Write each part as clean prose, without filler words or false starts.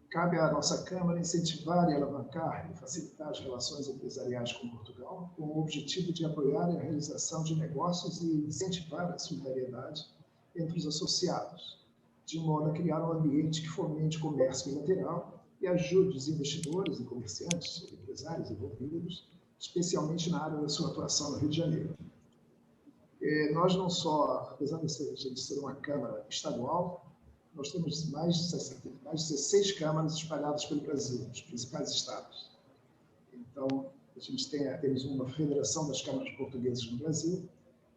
Cabe à nossa Câmara incentivar e alavancar e facilitar as relações empresariais com Portugal, com o objetivo de apoiar a realização de negócios e incentivar a solidariedade entre os associados, de modo a criar um ambiente que fomente o comércio bilateral e ajude os investidores e comerciantes e empresários envolvidos, especialmente na área da sua atuação no Rio de Janeiro. Nós não só, apesar de ser uma Câmara estadual, nós temos mais de 16 câmaras espalhadas pelo Brasil, nos principais estados. Então, a gente temos uma Federação das Câmaras Portuguesas no Brasil,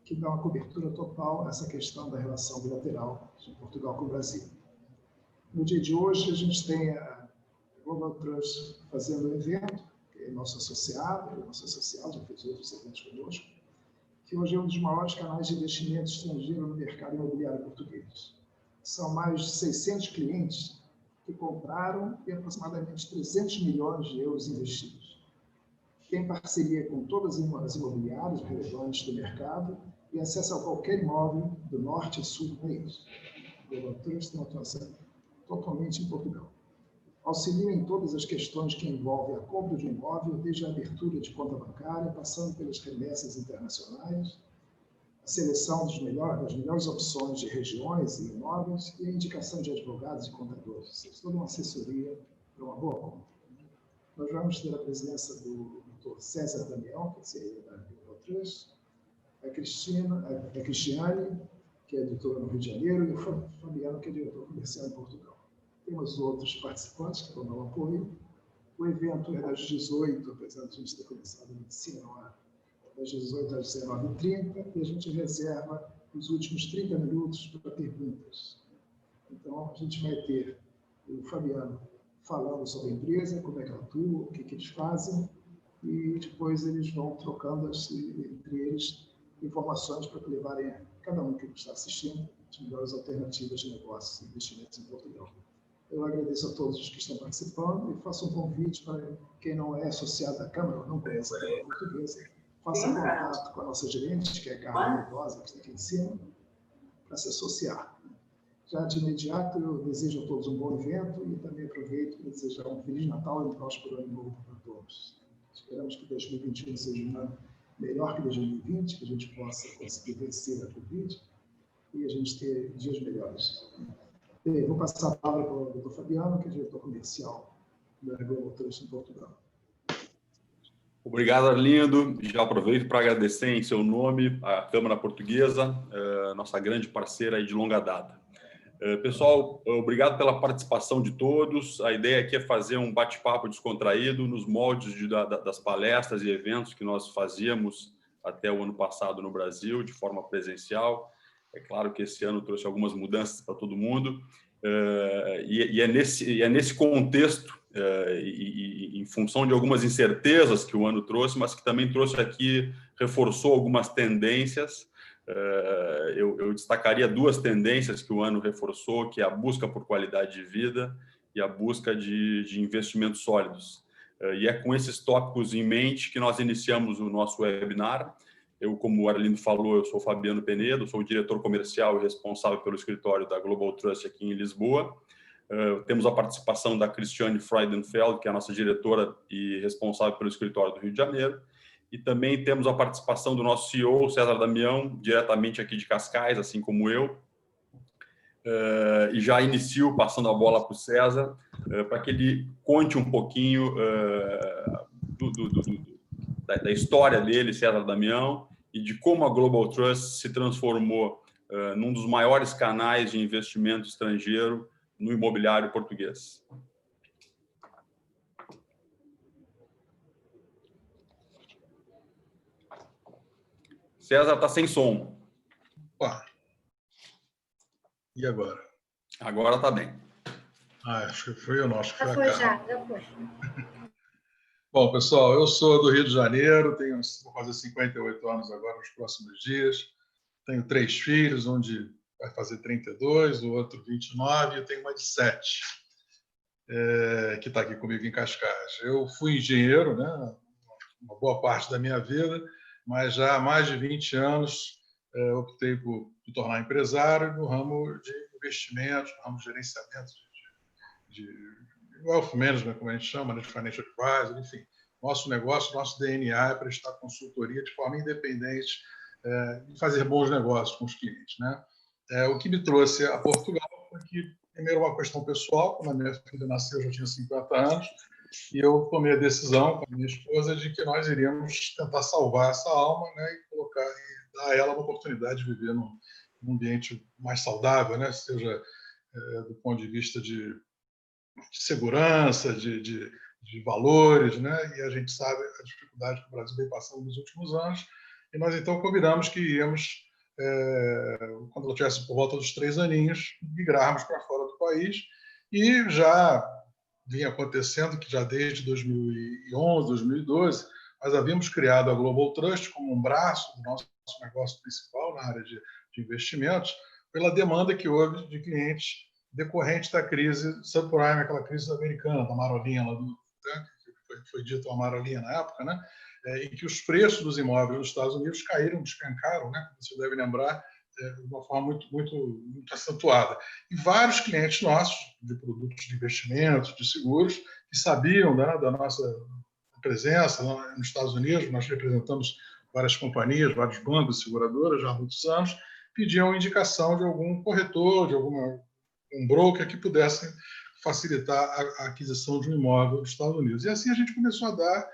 que dá uma cobertura total a essa questão da relação bilateral de Portugal com o Brasil. No dia de hoje, a gente tem a Global Trust fazendo um evento, que é nosso associado, já fez outros eventos conosco, que hoje é um dos maiores canais de investimento estrangeiro no mercado imobiliário português. São mais de 600 clientes que compraram e aproximadamente 300 milhões de euros investidos. Tem parceria com todas as imobiliárias relevantes do mercado e acesso a qualquer imóvel do norte e sul do país. O Global Trust tem uma atuação totalmente em Portugal. Auxilia em todas as questões que envolvem a compra de um imóvel, desde a abertura de conta bancária, passando pelas remessas internacionais, a seleção das melhores opções de regiões e imóveis e a indicação de advogados e contadores. Isso é toda uma assessoria para uma boa compra. Nós vamos ter a presença do Dr. César Damião, que é CEO da Global Trust, a Cristiane, que é editora no Rio de Janeiro, e o Fabiano, que é diretor comercial em Portugal. Temos outros participantes que vão dar o apoio. O evento é das 18, apesar de a gente ter começado em cima, das 18 às 19h30, e a gente reserva os últimos 30 minutos para perguntas. Então, a gente vai ter o Fabiano falando sobre a empresa, como é que ela atua, o que eles fazem, e depois eles vão trocando entre eles informações para que levarem a cada um que está assistindo as melhores alternativas de negócios e investimentos em Portugal. Eu agradeço a todos os que estão participando e faço um convite para quem não é associado à Câmara, ou não conhece a Câmara Portuguesa, faça contato com a nossa gerente, que é a Carla Mendoza, que está aqui em cima, para se associar. Já de imediato, eu desejo a todos um bom evento e também aproveito para desejar um Feliz Natal e um próspero ano novo para todos. Esperamos que 2021 seja um ano melhor que 2020, que a gente possa conseguir vencer a Covid e a gente ter dias melhores. Vou passar a palavra para o Dr. Fabiano, que é diretor comercial da Global Trust em Portugal. Obrigado, Arlindo. Já aproveito para agradecer em seu nome a Câmara Portuguesa, nossa grande parceira aí de longa data. Pessoal, obrigado pela participação de todos. A ideia aqui é fazer um bate-papo descontraído nos moldes das palestras e eventos que nós fazíamos até o ano passado no Brasil, de forma presencial. É claro que esse ano trouxe algumas mudanças para todo mundo, e é nesse contexto, e em função de algumas incertezas que o ano trouxe, mas que também trouxe aqui, reforçou algumas tendências. Eu destacaria duas tendências que o ano reforçou, que é a busca por qualidade de vida e a busca de investimentos sólidos. E é com esses tópicos em mente que nós iniciamos o nosso webinar. Eu, como o Arlindo falou, eu sou Fabiano Penedo, sou o diretor comercial e responsável pelo escritório da Global Trust aqui em Lisboa. Temos a participação da Cristiane Freudenfeld, que é a nossa diretora e responsável pelo escritório do Rio de Janeiro. E também temos a participação do nosso CEO, César Damião, diretamente aqui de Cascais, assim como eu. E já inicio passando a bola para o César, para que ele conte um pouquinho da história dele, César Damião, e de como a Global Trust se transformou num dos maiores canais de investimento estrangeiro no imobiliário português. César está sem som. Opa. E agora? Agora está bem. Acho que foi o nosso. Já foi, já foi. Bom, pessoal, eu sou do Rio de Janeiro, vou fazer 58 anos agora nos próximos dias. Tenho 3 filhos, um vai fazer 32, o outro 29, e eu tenho uma de 7, que está aqui comigo em Cascais. Eu fui engenheiro, né, uma boa parte da minha vida, mas já há mais de 20 anos optei por me tornar empresário no ramo de investimentos, no ramo de gerenciamento de wealth management, como a gente chama, de financial advisor, enfim. Nosso negócio, nosso DNA é prestar consultoria de forma independente e fazer bons negócios com os clientes, né? O que me trouxe a Portugal foi que, primeiro, uma questão pessoal. Quando a minha filha nasceu, eu já tinha 50 anos, e eu tomei a decisão com a minha esposa de que nós iríamos tentar salvar essa alma, né, e dar a ela uma oportunidade de viver num ambiente mais saudável, né, seja do ponto de vista de segurança, de valores, né, e a gente sabe a dificuldade que o Brasil vem passando nos últimos anos, e nós então combinamos que iríamos, quando ela tivesse por volta dos 3 aninhos, migrarmos para fora do país, e já vinha acontecendo que já desde 2011, 2012, nós havíamos criado a Global Trust como um braço do nosso negócio principal na área de investimentos, pela demanda que houve de clientes decorrente da crise subprime, aquela crise americana, da marolinha lá que foi dito a marolinha na época, né? E que os preços dos imóveis nos Estados Unidos caíram, despencaram, né? Você deve lembrar, de uma forma muito acentuada. E vários clientes nossos, de produtos de investimentos, de seguros, que sabiam, né, da nossa presença nos Estados Unidos, nós representamos várias companhias, vários bancos, seguradoras já há muitos anos, pediam indicação de algum corretor, de um broker que pudesse facilitar a aquisição de um imóvel nos Estados Unidos. E assim a gente começou a dar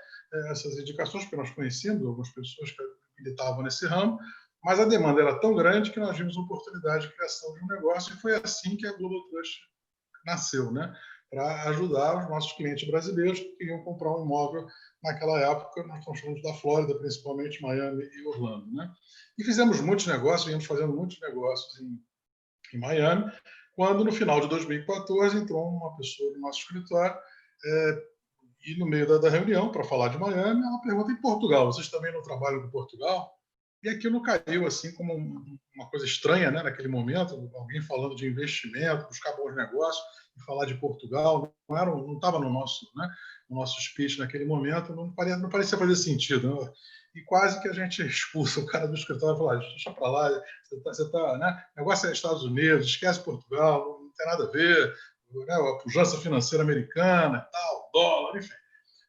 essas indicações, porque nós conhecemos algumas pessoas que militavam nesse ramo, mas a demanda era tão grande que nós vimos uma oportunidade de criação de um negócio, e foi assim que a Global Trust nasceu, né? Para ajudar os nossos clientes brasileiros que queriam comprar um imóvel naquela época. Nós estamos falando da Flórida, principalmente Miami e Orlando, né? E fizemos muitos negócios, viemos fazendo muitos negócios em Miami, quando no final de 2014 entrou uma pessoa no nosso escritório e no meio da reunião, para falar de Miami, ela pergunta: em Portugal, vocês também não trabalham com Portugal? E aquilo caiu assim como uma coisa estranha, né, naquele momento, alguém falando de investimento, buscar bons negócios e falar de Portugal, não estava no nosso speech naquele momento, não parecia fazer sentido, né? E quase que a gente expulsa o cara do escritório e fala: deixa para lá, você tá, né? O negócio é Estados Unidos, esquece Portugal, não tem nada a ver, né? A pujança financeira americana, tal, dólar, enfim.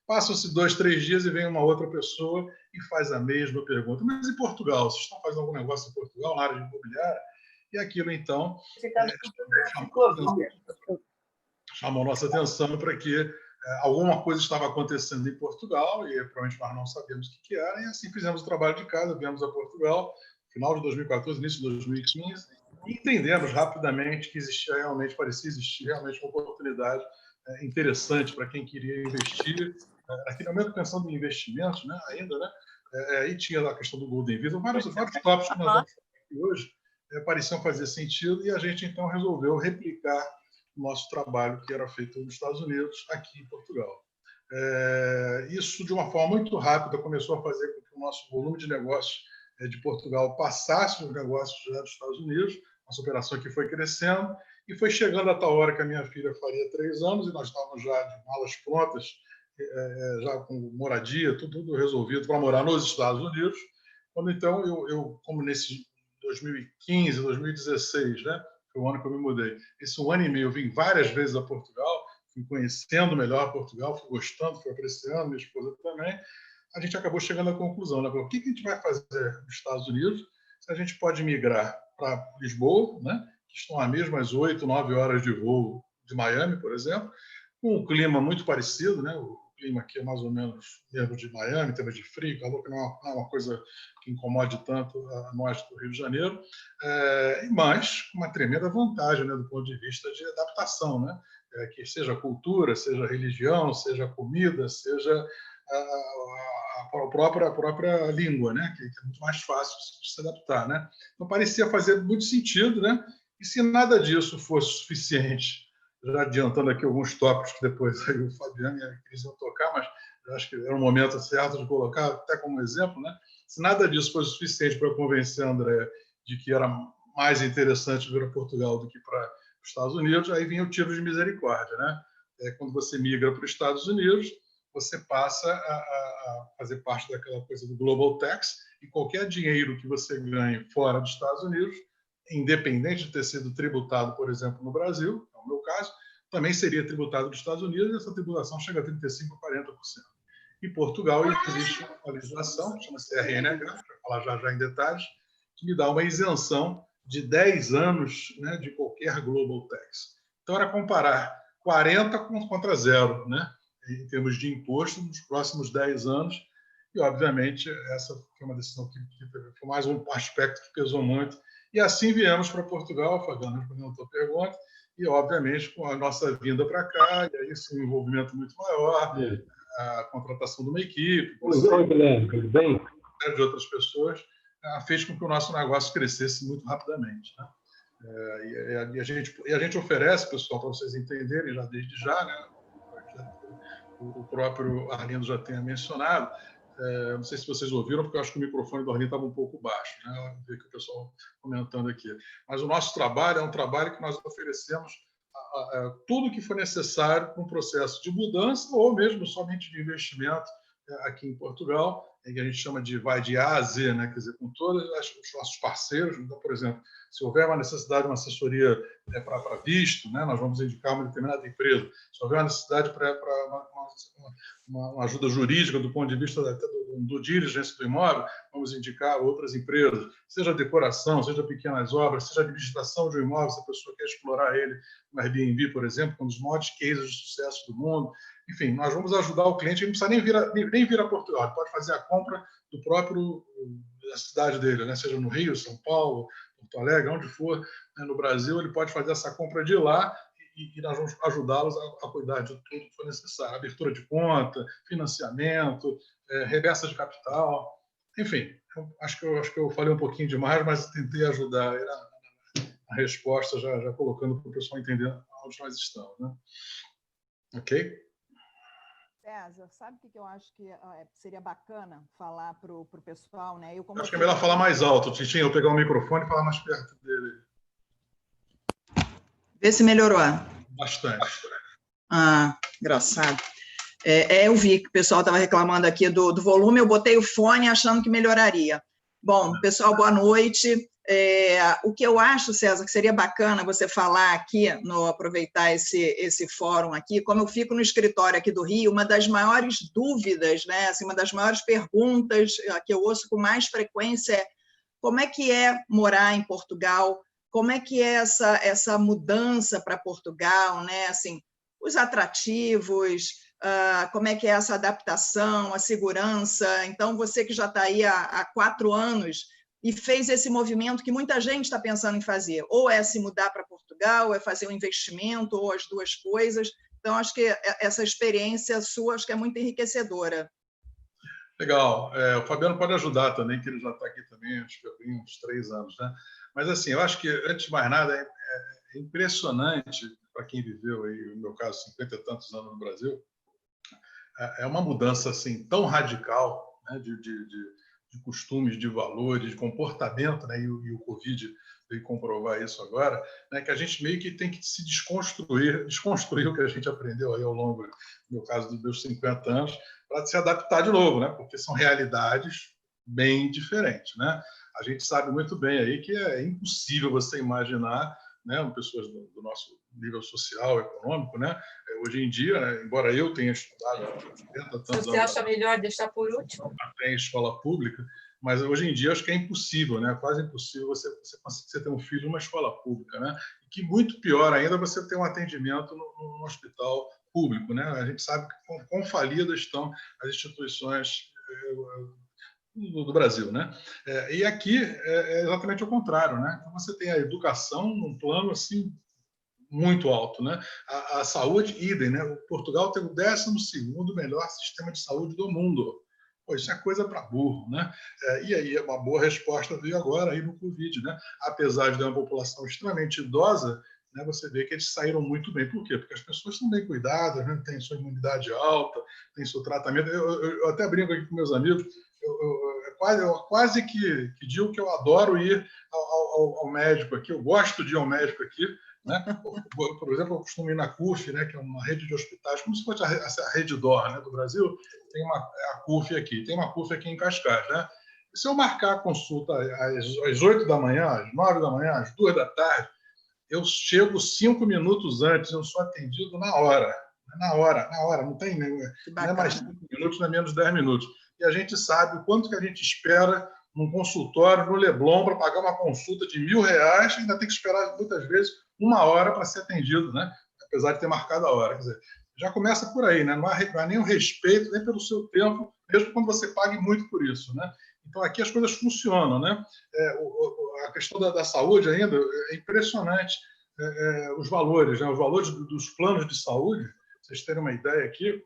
Passam-se 2, 3 dias e vem uma outra pessoa e faz a mesma pergunta: mas em Portugal, vocês estão fazendo algum negócio em Portugal, na área de imobiliária? E aquilo, então, chamou nossa atenção para que alguma coisa estava acontecendo em Portugal, e provavelmente nós não sabíamos o que era, e assim fizemos o trabalho de casa, viemos a Portugal, final de 2014, início de 2015, e entendemos rapidamente que parecia existir realmente uma oportunidade interessante para quem queria investir. Naquele momento, pensando em investimentos, né, ainda, né, aí tinha a questão do Golden Visa, vários tópicos que nós vamos falar aqui hoje pareciam fazer sentido, e a gente, então, resolveu replicar o nosso trabalho que era feito nos Estados Unidos, aqui em Portugal. Isso, de uma forma muito rápida, começou a fazer com que o nosso volume de negócios de Portugal passasse os negócios já dos Estados Unidos. Nossa operação aqui foi crescendo, e foi chegando a tal hora que a minha filha faria 3 anos, e nós estávamos já de malas prontas, já com moradia, tudo resolvido para morar nos Estados Unidos. Quando então eu como nesse 2015, 2016, né, foi o ano que eu me mudei, esse 1 ano e meio eu vim várias vezes a Portugal, fui conhecendo melhor Portugal, fui gostando, fui apreciando, minha esposa também. A gente acabou chegando à conclusão, né? O que a gente vai fazer nos Estados Unidos se a gente pode migrar para Lisboa, né, que estão a mesmas 8, 9 horas de voo de Miami, por exemplo, com um clima muito parecido, né? O clima aqui é mais ou menos mesmo de Miami, em termos de frio, calor, que não é uma coisa que incomode tanto a nós do Rio de Janeiro, mas com uma tremenda vantagem, né, do ponto de vista de adaptação, né? Que seja cultura, seja religião, seja comida, seja a própria língua, né? Que é muito mais fácil de se adaptar, né? Então parecia fazer muito sentido, né? E se nada disso fosse suficiente, já adiantando aqui alguns tópicos que depois aí o Fabiano e a Cris vão tocar, mas eu acho que era o momento certo de colocar até como exemplo, né? Se nada disso fosse suficiente para convencer a André de que era mais interessante vir a Portugal do que para os Estados Unidos, aí vinha o tiro de misericórdia, né? Quando você migra para os Estados Unidos, você passa a fazer parte daquela coisa do Global Tax, e qualquer dinheiro que você ganhe fora dos Estados Unidos, independente de ter sido tributado, por exemplo, no Brasil, no meu caso, também seria tributado nos Estados Unidos, e essa tributação chega a 35% a 40%. Em Portugal existe uma legislação, chama-se RNH, para falar já em detalhes, que me dá uma isenção de 10 anos, né, de qualquer Global Tax. Então, era comparar 40 contra 0, né, em termos de imposto nos próximos 10 anos. E, obviamente, essa foi uma decisão que foi mais um aspecto que pesou muito. E assim viemos para Portugal, Fabiano, respondendo a tua pergunta, e, obviamente, com a nossa vinda para cá, e aí sim, um envolvimento muito maior, a contratação de uma equipe, Oi, Guilherme, tudo bem? De outras pessoas, fez com que o nosso negócio crescesse muito rapidamente, né? E a gente oferece, pessoal, para vocês entenderem já desde já, né? O próprio Arlindo já tenha mencionado. Não sei se vocês ouviram, porque eu acho que o microfone do Arlindo estava um pouco baixo, né? Eu vi que o pessoal comentando aqui. Mas o nosso trabalho é um trabalho que nós oferecemos tudo o que for necessário para um processo de mudança ou mesmo somente de investimento aqui em Portugal, que a gente chama de de A a Z, né? Quer dizer, com todos os nossos parceiros. Então, por exemplo, se houver uma necessidade de uma assessoria para visto, né? Nós vamos indicar uma determinada empresa. Se houver uma necessidade para uma ajuda jurídica do ponto de vista do diligence do imóvel, vamos indicar outras empresas, seja decoração, seja pequenas obras, seja administração de um imóvel, se a pessoa quer explorar ele no Airbnb, por exemplo, que é um dos maiores cases de sucesso do mundo. Enfim, nós vamos ajudar o cliente, ele não precisa nem vir a Portugal, ele pode fazer a compra da cidade dele, né? Seja no Rio, São Paulo, Porto Alegre, onde for, né? No Brasil, ele pode fazer essa compra de lá e nós vamos ajudá-los a cuidar de tudo que for necessário. Abertura de conta, financiamento, remessa de capital, enfim. Acho que eu falei um pouquinho demais, mas tentei ajudar a resposta, já colocando para o pessoal entender onde nós estamos, né? Ok? César, sabe o que eu acho que seria bacana falar para o pessoal, né? Acho que é melhor falar mais alto, Titinho, eu pegar o microfone e falar mais perto dele. Vê se melhorou. Bastante. Engraçado. Eu vi que o pessoal estava reclamando aqui do volume, eu botei o fone achando que melhoraria. Bom, pessoal, boa noite. O que eu acho, César, que seria bacana você falar aqui, aproveitar esse fórum aqui, como eu fico no escritório aqui do Rio, uma das maiores dúvidas, né, assim, uma das maiores perguntas que eu ouço com mais frequência é como é que é morar em Portugal, como é que é essa mudança para Portugal, né, assim, os atrativos, como é que é essa adaptação, a segurança. Então, você que já está aí há 4 anos, e fez esse movimento que muita gente está pensando em fazer, ou é se mudar para Portugal, ou é fazer um investimento, ou as duas coisas. Então, acho que essa experiência sua acho que é muito enriquecedora. Legal. O Fabiano pode ajudar também, que ele já está aqui também, acho que há uns 3 anos, né? Mas, assim, eu acho que, antes de mais nada, é impressionante para quem viveu, aí, no meu caso, 50 e tantos anos no Brasil, é uma mudança assim, tão radical, né, de costumes, de valores, de comportamento, né? E o Covid veio comprovar isso agora, né? Que a gente meio que tem que se desconstruir o que a gente aprendeu aí ao longo, no meu caso, dos meus 50 anos, para se adaptar de novo, né? Porque são realidades bem diferentes, né? A gente sabe muito bem aí que é impossível você imaginar, né, pessoas do nosso nível social, econômico, né? Hoje em dia, né, embora eu tenha estudado 80 tantos anos, você acha melhor deixar por último? Até em escola pública, mas hoje em dia acho que é impossível, né? Quase impossível você ter um filho numa escola pública, né? E que muito pior ainda você ter um atendimento no hospital público, né? A gente sabe quão falidas estão as instituições do Brasil, né? E aqui é exatamente o contrário, né? Então você tem a educação num plano assim muito alto, né? A saúde, idem, né? O Portugal tem o 12º melhor sistema de saúde do mundo. Pô, isso é coisa para burro, né? E aí uma boa resposta veio agora aí no Covid, né? Apesar de ter uma população extremamente idosa, né? Você vê que eles saíram muito bem. Por quê? Porque as pessoas estão bem cuidadas, né? Têm sua imunidade alta, têm seu tratamento. Eu até brinco aqui com meus amigos. Eu quase que digo que eu adoro ir ao médico aqui. Eu gosto de ir ao médico aqui. Né? Por exemplo, eu costumo ir na CUF, né, que é uma rede de hospitais, como se fosse a rede DOR, né, do Brasil, tem a CUF aqui, tem uma CUF aqui em Cascais. Né? E se eu marcar a consulta às 8 da manhã, às 9 da manhã, às 2 da tarde, eu chego 5 minutos antes, eu sou atendido na hora. Na hora, não tem nem, não é mais 5 minutos, não é menos 10 minutos. E a gente sabe o quanto que a gente espera num consultório no Leblon para pagar uma consulta de R$1.000 e ainda tem que esperar, muitas vezes, 1 hora para ser atendido, né? Apesar de ter marcado a hora. Quer dizer, já começa por aí, né? Não há nenhum respeito, nem pelo seu tempo, mesmo quando você pague muito por isso, né? Então, aqui as coisas funcionam, né? A questão da saúde ainda é impressionante. Os valores, né? Os valores dos planos de saúde, pra vocês terem uma ideia aqui,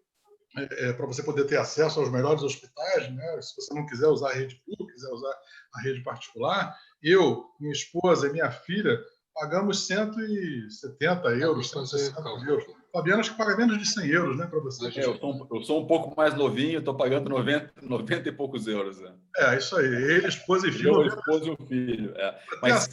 para você poder ter acesso aos melhores hospitais, né? Se você não quiser usar a rede pública, quiser usar a rede particular, eu, minha esposa e minha filha pagamos 170 euros, 160 euros. Fabiano, acho que paga menos de 100 euros, né, para você. Eu sou um pouco mais novinho, estou pagando 90 e poucos euros. Né? Isso aí. Ele, esposa e filho. Eu, esposa e o filho. Mas,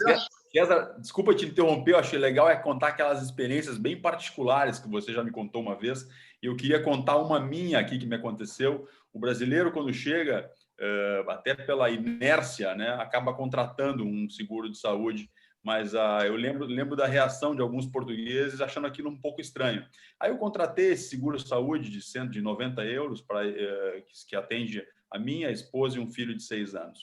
César, desculpa te interromper, eu achei legal contar aquelas experiências bem particulares que você já me contou uma vez. E eu queria contar uma minha aqui que me aconteceu. O brasileiro, quando chega, até pela inércia, né, acaba contratando um seguro de saúde. Mas eu lembro da reação de alguns portugueses achando aquilo um pouco estranho. Aí eu contratei esse seguro-saúde de 90 euros que atende a minha esposa e um filho de 6 anos.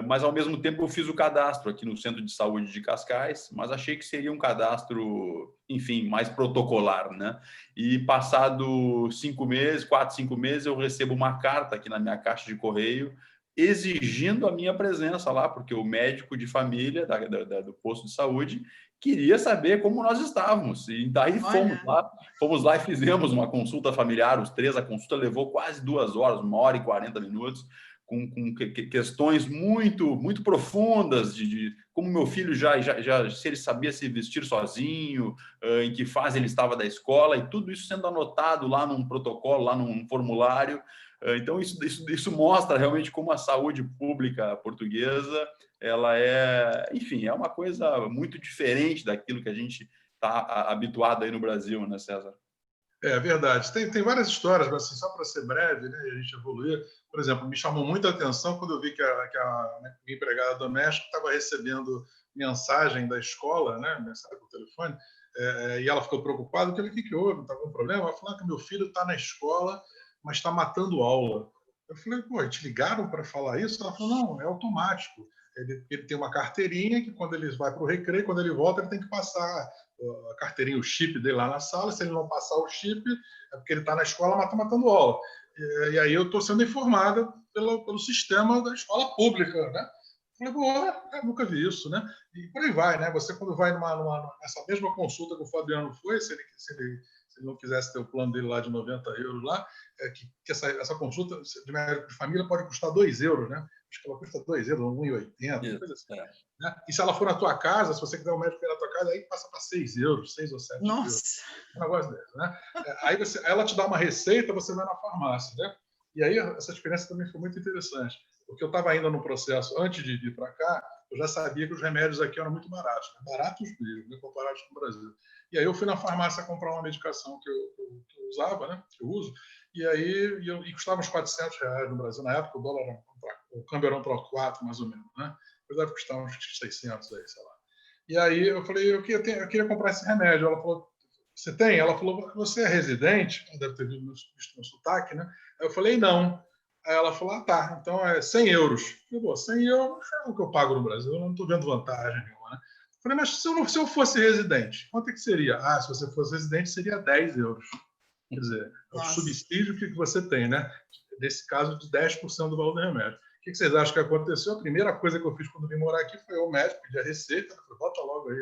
Mas, ao mesmo tempo, eu fiz o cadastro aqui no Centro de Saúde de Cascais, mas achei que seria um cadastro, enfim, mais protocolar, né? E passado 4, 5 meses, eu recebo uma carta aqui na minha caixa de correio exigindo a minha presença lá, porque o médico de família do posto de saúde queria saber como nós estávamos. E daí fomos lá e fizemos uma consulta familiar, os 3, a consulta levou quase 2 horas, 1 hora e 40 minutos, com questões muito, muito profundas de como meu filho se ele sabia se vestir sozinho, em que fase ele estava da escola, e tudo isso sendo anotado lá num protocolo, lá num formulário. Então, isso mostra realmente como a saúde pública portuguesa, ela enfim, é uma coisa muito diferente daquilo que a gente está habituado aí no Brasil, né, César? É verdade. Tem várias histórias, mas assim, só para ser breve, né, a gente evoluir. Por exemplo, me chamou muita atenção quando eu vi que a empregada doméstica estava recebendo mensagem da escola, né, mensagem por telefone, e ela ficou preocupada. Eu falei, o que houve? Está com problema? Ela falou que meu filho está na escola, mas está matando aula. Eu falei, pô, te ligaram para falar isso? Ela falou, não, é automático. Ele tem uma carteirinha que, quando ele vai para o recreio, quando ele volta, ele tem que passar a carteirinha, o chip dele lá na sala. Se ele não passar o chip, é porque ele está na escola, mas está matando aula. E aí eu estou sendo informada pelo sistema da escola pública, né? Eu falei, pô, eu nunca vi isso, né? E por aí vai, né? Você, quando vai nessa mesma consulta que o Fabiano foi, se ele não quisesse ter o plano dele lá de 90 euros lá, que essa consulta de médico de família pode custar 2 euros, né? Acho que ela custa 2 euros, 1,80, coisa assim. Né? E se ela for na tua casa, se você quiser um médico ir na tua casa, aí passa para 6 euros, 6 ou 7 euros. Um negócio desse, né? Aí ela te dá uma receita, você vai na farmácia, né? E aí essa experiência também foi muito interessante, porque eu estava ainda no processo, antes de vir para cá, eu já sabia que os remédios aqui eram muito baratos, né? Baratos mesmo, né? Comparados com o Brasil. E aí eu fui na farmácia comprar uma medicação que eu usava, né? Que eu uso, e aí custava uns R$400 no Brasil. Na época o câmbio era 1,4 mais ou menos, né? Deve custar uns 600 aí, sei lá. E aí eu falei, eu queria comprar esse remédio. Ela falou, você tem? Ela falou, você é residente? Ela deve ter visto meu sotaque, né? Aí eu falei, não. Aí ela falou, tá, então é 100 euros. Eu falei, 100 euros é o que eu pago no Brasil, eu não estou vendo vantagem nenhuma, né? Eu falei, mas se eu fosse residente, quanto é que seria? Se você fosse residente, seria 10 euros. Quer dizer, é o subsídio que você tem, né? Nesse caso, de 10% do valor do remédio. O que vocês acham que aconteceu? A primeira coisa que eu fiz quando vim morar aqui foi o médico pedir a receita. Eu falei, bota logo aí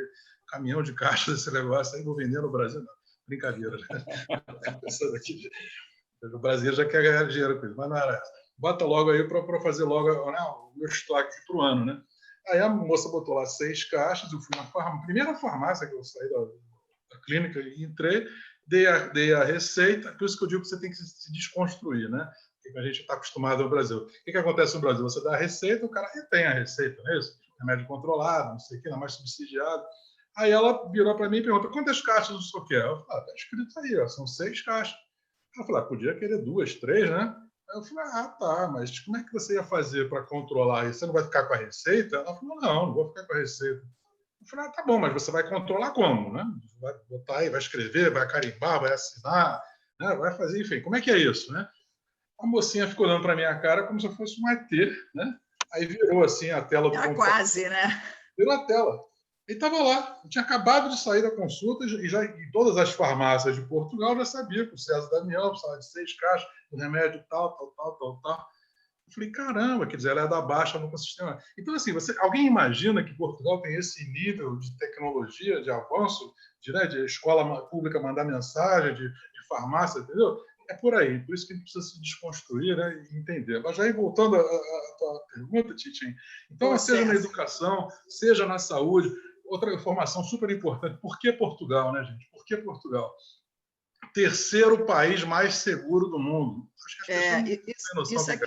caminhão de caixa desse negócio aí, vou vender no Brasil. Não, brincadeira, né? O Brasil já quer ganhar dinheiro com isso, mas não era essa. Bota logo aí para fazer logo, né, o meu estoque para o ano, né? Aí a moça botou lá 6 caixas, eu fui na primeira farmácia que eu saí da clínica e entrei, dei a receita, por isso que eu digo que você tem que se desconstruir, né? Porque a gente está acostumado no Brasil. O que acontece no Brasil? Você dá a receita, o cara retém a receita, não é isso? Remédio controlado, não sei o que, mais subsidiado. Aí ela virou para mim e perguntou, quantas caixas não sei o que? Eu falei, está escrito aí, ó, são 6 caixas. Ela falou, podia querer 2, 3, né? Aí eu falei, tá, mas como é que você ia fazer para controlar isso? Você não vai ficar com a receita? Ela falou, não vou ficar com a receita. Eu falei, tá bom, mas você vai controlar como, né? Vai botar aí, vai escrever, vai carimbar, vai assinar, né? Vai fazer, enfim, como é que é isso, né? A mocinha ficou olhando para minha cara como se eu fosse um ET, né? Aí virou assim a tela do Era computador. quase, né? Virou a tela. Ele estava lá, eu tinha acabado de sair da consulta e todas as farmácias de Portugal já sabiam que o César Damião precisava de 6 caixas, do remédio tal. Eu falei, caramba, quer dizer, ela é da Baixa no sistema. Então, assim, alguém imagina que Portugal tem esse nível de tecnologia, de avanço, de escola pública mandar mensagem, de farmácia, entendeu? É por aí, por isso que a gente precisa se desconstruir, né, e entender. Mas já aí, voltando à tua pergunta, Titim, então, seja na educação, seja na saúde, outra informação super importante, por que Portugal, né, gente? Por que Portugal? Terceiro país mais seguro do mundo. Acho que isso é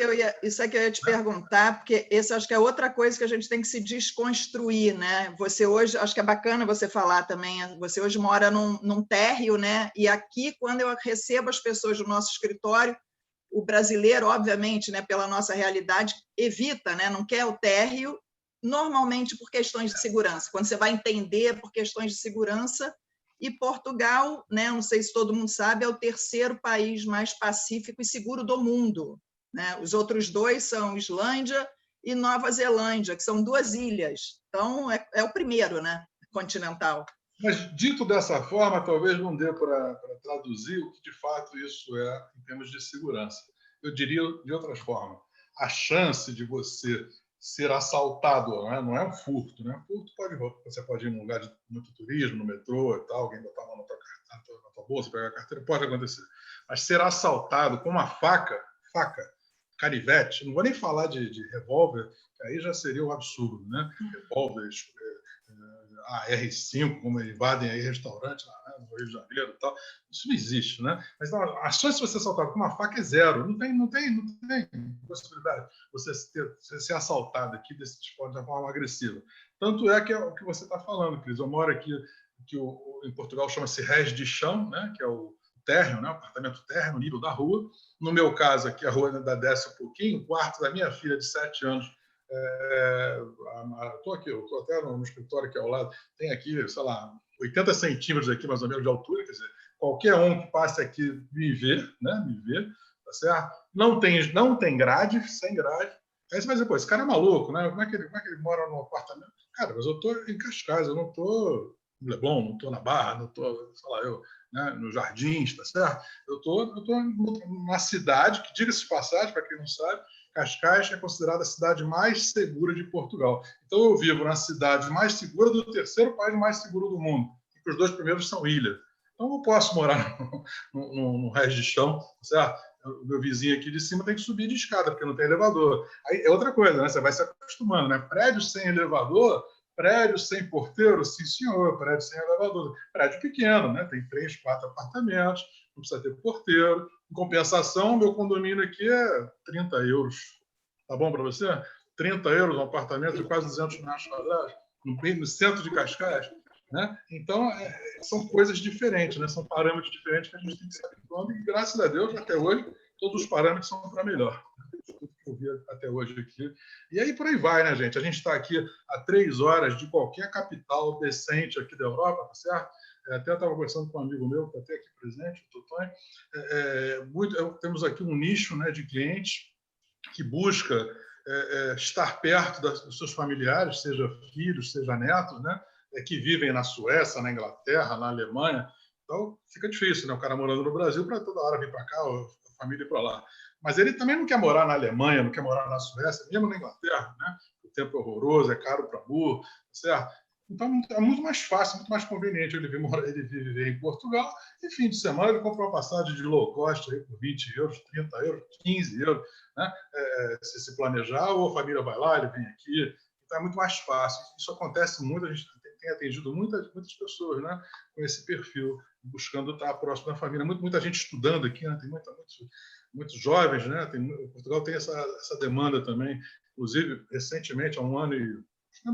que eu ia te perguntar, porque essa acho que é outra coisa que a gente tem que se desconstruir, né? Você hoje, acho que é bacana você falar também, você hoje mora num térreo, né? E aqui, quando eu recebo as pessoas do nosso escritório, o brasileiro, obviamente, né, pela nossa realidade, evita, né? Não quer o térreo, normalmente por questões de segurança. Quando você vai entender por questões de segurança, e Portugal, né, não sei se todo mundo sabe, é o terceiro país mais pacífico e seguro do mundo, né? Os outros 2 são Islândia e Nova Zelândia, que são 2 ilhas. Então, é o primeiro, né, continental. Mas, dito dessa forma, talvez não dê para traduzir o que, de fato, isso é em termos de segurança. Eu diria de outras formas. A chance de você ser assaltado, né? Não é um furto, né? Furto você pode ir num lugar de muito turismo, no metrô e tal, alguém botar a mão na tua bolsa, pegar a carteira, pode acontecer. Mas ser assaltado com uma faca, canivete, não vou nem falar de revólver, que aí já seria um absurdo, né? Revólveres, AR-5, como invadem aí restaurantes no Rio de Janeiro e tal. Isso não existe, né? Mas não, a chance de você ser assaltado com uma faca é zero. Não tem possibilidade de você ser assaltado aqui desse tipo de forma agressiva. Tanto é que é o que você está falando, Cris. Eu moro aqui, que em Portugal chama-se res de chão, né? Que é o térreo, né? O apartamento térreo, no nível da rua. No meu caso, aqui a rua ainda desce um pouquinho. O quarto da minha filha de 7 anos estou até no escritório aqui ao lado, tem aqui, sei lá, 80 centímetros aqui, mais ou menos, de altura, quer dizer, qualquer um que passe aqui me vê, tá certo? Não tem grade, sem grade. Aí você vai dizer, pô, esse cara é maluco, né? Como é que ele mora num apartamento? Cara, mas eu estou em Cascais, eu não estou no Leblon, não estou na Barra, não estou, sei lá, né, nos Jardins, tá certo? Eu estou numa cidade que, diga-se de passagem, para quem não sabe, Cascais é considerada a cidade mais segura de Portugal. Então, eu vivo na cidade mais segura do terceiro país mais seguro do mundo, e os 2 primeiros são ilhas. Então, eu posso morar no resto de chão, certo? O meu vizinho aqui de cima tem que subir de escada, porque não tem elevador. Aí é outra coisa, né? Você vai se acostumando, né? Prédio sem elevador, prédio sem porteiro, sim, senhor, prédio sem elevador. Prédio pequeno, né? Tem 3, 4 apartamentos, não precisa ter porteiro. Em compensação, meu condomínio aqui é 30 euros. Tá bom para você? 30 euros, um apartamento de quase 200 metros quadrados, no centro de Cascais. Né? Então, são coisas diferentes, né? São parâmetros diferentes que a gente tem que se habituando. E, graças a Deus, até hoje, todos os parâmetros são para melhor. Tudo que eu vi até hoje aqui. E aí, por aí vai, né, gente? A gente está aqui a 3 horas de qualquer capital decente aqui da Europa, tá certo? Até estava conversando com um amigo meu, que está até aqui presente, o Totonho. Temos aqui um nicho, né, de clientes que busca estar perto dos seus familiares, seja filhos, seja netos, né, que vivem na Suécia, na Inglaterra, na Alemanha. Então, fica difícil, né, o cara morando no Brasil para toda hora vir para cá, ou a família ir para lá. Mas ele também não quer morar na Alemanha, não quer morar na Suécia, mesmo na Inglaterra, né? O tempo é horroroso, é caro para burro, certo? Então, é muito mais fácil, muito mais conveniente ele viver em Portugal e, fim de semana, ele compra uma passagem de low cost aí por 20 euros, 30 euros, 15 euros, né? Se planejar, ou a família vai lá, ele vem aqui. Então, é muito mais fácil. Isso acontece muito, a gente tem atendido muitas pessoas, né, com esse perfil, buscando estar próximo da família. Muita gente estudando aqui, né? Tem muitos jovens, né? Portugal tem essa demanda também. Inclusive, recentemente, há um ano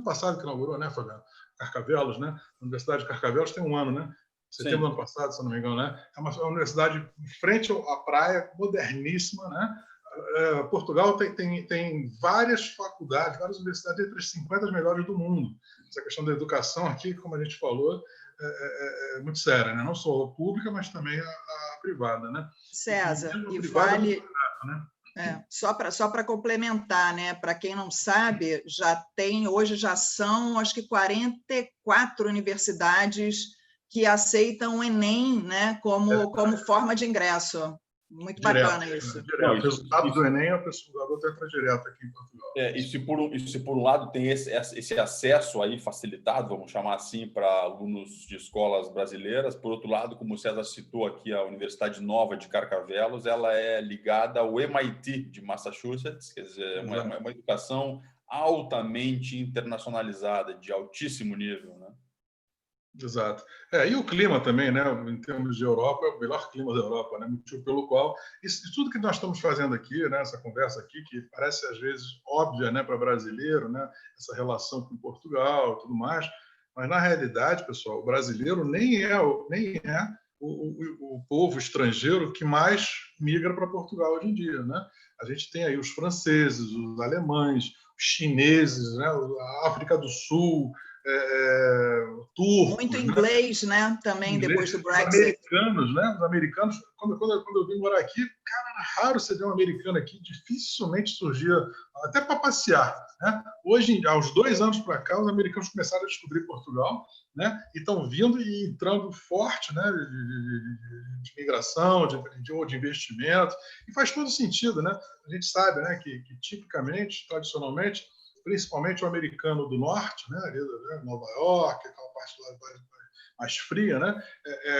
passado que inaugurou, né, Fabiano? Carcavelos, né? A Universidade de Carcavelos tem um ano, né? Setembro do ano passado, se não me engano, né? É uma universidade em frente à praia, moderníssima, né? Portugal tem várias faculdades, várias universidades entre as 50 melhores do mundo. Essa questão da educação aqui, como a gente falou, é muito séria, né? Não só a pública, mas também a privada, né? César, e vale... Só para complementar, né? Para quem não sabe, hoje já são, acho que 44 universidades que aceitam o Enem, né, como forma de ingresso. Muito bacana isso. O resultado do Enem, o garoto entra direto aqui em Portugal. E se por um lado tem esse acesso aí facilitado, vamos chamar assim, para alunos de escolas brasileiras, por outro lado, como o César citou aqui, a Universidade Nova de Carcavelos, ela é ligada ao MIT de Massachusetts, quer dizer, é uma educação altamente internacionalizada, de altíssimo nível, né? Exato. E o clima também, né? Em termos de Europa, é o melhor clima da Europa, né? Motivo pelo qual isso tudo que nós estamos fazendo aqui, né? Essa conversa aqui, que parece às vezes óbvia, né, para brasileiro, né? Essa relação com Portugal, e tudo mais, mas na realidade, pessoal, o brasileiro nem é o povo estrangeiro que mais migra para Portugal hoje em dia, né? A gente tem aí os franceses, os alemães, os chineses, né? A África do Sul, turcos, muito inglês, né? Também inglês, depois do Brexit. Americanos, né? Os americanos, quando eu vim morar aqui, cara, era raro você ver um americano aqui, dificilmente surgia, até para passear, né? Hoje, aos 2 anos para cá, os americanos começaram a descobrir Portugal, né? E estão vindo e entrando forte, né? De migração, de investimento, e faz todo sentido, né? A gente sabe, né, que tipicamente, tradicionalmente, principalmente o americano do norte, né, Nova York, aquela parte lá mais fria, né,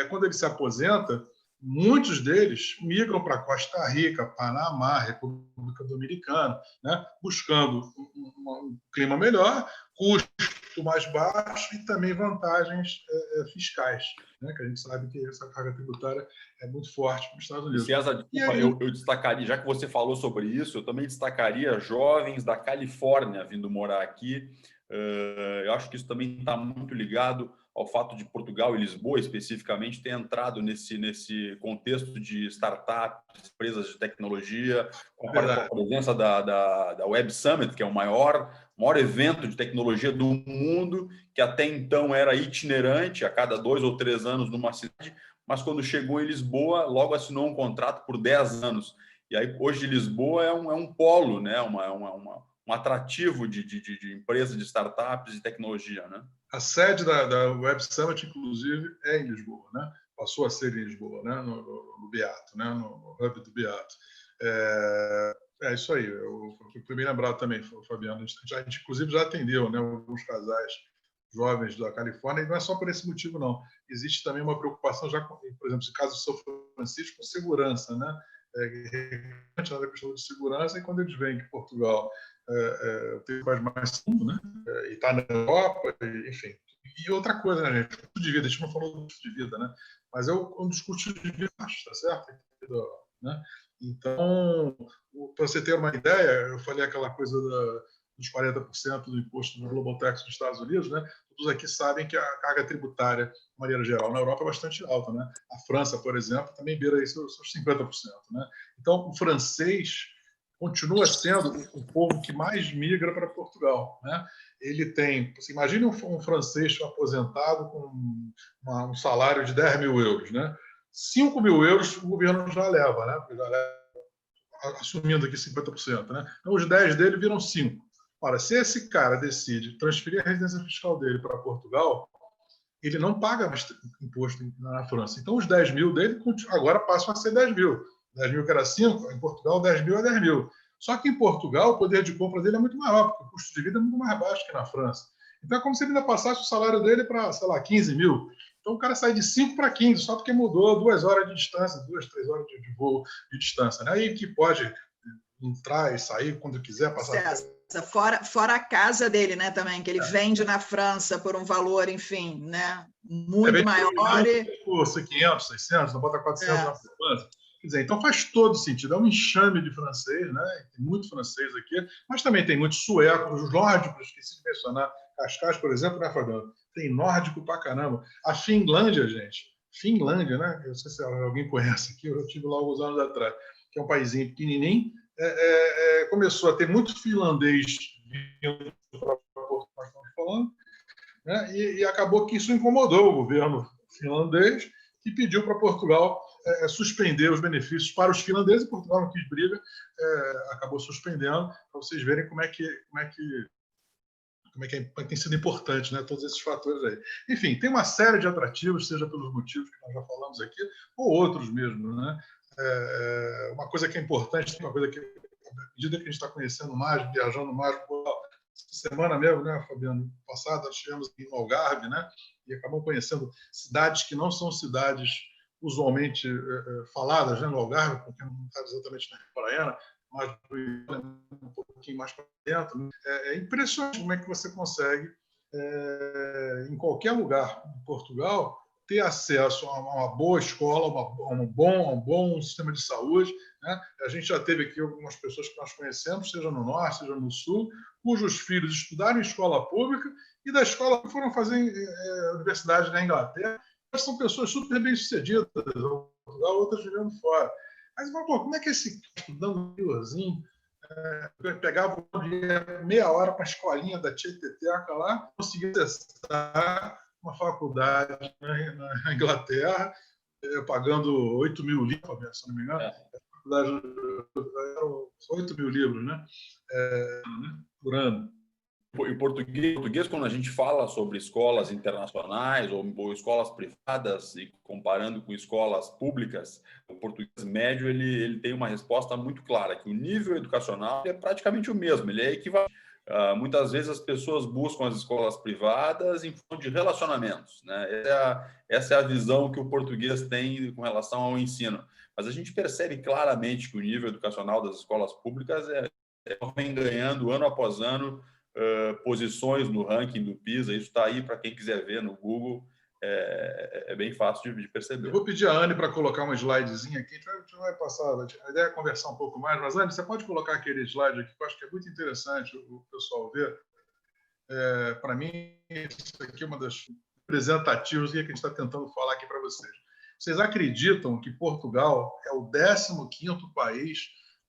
quando ele se aposenta, muitos deles migram para Costa Rica, Panamá, República Dominicana, né, buscando um clima melhor, custo mais baixo e também vantagens fiscais, né, que a gente sabe que essa carga tributária é muito forte nos Estados Unidos. César, desculpa, eu destacaria, já que você falou sobre isso, eu também destacaria jovens da Califórnia vindo morar aqui. Eu acho que isso também está muito ligado ao fato de Portugal e Lisboa, especificamente, ter entrado nesse contexto de startups, empresas de tecnologia, com a presença da Web Summit, que é o maior evento de tecnologia do mundo, que até então era itinerante, a cada 2 ou 3 anos numa cidade, mas quando chegou em Lisboa, logo assinou um contrato por 10 anos. E aí, hoje, Lisboa é um polo, né? Um atrativo de empresas, de startups e tecnologia, né? A sede da Web Summit, inclusive, é em Lisboa, né? Passou a ser em Lisboa, né? No Beato, né? No hub do Beato. É isso aí. Eu fui bem lembrado também, Fabiano. A gente inclusive, já atendeu, né, alguns casais jovens da Califórnia, e não é só por esse motivo, não. Existe também uma preocupação, já, por exemplo, no caso de São Francisco, com segurança, né? A questão de segurança, e quando eles veem que Portugal tem mais fundo, né? E está na Europa, enfim. E outra coisa, né, gente? Custo de vida, a gente não falou do custo de vida, né? Mas é um dos custos de vida baixos, tá certo? Né? Então, para você ter uma ideia, eu falei aquela coisa dos 40% do imposto no Global Tax dos Estados Unidos, né? Todos aqui sabem que a carga tributária, de maneira geral, na Europa é bastante alta, né? A França, por exemplo, também beira aí seus 50%, né? Então, o francês continua sendo o povo que mais migra para Portugal, né? Ele tem, você imagina um francês aposentado com um salário de 10 mil euros, né? 5 mil euros o governo já leva, né? Já leva, assumindo aqui 50%, né? Então, os 10 dele viram 5. Ora, se esse cara decide transferir a residência fiscal dele para Portugal, ele não paga mais imposto na França. Então, os 10 mil dele agora passam a ser 10 mil. 10 mil que era 5, em Portugal, 10 mil é 10 mil. Só que em Portugal, o poder de compra dele é muito maior, porque o custo de vida é muito mais baixo que na França. Então, é como se ele ainda passasse o salário dele para, sei lá, 15 mil. Então, o cara sai de 5 para 15, só porque mudou 2 horas de distância, 2, 3 horas de voo de distância, né? Aí que pode entrar e sair quando quiser, passar... Fora a casa dele, né, também, que ele vende na França por um valor, enfim, né, muito maior. Por 500, 600, não bota 400 na França. Quer dizer, então faz todo sentido. É um enxame de francês, né? Tem muito francês aqui, mas também tem muito sueco, os nórdicos, esqueci de mencionar. Cascais, por exemplo, né, Fabiano? Tem nórdico pra caramba. A Finlândia, gente. Finlândia, né? Eu não sei se alguém conhece aqui, eu estive lá alguns anos atrás, que é um paísinho pequenininho, começou a ter muito finlandês vindo para Portugal, nós estamos falando, né? E acabou que isso incomodou o governo finlandês, que pediu para Portugal suspender os benefícios para os finlandeses. Portugal não quis briga, acabou suspendendo, para vocês verem como é que tem sido importante, né, todos esses fatores aí. Enfim, tem uma série de atrativos, seja pelos motivos que nós já falamos aqui, ou outros mesmo, né? Uma coisa que é importante, uma coisa que, à medida que a gente está conhecendo mais, viajando mais, semana mesmo, né, Fabiano, passada, nós estivemos em Algarve, né, e acabamos conhecendo cidades que não são cidades usualmente faladas, né, no Algarve, porque não está exatamente na Praia, mas um pouquinho mais para dentro. Né? É impressionante como é que você consegue, em qualquer lugar de Portugal, ter acesso a uma boa escola, a um bom sistema de saúde. Né? A gente já teve aqui algumas pessoas que nós conhecemos, seja no Norte, seja no Sul, cujos filhos estudaram em escola pública e da escola foram fazer universidade na Inglaterra. São pessoas super bem-sucedidas, em Portugal, outras vivendo fora. Mas, como é que esse estudando assim, pegava meia hora para a escolinha da Tieteteca lá, conseguia acessar uma faculdade na Inglaterra, pagando 8 mil livros, se não me engano. Eram 8 mil livros, né? Por ano. Em português, quando a gente fala sobre escolas internacionais ou escolas privadas e comparando com escolas públicas, o português médio ele tem uma resposta muito clara, que o nível educacional é praticamente o mesmo, ele é equivalente. Muitas vezes as pessoas buscam as escolas privadas em função de relacionamentos, né? Essa é a visão que o português tem com relação ao ensino. Mas a gente percebe claramente que o nível educacional das escolas públicas vem ganhando ano após ano posições no ranking do PISA. Isso está aí para quem quiser ver no Google, é bem fácil de perceber. Eu vou pedir a Anne para colocar uma slidezinha aqui, a gente vai passar, a ideia é conversar um pouco mais, mas Anne, você pode colocar aquele slide aqui, que eu acho que é muito interessante o pessoal ver. Para mim, isso aqui é uma das representativas que a gente está tentando falar aqui para vocês. Vocês acreditam que Portugal é o 15º país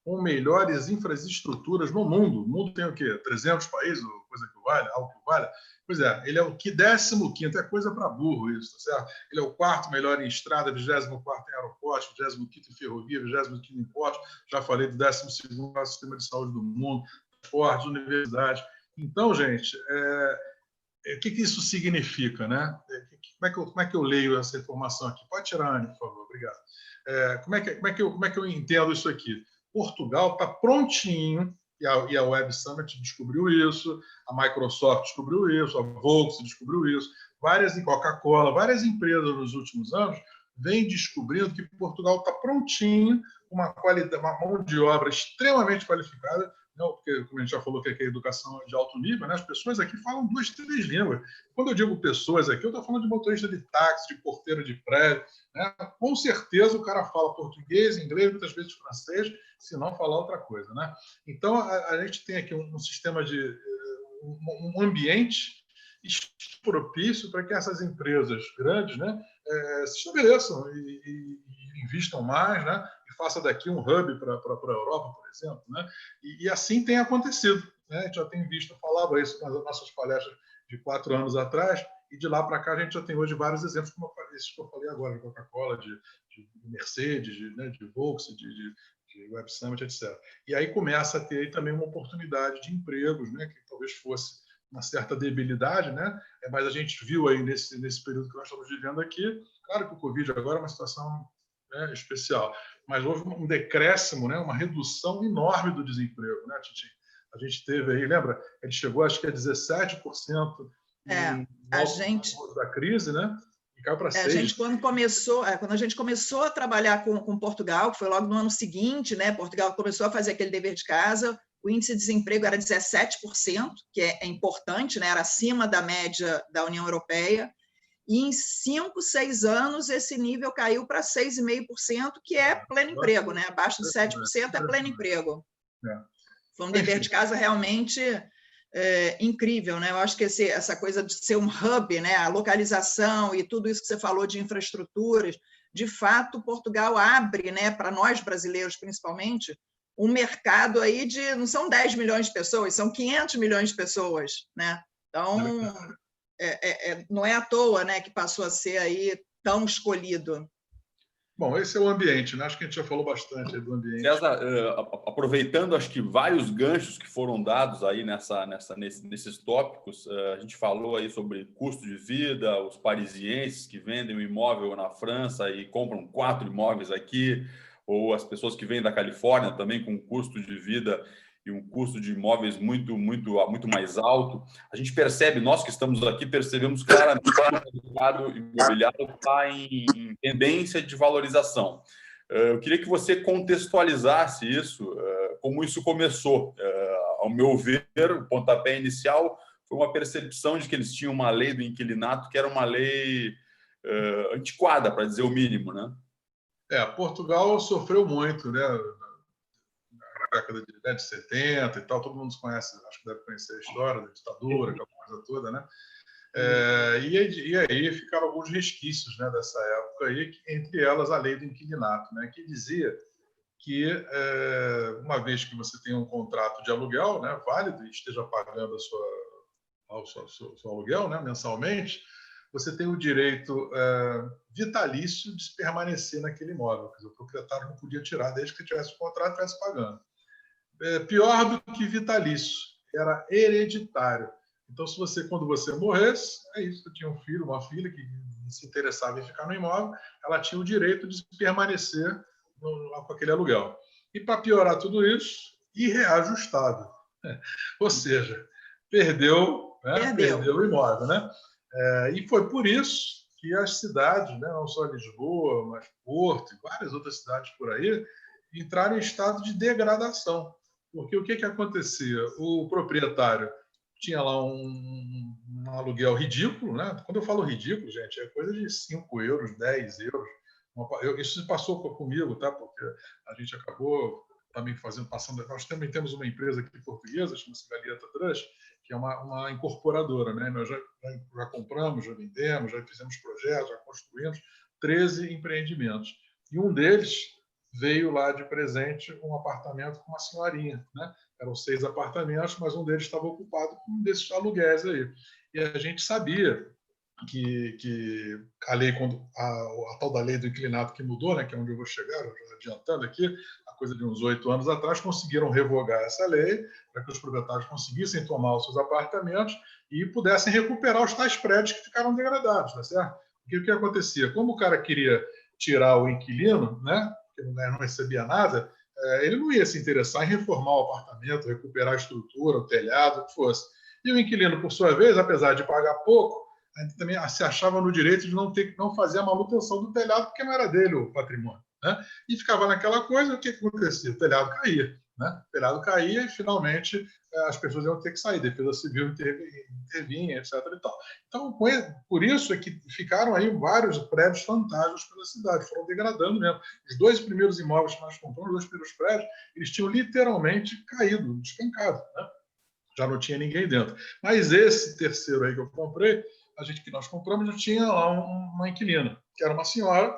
com melhores infraestruturas no mundo? O mundo tem o quê? 300 países, coisa que vale, algo que vale? Pois é, ele é o 15º, é coisa para burro isso, tá certo? Ele é o 4º melhor em estrada, 24º em aeroporto, 25º em ferrovia, 25º em portos, já falei do 12º maior sistema de saúde do mundo, transportes, universidades. Então, gente, o que isso significa, né? Como é que eu leio essa informação aqui? Pode tirar, Anne, por favor, obrigado. Como é que eu entendo isso aqui? Portugal está prontinho, e a Web Summit descobriu isso, a Microsoft descobriu isso, a Volkswagen descobriu isso, Coca-Cola, várias empresas nos últimos anos vêm descobrindo que Portugal está prontinho, uma mão de obra extremamente qualificada, não, porque, como a gente já falou, que a educação é de alto nível, né? As pessoas aqui falam 2, 3 línguas. Quando eu digo pessoas aqui, eu estou falando de motorista de táxi, de porteiro de prédio. Né? Com certeza o cara fala português, inglês, muitas vezes francês, se não falar outra coisa. Né? Então, a gente tem aqui um sistema um ambiente propício para que essas empresas grandes, né, se estabeleçam e investam mais, né? Faça daqui um hub para a Europa, por exemplo. Né? E assim tem acontecido. Né? A gente já tem visto, eu falava isso nas nossas palestras de 4 anos atrás, e de lá para cá a gente já tem hoje vários exemplos, como esses que eu falei agora, de Coca-Cola, de Mercedes, de Volkswagen, de Web Summit, etc. E aí começa a ter aí também uma oportunidade de empregos, né? Que talvez fosse uma certa debilidade, né? Mas a gente viu aí nesse período que nós estamos vivendo aqui, claro que o Covid agora é uma situação especial, mas houve um decréscimo, né, uma redução enorme do desemprego, né, Titi? A gente teve aí, lembra? Ele chegou, acho que a 17% da crise, né? E caiu para 6%. A gente, quando a gente começou a trabalhar com Portugal, que foi logo no ano seguinte, né? Portugal começou a fazer aquele dever de casa, o índice de desemprego era 17%, que é importante, né? Era acima da média da União Europeia. E em 5, 6 anos, esse nível caiu para 6,5%, que é pleno emprego, né? Abaixo de 7% é pleno emprego. Foi um dever de casa realmente incrível, né? Eu acho que essa coisa de ser um hub, né? A localização e tudo isso que você falou de infraestruturas, de fato, Portugal abre, né, para nós brasileiros, principalmente, um mercado aí de, não são 10 milhões de pessoas, são 500 milhões de pessoas, né? Então, não é à toa, né, que passou a ser aí tão escolhido. Bom, esse é o ambiente, né? Acho que a gente já falou bastante aí do ambiente. César, aproveitando, acho que vários ganchos que foram dados aí nesses tópicos, a gente falou aí sobre custo de vida, os parisienses que vendem um imóvel na França e compram 4 imóveis aqui, ou as pessoas que vêm da Califórnia também com um custo de vida e um custo de imóveis muito mais alto. A gente percebe, nós que estamos aqui, percebemos claramente que o mercado imobiliário está em tendência de valorização. Eu queria que você contextualizasse isso, como isso começou. Ao meu ver, o pontapé inicial foi uma percepção de que eles tinham uma lei do inquilinato que era uma lei antiquada, para dizer o mínimo, né? Portugal sofreu muito, né? Na década de 70 e tal, todo mundo conhece, acho que deve conhecer a história da ditadura, aquela coisa toda, né? E aí ficaram alguns resquícios, né, dessa época aí, entre elas a lei do inquilinato, né, que dizia que uma vez que você tem um contrato de aluguel, né, válido e esteja pagando o seu aluguel, né, mensalmente, você tem o direito vitalício de permanecer naquele imóvel. Quer dizer, o proprietário não podia tirar desde que tivesse o contrato e estivesse pagando. Pior do que vitalício, era hereditário. Então, quando você morresse, é isso, você tinha um filho, uma filha que se interessava em ficar no imóvel, ela tinha o direito de permanecer com aquele aluguel. E, para piorar tudo isso, irreajustável. Ou seja, perdeu o imóvel, né? E foi por isso que as cidades, né, não só Lisboa, mas Porto e várias outras cidades por aí, entraram em estado de degradação. Porque o que acontecia? O proprietário tinha lá um aluguel ridículo, né? Quando eu falo ridículo, gente, é coisa de 5 euros, 10 euros. Isso passou comigo, tá? Porque a gente acabou também passando. Nós também temos uma empresa aqui portuguesa, chama-se Galieta Trust, que é uma incorporadora, né? Nós já compramos, já vendemos, já fizemos projetos, já construímos 13 empreendimentos. E um deles veio lá de presente um apartamento com uma senhorinha, né? Eram 6 apartamentos, mas um deles estava ocupado com um desses aluguéis aí. E a gente sabia que a lei, a tal da lei do inquilinato que mudou, né, que é onde eu vou chegar, já adiantando aqui, a coisa de uns 8 anos atrás, conseguiram revogar essa lei para que os proprietários conseguissem tomar os seus apartamentos e pudessem recuperar os tais prédios que ficaram degradados, tá certo? Porque o que acontecia? Como o cara queria tirar o inquilino, né, que não recebia nada, ele não ia se interessar em reformar o apartamento, recuperar a estrutura, o telhado, o que fosse. E o inquilino, por sua vez, apesar de pagar pouco, também se achava no direito de não fazer a manutenção do telhado, porque não era dele o patrimônio, né? E ficava naquela coisa, o que acontecia? O telhado caía, né? O telhado caía e, finalmente, as pessoas iam ter que sair, a Defesa Civil intervinha, etc. E tal. Então, por isso é que ficaram aí vários prédios fantasmas pela cidade, foram degradando mesmo. Os 2 primeiros imóveis que nós compramos, os 2 primeiros prédios, eles tinham literalmente caído, despencado, né? Já não tinha ninguém dentro. Mas esse terceiro aí que eu comprei, que nós compramos, já tinha lá uma inquilina, que era uma senhora,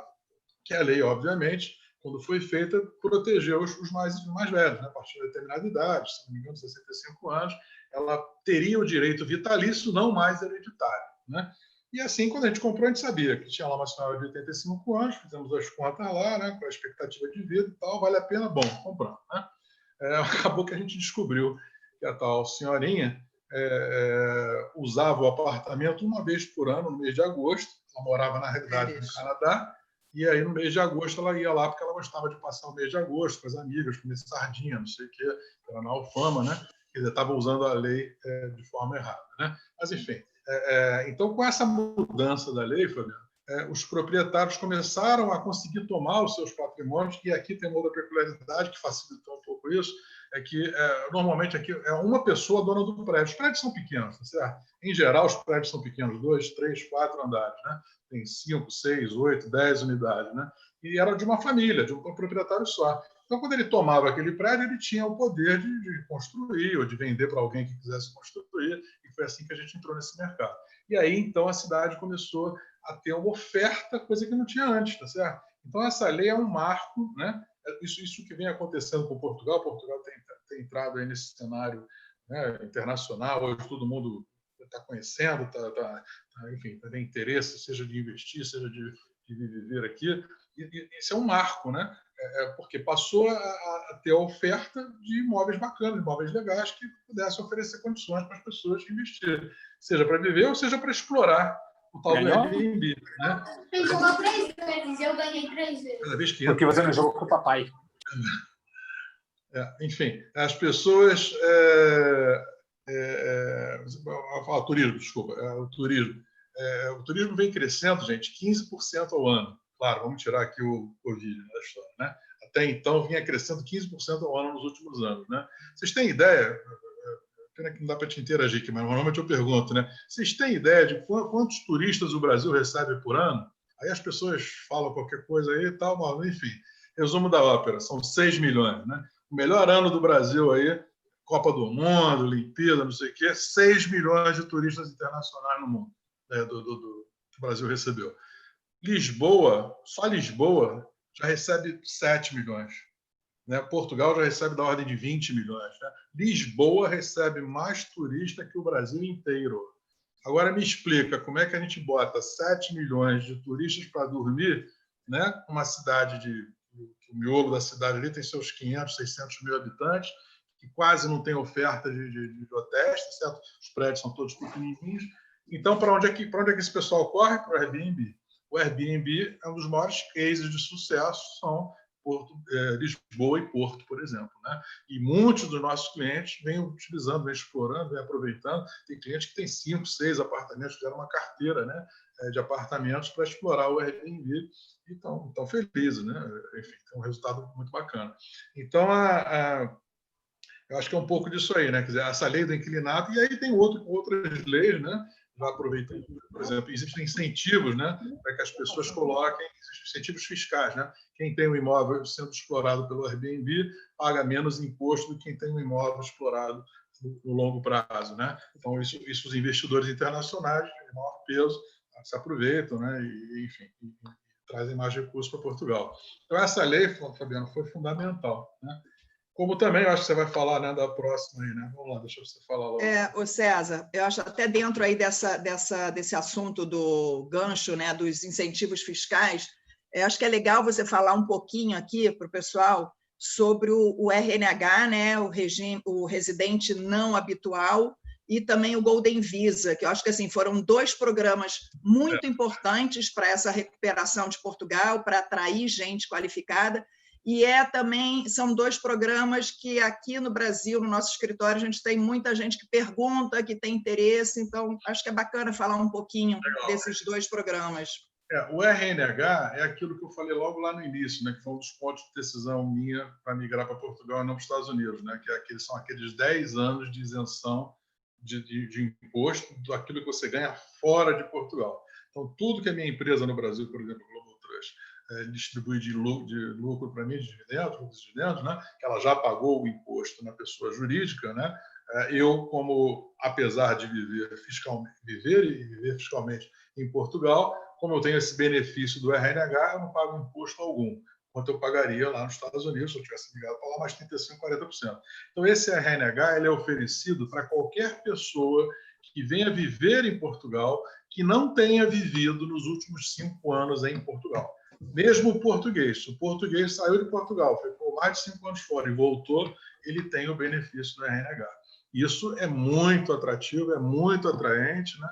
que a lei, obviamente, quando foi feita, protegeu os mais velhos, né? A partir de determinada idade, se não me engano, 65 anos, ela teria o direito vitalício, não mais hereditário, né? E assim, quando a gente comprou, a gente sabia que tinha lá uma senhora de 85 anos, fizemos as contas lá, né, com a expectativa de vida e tal, vale a pena, bom, compramos, né? Acabou que a gente descobriu que a tal senhorinha usava o apartamento uma vez por ano, no mês de agosto. Ela morava, na realidade, no Canadá, e aí no mês de agosto ela ia lá porque ela gostava de passar o mês de agosto com as amigas, comer sardinha, não sei o quê, era na Alfama, né? Quer dizer, estava usando a lei de forma errada, né? Mas, enfim, então, com essa mudança da lei, Fabiano, os proprietários começaram a conseguir tomar os seus patrimônios, e aqui tem uma outra peculiaridade que facilitou um pouco isso, é que normalmente aqui é uma pessoa dona do prédio. Os prédios são pequenos, tá certo? Em geral, os prédios são pequenos, 2, 3, 4 andares, né? Tem 5, 6, 8, 10 unidades, né? E era de uma família, de um proprietário só. Então, quando ele tomava aquele prédio, ele tinha o poder de construir ou de vender para alguém que quisesse construir, e foi assim que a gente entrou nesse mercado. E aí, então, a cidade começou a ter uma oferta, coisa que não tinha antes, tá certo? Então, essa lei é um marco, né, Isso que vem acontecendo com Portugal. Portugal tem entrado aí nesse cenário, né, internacional. Hoje todo mundo está conhecendo, enfim, tem interesse, seja de investir, seja de viver aqui. E isso é um marco, né? Porque passou a ter a oferta de imóveis bacanas, imóveis legais que pudessem oferecer condições para as pessoas investirem, seja para viver ou seja para explorar o tal do Airbnb. Né? Ele jogou 3 vezes, eu ganhei 3 vezes. Cada vez que Porque você não jogou com o papai. Enfim, as pessoas... o turismo, desculpa. O turismo vem crescendo, gente, 15% ao ano. Claro, vamos tirar aqui o Covid da história, né? Até então, vinha crescendo 15% ao ano nos últimos anos, né? Vocês têm ideia? Pena que não dá para te interagir aqui, mas normalmente eu pergunto, né? Vocês têm ideia de quantos turistas o Brasil recebe por ano? Aí as pessoas falam qualquer coisa aí e tal, mas enfim. Resumo da ópera, são 6 milhões, né? O melhor ano do Brasil aí, Copa do Mundo, Olimpíada, não sei o quê, 6 milhões de turistas internacionais no mundo, né, que o Brasil recebeu. Lisboa, só Lisboa, já recebe 7 milhões. Né? Portugal já recebe da ordem de 20 milhões. Né? Lisboa recebe mais turista que o Brasil inteiro. Agora me explica como é que a gente bota 7 milhões de turistas para dormir, né? Uma cidade o miolo da cidade ali tem seus 500, 600 mil habitantes, que quase não tem oferta de hotéis, certo? Os prédios são todos pequenininhos. Então, para onde é que esse pessoal corre? Para o Airbnb. O Airbnb é um dos maiores cases de sucesso, são Lisboa e Porto, por exemplo. Né? E muitos dos nossos clientes vêm utilizando, vêm explorando, vêm aproveitando. Tem clientes que têm 5, 6 apartamentos, fizeram uma carteira, né, de apartamentos para explorar o Airbnb e estão felizes. Né? Enfim, tem um resultado muito bacana. Então, eu acho que é um pouco disso aí, né? Quer dizer, essa lei do inquilinato, e aí tem outras leis, né? Já aproveitando, por exemplo, existem incentivos, né, para que as pessoas coloquem incentivos fiscais, né? Quem tem um imóvel sendo explorado pelo Airbnb paga menos imposto do que quem tem um imóvel explorado no longo prazo, né? Então isso os investidores internacionais de maior peso se aproveitam, né? E enfim, trazem mais recursos para Portugal. Então essa lei, Fabiano, foi fundamental, né? Como também, eu acho que você vai falar, né, da próxima aí, né? Vamos lá, deixa você falar logo. Ô César, eu acho até dentro aí desse assunto do gancho, né, dos incentivos fiscais, acho que é legal você falar um pouquinho aqui para o pessoal sobre o RNH, né, o residente não habitual, e também o Golden Visa, que eu acho que assim, foram 2 programas muito importantes para essa recuperação de Portugal, para atrair gente qualificada. E também são 2 programas que aqui no Brasil, no nosso escritório, a gente tem muita gente que pergunta, que tem interesse, então acho que é bacana falar um pouquinho desses 2 programas. O RNH é aquilo que eu falei logo lá no início, né, que foi um dos pontos de decisão minha para migrar para Portugal e não para os Estados Unidos, né, que são aqueles 10 anos de isenção de imposto daquilo que você ganha fora de Portugal. Então, tudo que a minha empresa no Brasil, por exemplo, Global Trust, distribui de lucro para mim, de dividendos, né? Que ela já pagou o imposto na pessoa jurídica, né? Eu, como apesar de viver fiscalmente em Portugal, como eu tenho esse benefício do RNH, eu não pago imposto algum, quanto eu pagaria lá nos Estados Unidos se eu tivesse ligado para lá mais 35%, 40%. Então, esse RNH ele é oferecido para qualquer pessoa que venha viver em Portugal que não tenha vivido nos últimos 5 anos em Portugal. Mesmo o português, se o português saiu de Portugal, ficou mais de 5 anos fora e voltou, ele tem o benefício do RNH. Isso é muito atrativo, é muito atraente, né?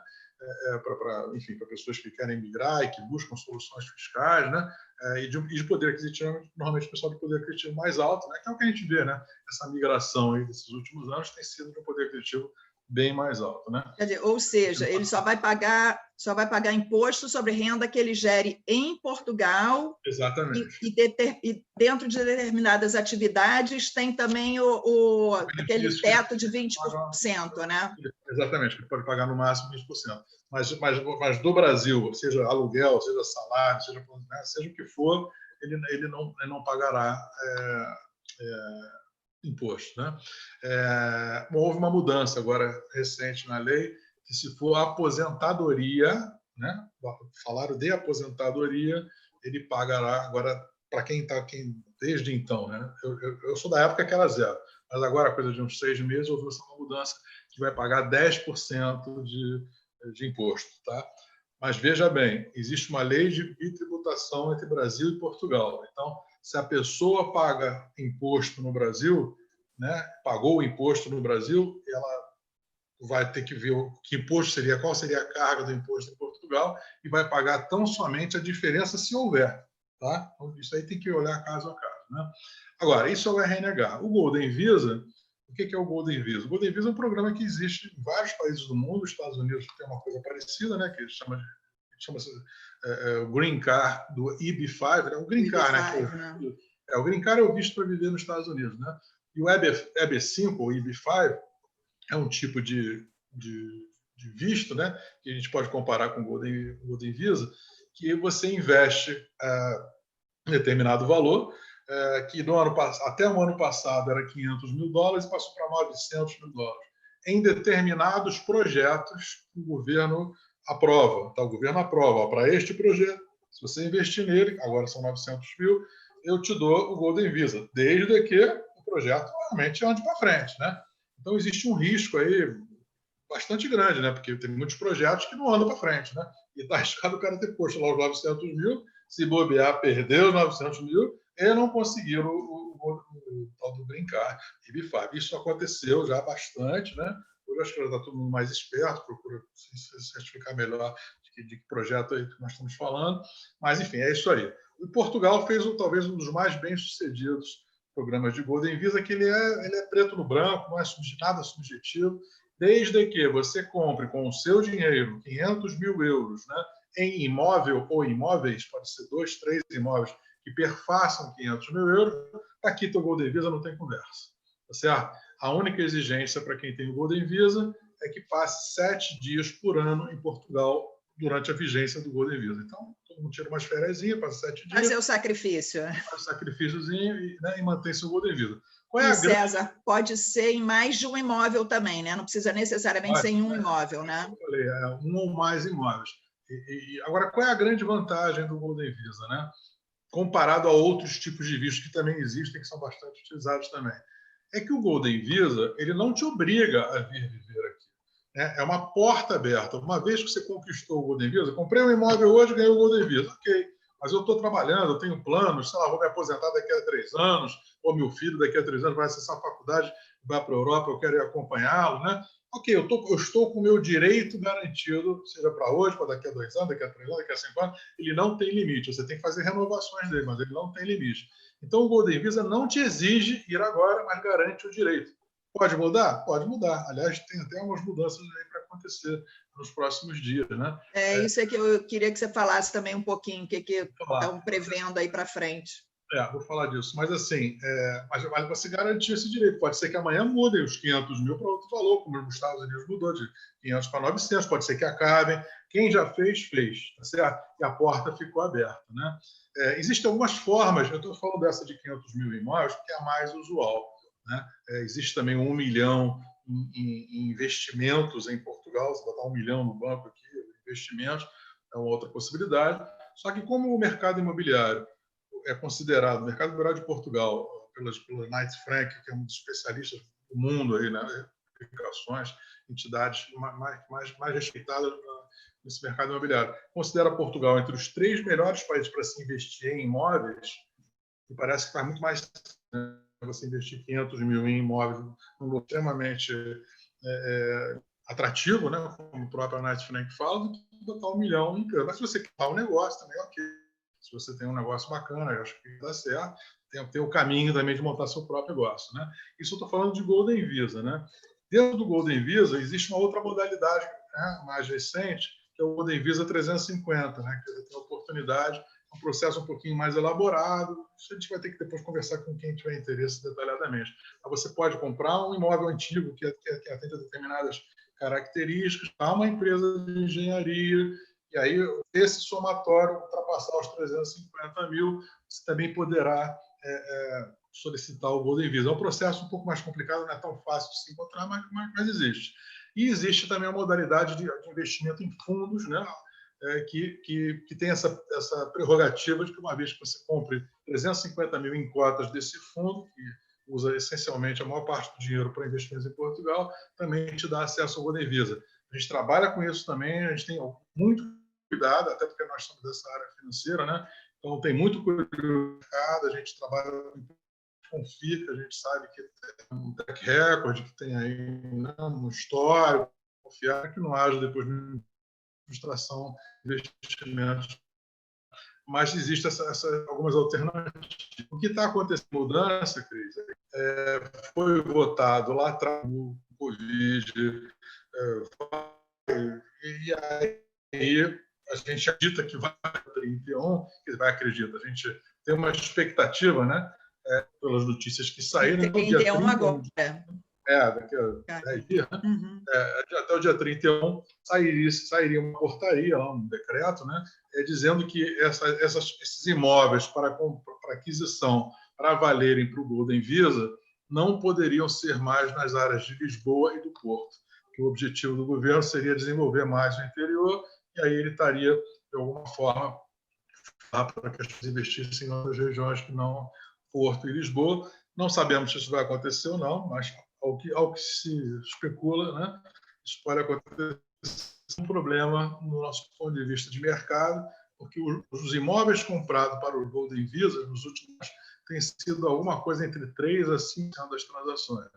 Para pessoas que querem migrar e que buscam soluções fiscais, né? E de poder aquisitivo, normalmente o pessoal de poder aquisitivo mais alto, né? Que é o que a gente vê, né? Essa migração aí desses últimos anos tem sido de um poder aquisitivo bem mais alto, né? Quer dizer, ou seja, ele só vai pagar imposto sobre renda que ele gere em Portugal. Exatamente. E dentro de determinadas atividades tem também aquele teto de 20%, né? Exatamente, ele pode pagar no máximo 20%. Mas do Brasil, seja aluguel, seja salário, seja o que for, ele não pagará imposto, né? Houve uma mudança agora recente na lei que, se for aposentadoria, né? Falaram de aposentadoria, ele pagará agora para quem está desde então, né? Eu sou da época que era zero, mas agora, coisa de uns 6 meses, houve essa mudança que vai pagar 10% de imposto, tá? Mas veja bem, existe uma lei de bitributação entre Brasil e Portugal. Então, se a pessoa paga imposto no Brasil, né, pagou o imposto no Brasil, ela vai ter que ver que imposto seria, qual seria a carga do imposto em Portugal e vai pagar tão somente a diferença se houver, tá? Então, isso aí tem que olhar caso a caso, né? Agora, isso é o RNH. O Golden Visa, o que é o Golden Visa? O Golden Visa é um programa que existe em vários países do mundo. Os Estados Unidos tem uma coisa parecida, né? Que chama-se o Green Card do EB5, né? O Green Card, né? O Green Card é o visto para viver nos Estados Unidos, né? E o EB5, ou EB5, é um tipo de visto, né? Que a gente pode comparar com o Golden Visa, que você investe um determinado valor, que até o ano passado era $500 mil e passou para $900 mil, em determinados projetos que o governo aprova. Tá? O governo aprova, para este projeto, se você investir nele, agora são 900 mil, eu te dou o Golden Visa, desde que o projeto realmente ande para frente, né? Então, existe um risco aí bastante grande, né? Porque tem muitos projetos que não andam para frente, né? E está arriscado o cara ter posto lá os 900 mil, se bobear, perdeu os 900 mil e não conseguiram o tal do brincar. Isso aconteceu já bastante, né? Hoje acho que já está todo mundo mais esperto, procura se certificar melhor de que projeto aí que nós estamos falando. Mas, enfim, é isso aí. O Portugal fez talvez um dos mais bem-sucedidos programas de Golden Visa, que ele é preto no branco, não é nada subjetivo, desde que você compre com o seu dinheiro 500 mil euros, né, em imóvel ou imóveis, pode ser 2, 3 imóveis, que perfaçam 500 mil euros, está aqui teu Golden Visa, não tem conversa. Tá certo? A única exigência para quem tem o Golden Visa é que passe 7 dias por ano em Portugal durante a vigência do Golden Visa. Então, todo mundo tira umas férias, passa 7 dias. Fazer o sacrifício. Faz o sacrifíciozinho e mantém seu Golden Visa. César, pode ser em mais de um imóvel também, né? Não precisa necessariamente ser em um imóvel, né? Eu falei, um ou mais imóveis. Agora, qual é a grande vantagem do Golden Visa, né? Comparado a outros tipos de vistos que também existem, que são bastante utilizados também. É que o Golden Visa, ele não te obriga a vir viver aqui. Né? É uma porta aberta. Uma vez que você conquistou o Golden Visa, comprei um imóvel hoje e ganhei o Golden Visa. Ok, mas eu estou trabalhando, eu tenho planos, sei lá, vou me aposentar daqui a 3 anos, ou meu filho daqui a 3 anos vai acessar a faculdade, vai para a Europa, eu quero ir acompanhá-lo, né? Ok, eu estou com o meu direito garantido, seja para hoje, para daqui a 2 anos, daqui a 3 anos, daqui a 5 anos, ele não tem limite. Você tem que fazer renovações dele, mas ele não tem limite. Então, o Golden Visa não te exige ir agora, mas garante o direito. Pode mudar? Pode mudar. Aliás, tem até algumas mudanças aí para acontecer nos próximos dias, né? Isso é que eu queria que você falasse também um pouquinho, o que estão prevendo aí para frente. Vou falar disso. Mas, assim, mas você garantir esse direito. Pode ser que amanhã mudem os 500 mil para outro valor, como nos Estados Unidos mudou de 500 para 900. Pode ser que acabem. Quem já fez, tá certo? E a porta ficou aberta, né? Existem algumas formas. Eu estou falando dessa de 500 mil imóveis, que é a mais usual, né? Existe também 1 milhão em investimentos em Portugal. Você botar 1 milhão no banco aqui, investimentos, é uma outra possibilidade. Só que como o mercado imobiliário é considerado, o mercado imobiliário de Portugal, pela Knight Frank, que é um dos especialistas do mundo aí, né, aplicações, entidades mais respeitadas nesse mercado imobiliário, considera Portugal entre os 3 melhores países para se investir em imóveis, e parece que faz muito mais, né, você investir 500 mil em imóveis num lugar extremamente atrativo, né, como o próprio Knight Frank fala, do que botar 1 milhão em câmbio. Mas se você quer um negócio também, ok. Se você tem um negócio bacana, eu acho que dá certo, tem o caminho também de montar seu próprio negócio, né? Isso eu estou falando de Golden Visa, né? Dentro do Golden Visa existe uma outra modalidade, né, mais recente, que é o Golden Visa 350, né? Que tem a oportunidade, um processo um pouquinho mais elaborado. Isso a gente vai ter que depois conversar com quem tiver interesse detalhadamente. Mas você pode comprar um imóvel antigo que atende a determinadas características, há uma empresa de engenharia. E aí, esse somatório ultrapassar os 350 mil, você também poderá solicitar o Golden Visa. É um processo um pouco mais complicado, não é tão fácil de se encontrar, mas existe. E existe também a modalidade de investimento em fundos, né, que tem essa prerrogativa de que, uma vez que você compre 350 mil em cotas desse fundo, que usa essencialmente a maior parte do dinheiro para investimentos em Portugal, também te dá acesso ao Golden Visa. A gente trabalha com isso também, a gente tem muito cuidado, até porque nós somos dessa área financeira, né? Então tem muito cuidado, a gente trabalha, confia, que a gente sabe que tem um track record, que tem aí, né, um histórico, confiar que não haja depois de frustração de investimentos. Mas existem algumas alternativas. O que está acontecendo, mudança, Cris, foi votado lá atrás o Covid, e aí a gente acredita que vai para 31, a gente tem uma expectativa, né? Pelas notícias que saíram. 31 agora. Daqui a 10 dias, né? Até o dia 31 sairia uma portaria, um decreto, né? Dizendo que esses imóveis para aquisição, para valerem para o Golden Visa, não poderiam ser mais nas áreas de Lisboa e do Porto. Que o objetivo do governo seria desenvolver mais o interior, e aí ele estaria, de alguma forma, para que as pessoas investissem em outras regiões que não Porto e Lisboa. Não sabemos se isso vai acontecer ou não, mas ao que se especula, né, isso pode acontecer. Um problema no nosso ponto de vista de mercado, porque os imóveis comprados para o Golden Visa nos últimos anos têm sido alguma coisa entre 3% a 5% das transações.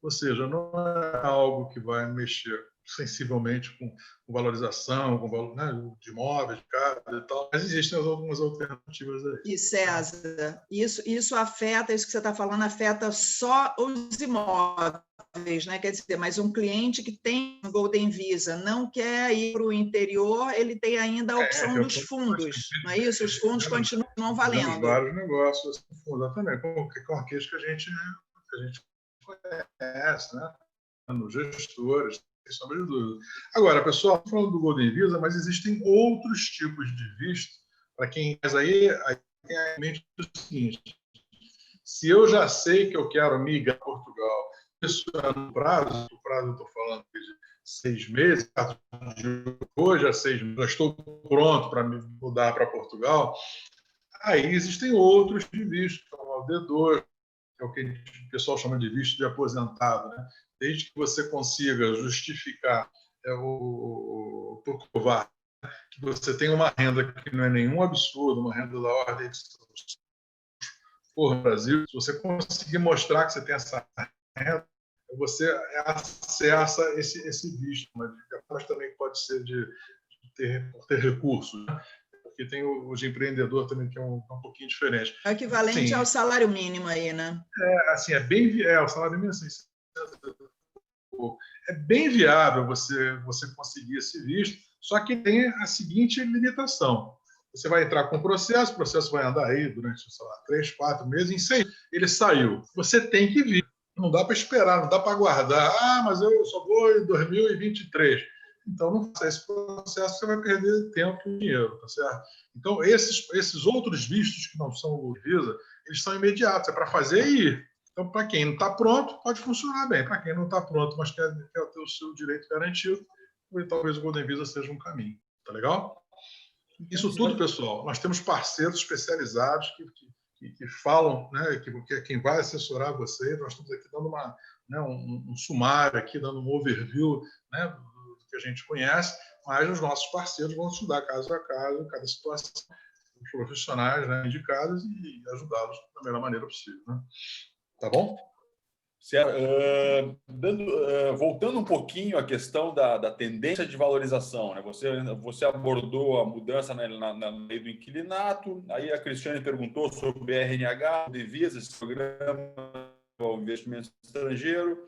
Ou seja, não é algo que vai mexer sensivelmente com valorização, com valor, né, de imóveis, de casa e tal, mas existem algumas alternativas aí. E, César, isso afeta, isso que você está falando, afeta só os imóveis, né? Quer dizer, mas um cliente que tem Golden Visa não quer ir para o interior, ele tem ainda a opção dos fundos, não é isso? Os fundos continuam valendo. Vários negócios, assim, exatamente, com aqueles que a gente conhece, né? Nos gestores, sem sombra de dúvida. Agora, pessoal, falando do Golden Visa, mas existem outros tipos de visto, para quem faz aí tem em mente o seguinte: se eu já sei que eu quero migrar para Portugal, isso é no prazo, eu estou falando de 6 meses, de hoje a 6 meses, já estou pronto para me mudar para Portugal, aí existem outros de visto, que é o D2, que é o que o pessoal chama de visto de aposentado, né? Desde que você consiga justificar, provar que você tem uma renda que não é nenhum absurdo, uma renda da ordem de por Brasil, se você conseguir mostrar que você tem essa renda, você acessa esse visto, mas também pode ser de ter recursos, né? Porque tem o de empreendedor também, que é um pouquinho diferente. É o equivalente ao salário mínimo aí, né? O salário mínimo, assim, é bem viável você conseguir esse visto, só que tem a seguinte limitação: você vai entrar com o processo vai andar aí durante, sei lá, 3, 4 meses, em 6 ele saiu. Você tem que vir, não dá para esperar, não dá para aguardar, mas eu só vou em 2023. Então, não faça esse processo, você vai perder tempo e dinheiro, tá certo? Então, esses outros vistos que não são o Visa, eles são imediatos, é para fazer e ir. Então, para quem não está pronto, pode funcionar bem. Para quem não está pronto, mas quer ter o seu direito garantido, talvez o Golden Visa seja um caminho. Tá legal? Isso tudo, pessoal, nós temos parceiros especializados que falam, né, que é quem vai assessorar vocês. Nós estamos aqui dando um sumário, aqui, dando um overview, né, do que a gente conhece, mas os nossos parceiros vão estudar caso a caso, cada situação, os profissionais, né, indicados, e ajudá-los da melhor maneira possível. Né? Tá bom? Certo. Voltando um pouquinho à questão da tendência de valorização, né? Você abordou a mudança na lei do inquilinato, aí a Cristiane perguntou sobre o BRNH, o Devisa, esse programa, o investimento estrangeiro.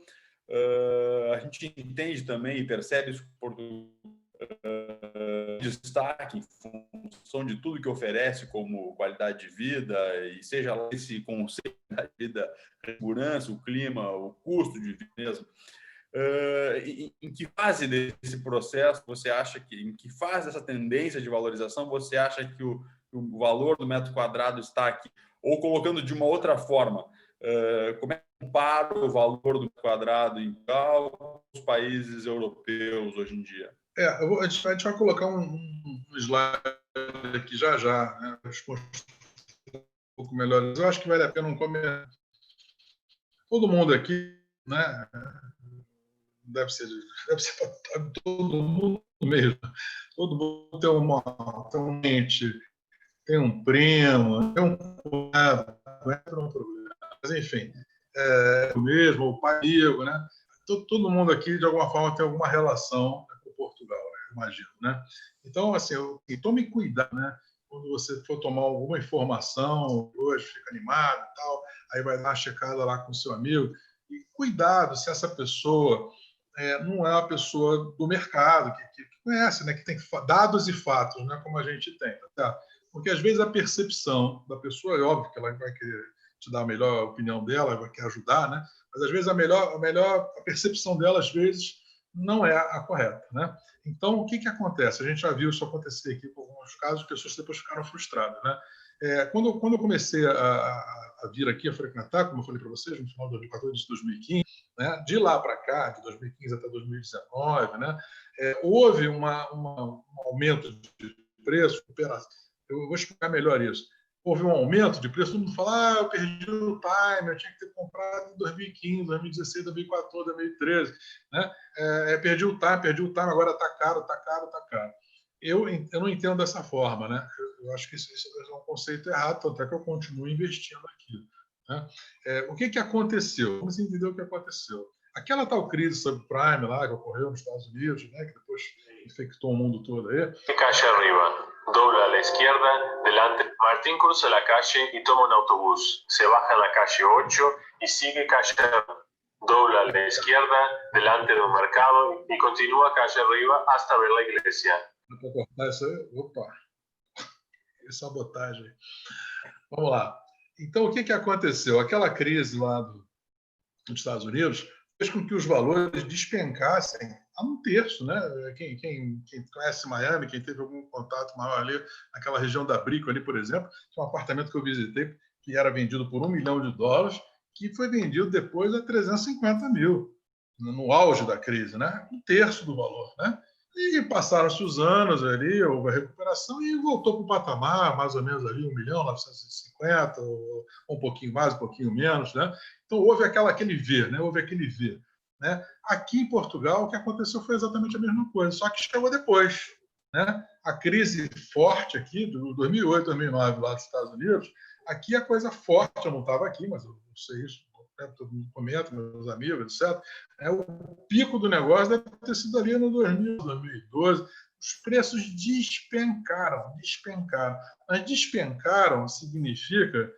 A gente entende também e percebe isso por destaque em função de tudo que oferece como qualidade de vida, e seja lá esse conceito da vida, segurança, o clima, o custo de vida mesmo. Em que fase desse processo você acha em que fase dessa tendência de valorização você acha que o valor do metro quadrado está aqui? Ou colocando de uma outra forma, como é que compara o valor do quadrado em os países europeus hoje em dia? A gente vai colocar um slide aqui já, né? pouco melhores. Eu acho que vale a pena um comentário. Todo mundo aqui, né? Deve ser para todo mundo mesmo. Todo mundo tem um ente, tem um primo, tem um cunhado, não é um problema. Mas, enfim, o mesmo, o pai amigo, né? Todo mundo aqui, de alguma forma, tem alguma relação com Portugal, né? Eu imagino, né? Então, assim, tome cuidado, né? Quando você for tomar alguma informação, hoje fica animado e tal, aí vai dar uma checada lá com o seu amigo. E cuidado se essa pessoa não é uma pessoa do mercado, que conhece, né? Que tem dados e fatos, né? Como a gente tem. Tá? Porque, às vezes, a percepção da pessoa, é óbvio que ela vai querer te dar a melhor opinião dela, vai querer ajudar, né? Mas, às vezes, a percepção dela, às vezes, não é a correta, né? Então, o que acontece? A gente já viu isso acontecer aqui com alguns casos, pessoas depois ficaram frustradas, né? Quando eu comecei a vir aqui a frequentar, como eu falei para vocês, no final de 2014 e 2015, né? De lá para cá, de 2015 até 2019, né? Houve um aumento de preço. Eu vou explicar melhor isso. Houve um aumento de preço, todo mundo fala, eu perdi o time, eu tinha que ter comprado em 2015, 2016, 2014, 2013. Né? Perdi o time, agora está caro, está caro, está caro. Eu não entendo dessa forma. Né? Eu acho que isso é um conceito errado, tanto é que eu continuo investindo aqui. Né? O que aconteceu? Vamos entender o que aconteceu. Aquela tal crise subprime lá que ocorreu nos Estados Unidos, né, que depois infectou o mundo todo aí. Calle arriba, dobla a la izquierda, delante. Martín cruza la calle y toma un autobús. Se baja en la calle 8 y sigue calle arriba. Dobla a la izquierda, delante de un mercado y continúa calle arriba hasta ver la iglesia. Para cortar isso aí? Opa! Que sabotagem. Vamos lá. Então, o que aconteceu? Aquela crise lá dos Estados Unidos fez com que os valores despencassem a um terço, né? Quem conhece Miami, quem teve algum contato maior ali, naquela região da Brickell ali, por exemplo, tinha um apartamento que eu visitei que era vendido por $1 milhão, que foi vendido depois a 350 mil, no auge da crise, né? Um terço do valor, né? E passaram-se os anos ali, houve a recuperação e voltou para o patamar, mais ou menos ali 1.950.000, ou um pouquinho mais, um pouquinho menos, né? Então houve aquele V, né? Houve aquele V, né? Aqui em Portugal, o que aconteceu foi exatamente a mesma coisa, só que chegou depois, né? A crise forte aqui, do 2008, 2009, lá dos Estados Unidos, aqui a coisa forte, eu não estava aqui, mas eu sei isso, todo mundo comenta, meus amigos, etc. O pico do negócio deve ter sido ali no 2012. Os preços despencaram. Mas despencaram significa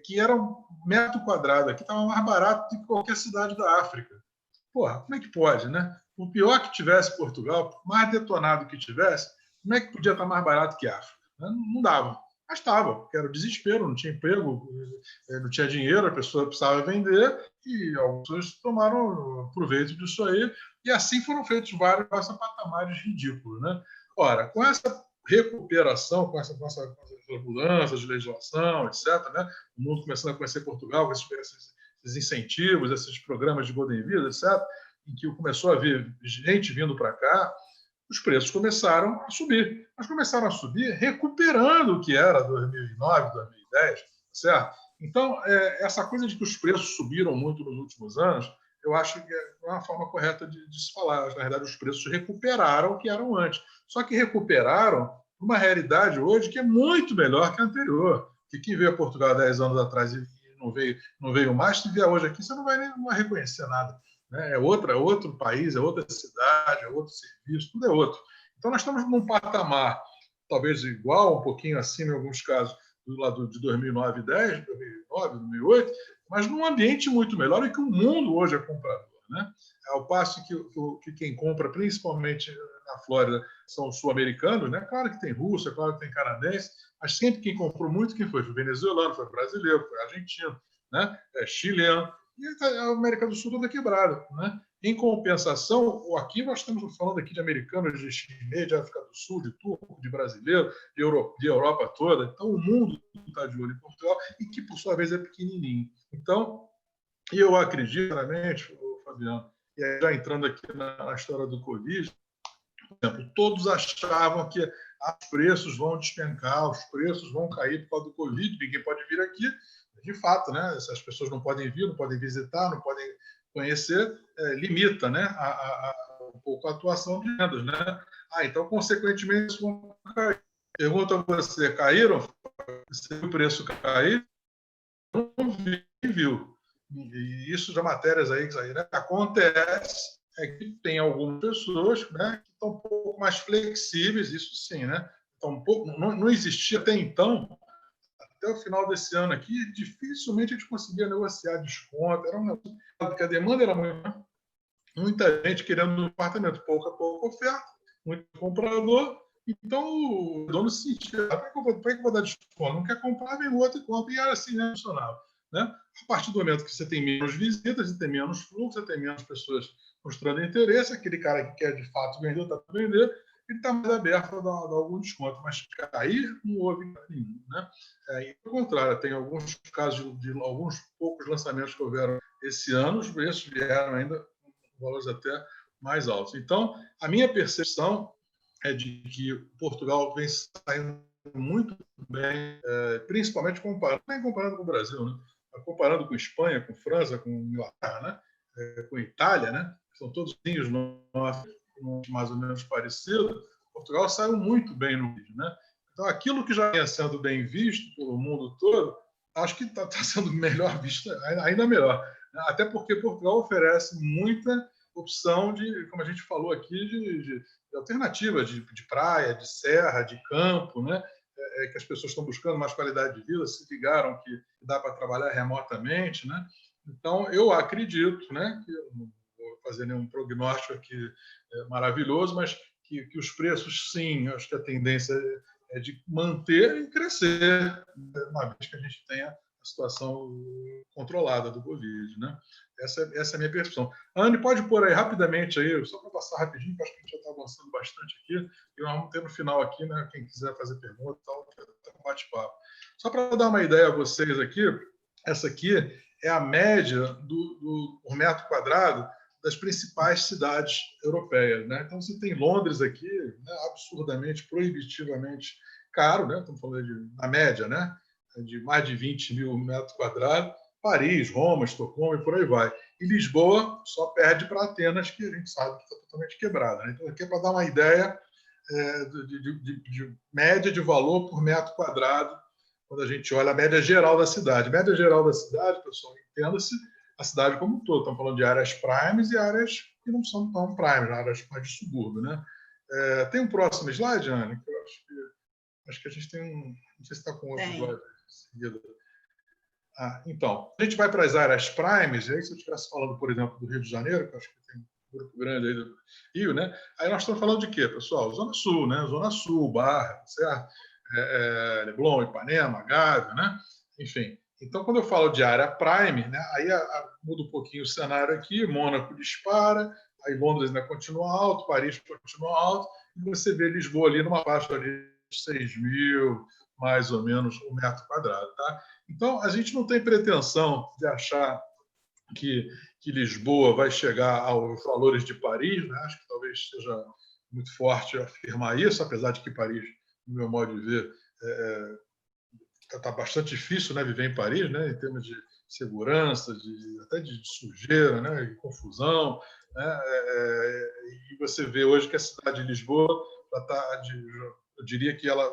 que era um metro quadrado aqui, estava mais barato do que qualquer cidade da África. Porra, como é que pode, né? O pior que tivesse Portugal, por mais detonado que tivesse, como é que podia estar mais barato que a África? Não dava. Mas estava, porque era o desespero, não tinha emprego, não tinha dinheiro, a pessoa precisava vender e algumas pessoas tomaram proveito disso aí e assim foram feitos vários patamares ridículos. Né? Ora, com essa recuperação, com essas mudanças de legislação, etc., né? O mundo começando a conhecer Portugal, com esses incentivos, esses programas de Golden Visa, etc., em que começou a vir gente vindo para cá, os preços começaram a subir. Mas começaram a subir recuperando o que era 2009, 2010, certo? Então, essa coisa de que os preços subiram muito nos últimos anos, eu acho que é uma forma correta de se falar. Na verdade, os preços recuperaram o que eram antes. Só que recuperaram uma realidade hoje que é muito melhor que a anterior. Que quem veio a Portugal há 10 anos atrás e não veio mais, se vier hoje aqui, você não vai reconhecer nada. É outro país, é outra cidade, é outro serviço, tudo é outro. Então, nós estamos num patamar, talvez igual, um pouquinho acima em alguns casos, do lado de 2009, 2008, mas num ambiente muito melhor e que o mundo hoje é comprador. Né? Ao passo que quem compra, principalmente na Flórida, são os sul-americanos, né? Claro que tem russo, é claro que tem canadense, mas sempre quem comprou muito, quem foi? Foi venezuelano, foi brasileiro, foi argentino, né? Chileno. E a América do Sul toda quebrada. Né? Em compensação, aqui nós estamos falando aqui de americanos, de chinês, de África do Sul, de turco, de brasileiro, de Europa toda. Então, o mundo está de olho em Portugal e que, por sua vez, é pequenininho. Então, eu acredito, sinceramente, Fabiano, e já entrando aqui na história do Covid, por exemplo, todos achavam que os preços vão despencar, os preços vão cair por causa do Covid, ninguém pode vir aqui. De fato, né? Essas pessoas não podem vir, não podem visitar, não podem conhecer, limita, né? Um pouco a atuação de vendas, né? Então, consequentemente, isso vão cair. Pergunta a você, caíram? Se o preço cair, não viu. E isso já matérias aí, né? Acontece que tem algumas pessoas, né, que estão um pouco mais flexíveis, isso sim, né? Então, não existia até então, até o final desse ano aqui, dificilmente a gente conseguia negociar desconto, porque a demanda era muita gente querendo um apartamento, pouca oferta, muito comprador, então o dono se sentia, para que eu vou dar desconto? Não quer comprar, vem outro e compra, e era assim, né, funcionava. Né? A partir do momento que você tem menos visitas, você tem menos fluxo, você tem menos pessoas mostrando interesse, aquele cara que quer de fato vender, está para vender, ele está mais aberto a dar algum desconto, mas cair não houve nenhum. Né? Pelo contrário, tem alguns casos de alguns poucos lançamentos que houveram esse ano, os preços vieram ainda com valores até mais altos. Então, a minha percepção é de que Portugal vem saindo muito bem, principalmente comparando com o Brasil, né? Comparando com Espanha, com França, com Inglaterra, né? Com Itália, né? São todos vinhos mais ou menos parecidos. Portugal saiu muito bem no vídeo, né? Então, aquilo que já vinha sendo bem visto pelo mundo todo, acho que está sendo melhor visto, ainda melhor. Até porque Portugal oferece muita opção de, como a gente falou aqui, de alternativas de praia, de serra, de campo, né? Que as pessoas estão buscando mais qualidade de vida, se ligaram que dá para trabalhar remotamente, né? Então, eu acredito, né, que eu não vou fazer nenhum prognóstico aqui maravilhoso, mas que os preços, sim, acho que a tendência é de manter e crescer, uma vez que a gente tenha a situação controlada do Covid, né? Essa é a minha percepção. Anne, pode pôr aí rapidamente, aí, só para passar rapidinho, que acho que a gente já está avançando bastante aqui, e nós vamos ter no final aqui, né, quem quiser fazer pergunta, tal, um bate-papo. Só para dar uma ideia a vocês aqui, essa aqui é a média por metro quadrado das principais cidades europeias, né? Então, você tem Londres aqui, né, absurdamente, proibitivamente caro, né? Estamos falando na média, né? De mais de 20 mil metros quadrados, Paris, Roma, Estocolmo e por aí vai. E Lisboa só perde para Atenas, que a gente sabe que está totalmente quebrada. Né? Então, aqui é para dar uma ideia de média de valor por metro quadrado, quando a gente olha a média geral da cidade. A média geral da cidade, pessoal, entenda-se a cidade como um todo. Estamos falando de áreas primes e áreas que não são tão primes, áreas mais de subúrbio. Né? Tem um próximo slide, Anne? Que eu acho que a gente tem um... Não sei se está com outro slide seguido. Então, a gente vai para as áreas primes, e aí se eu estivesse falando, por exemplo, do Rio de Janeiro, que eu acho que tem um grupo grande aí do Rio, né? Aí nós estamos falando de quê, pessoal? Zona Sul, né? Zona Sul, Barra, certo? Leblon, Ipanema, Gávea, né? Enfim. Então, quando eu falo de área prime, né? Aí muda um pouquinho o cenário aqui, Mônaco dispara, aí Londres ainda continua alto, Paris continua alto, e você vê Lisboa ali numa faixa ali de 6 mil, mais ou menos, um metro quadrado, tá? Então, a gente não tem pretensão de achar que Lisboa vai chegar aos valores de Paris, né? Acho que talvez seja muito forte afirmar isso, apesar de que Paris, no meu modo de ver, está bastante difícil, né, viver em Paris, né, em termos de segurança, até de sujeira, né, de confusão. Né? E você vê hoje que a cidade de Lisboa está, eu diria que ela,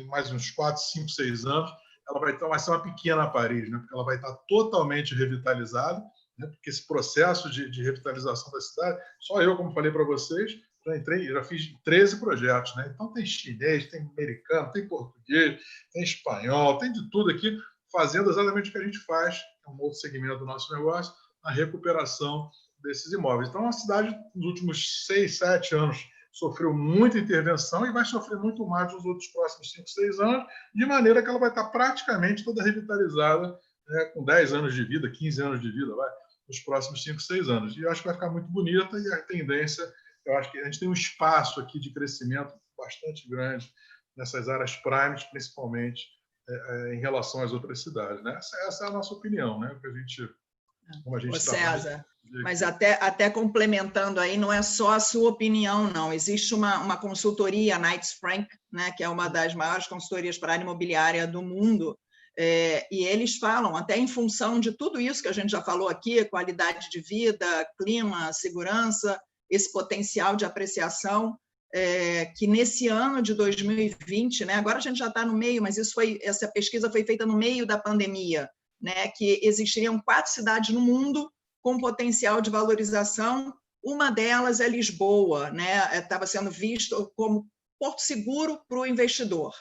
mais uns 4, 5, 6 anos, ela vai ser uma pequena Paris, né? Porque ela vai estar totalmente revitalizada, né? Porque esse processo de revitalização da cidade, só eu, como falei para vocês, já fiz 13 projetos, né? Então tem chinês, tem americano, tem português, tem espanhol, tem de tudo aqui, fazendo exatamente o que a gente faz, é um outro segmento do nosso negócio, a recuperação desses imóveis. Então, a cidade, nos últimos 6, 7 anos, sofreu muita intervenção e vai sofrer muito mais nos outros próximos 5, 6 anos, de maneira que ela vai estar praticamente toda revitalizada, né, com 10 anos de vida, 15 anos de vida, nos próximos 5, 6 anos. E eu acho que vai ficar muito bonita e a tendência, eu acho que a gente tem um espaço aqui de crescimento bastante grande nessas áreas primes, principalmente em relação às outras cidades. Né? Essa é a nossa opinião, né? Que a gente como a gente Ô, trabalha. César, mas até complementando aí, não é só a sua opinião, não. Existe uma consultoria, a Knights Frank, né, que é uma das maiores consultorias para a área imobiliária do mundo, e eles falam, até em função de tudo isso que a gente já falou aqui, qualidade de vida, clima, segurança, esse potencial de apreciação, que nesse ano de 2020, né, agora a gente já está no meio, mas essa pesquisa foi feita no meio da pandemia, né, que existiriam 4 cidades no mundo com potencial de valorização. Uma delas é Lisboa, né? Estava sendo visto como porto seguro para o investidor,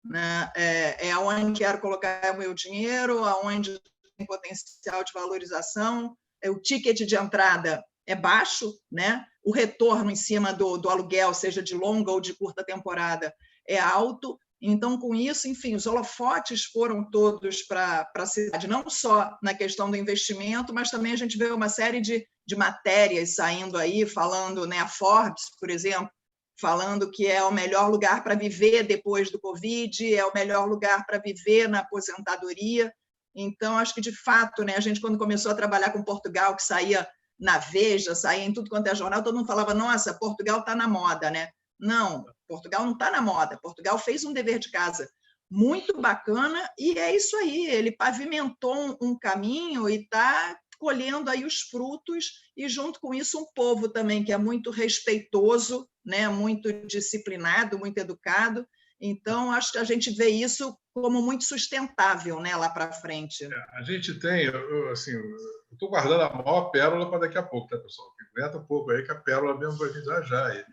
né? É onde quero colocar o meu dinheiro, aonde tem potencial de valorização, o ticket de entrada é baixo, né? O retorno em cima do aluguel, seja de longa ou de curta temporada, é alto. Então, com isso, enfim, os holofotes foram todos para a cidade, não só na questão do investimento, mas também a gente vê uma série de matérias saindo aí, falando, né, a Forbes, por exemplo, falando que é o melhor lugar para viver depois do Covid, é o melhor lugar para viver na aposentadoria. Então, acho que, de fato, né, a gente, quando começou a trabalhar com Portugal, que saía na Veja, saía em tudo quanto é jornal, todo mundo falava, nossa, Portugal está na moda, né? Não, Portugal não está na moda. Portugal fez um dever de casa muito bacana e é isso aí. Ele pavimentou um caminho e está colhendo aí os frutos e, junto com isso, um povo também que é muito respeitoso, né? Muito disciplinado, muito educado. Então, acho que a gente vê isso como muito sustentável, né, lá para frente. A gente tem, assim, eu estou guardando a maior pérola para daqui a pouco, tá, pessoal? Aguenta um pouco aí que a pérola mesmo vai vir já.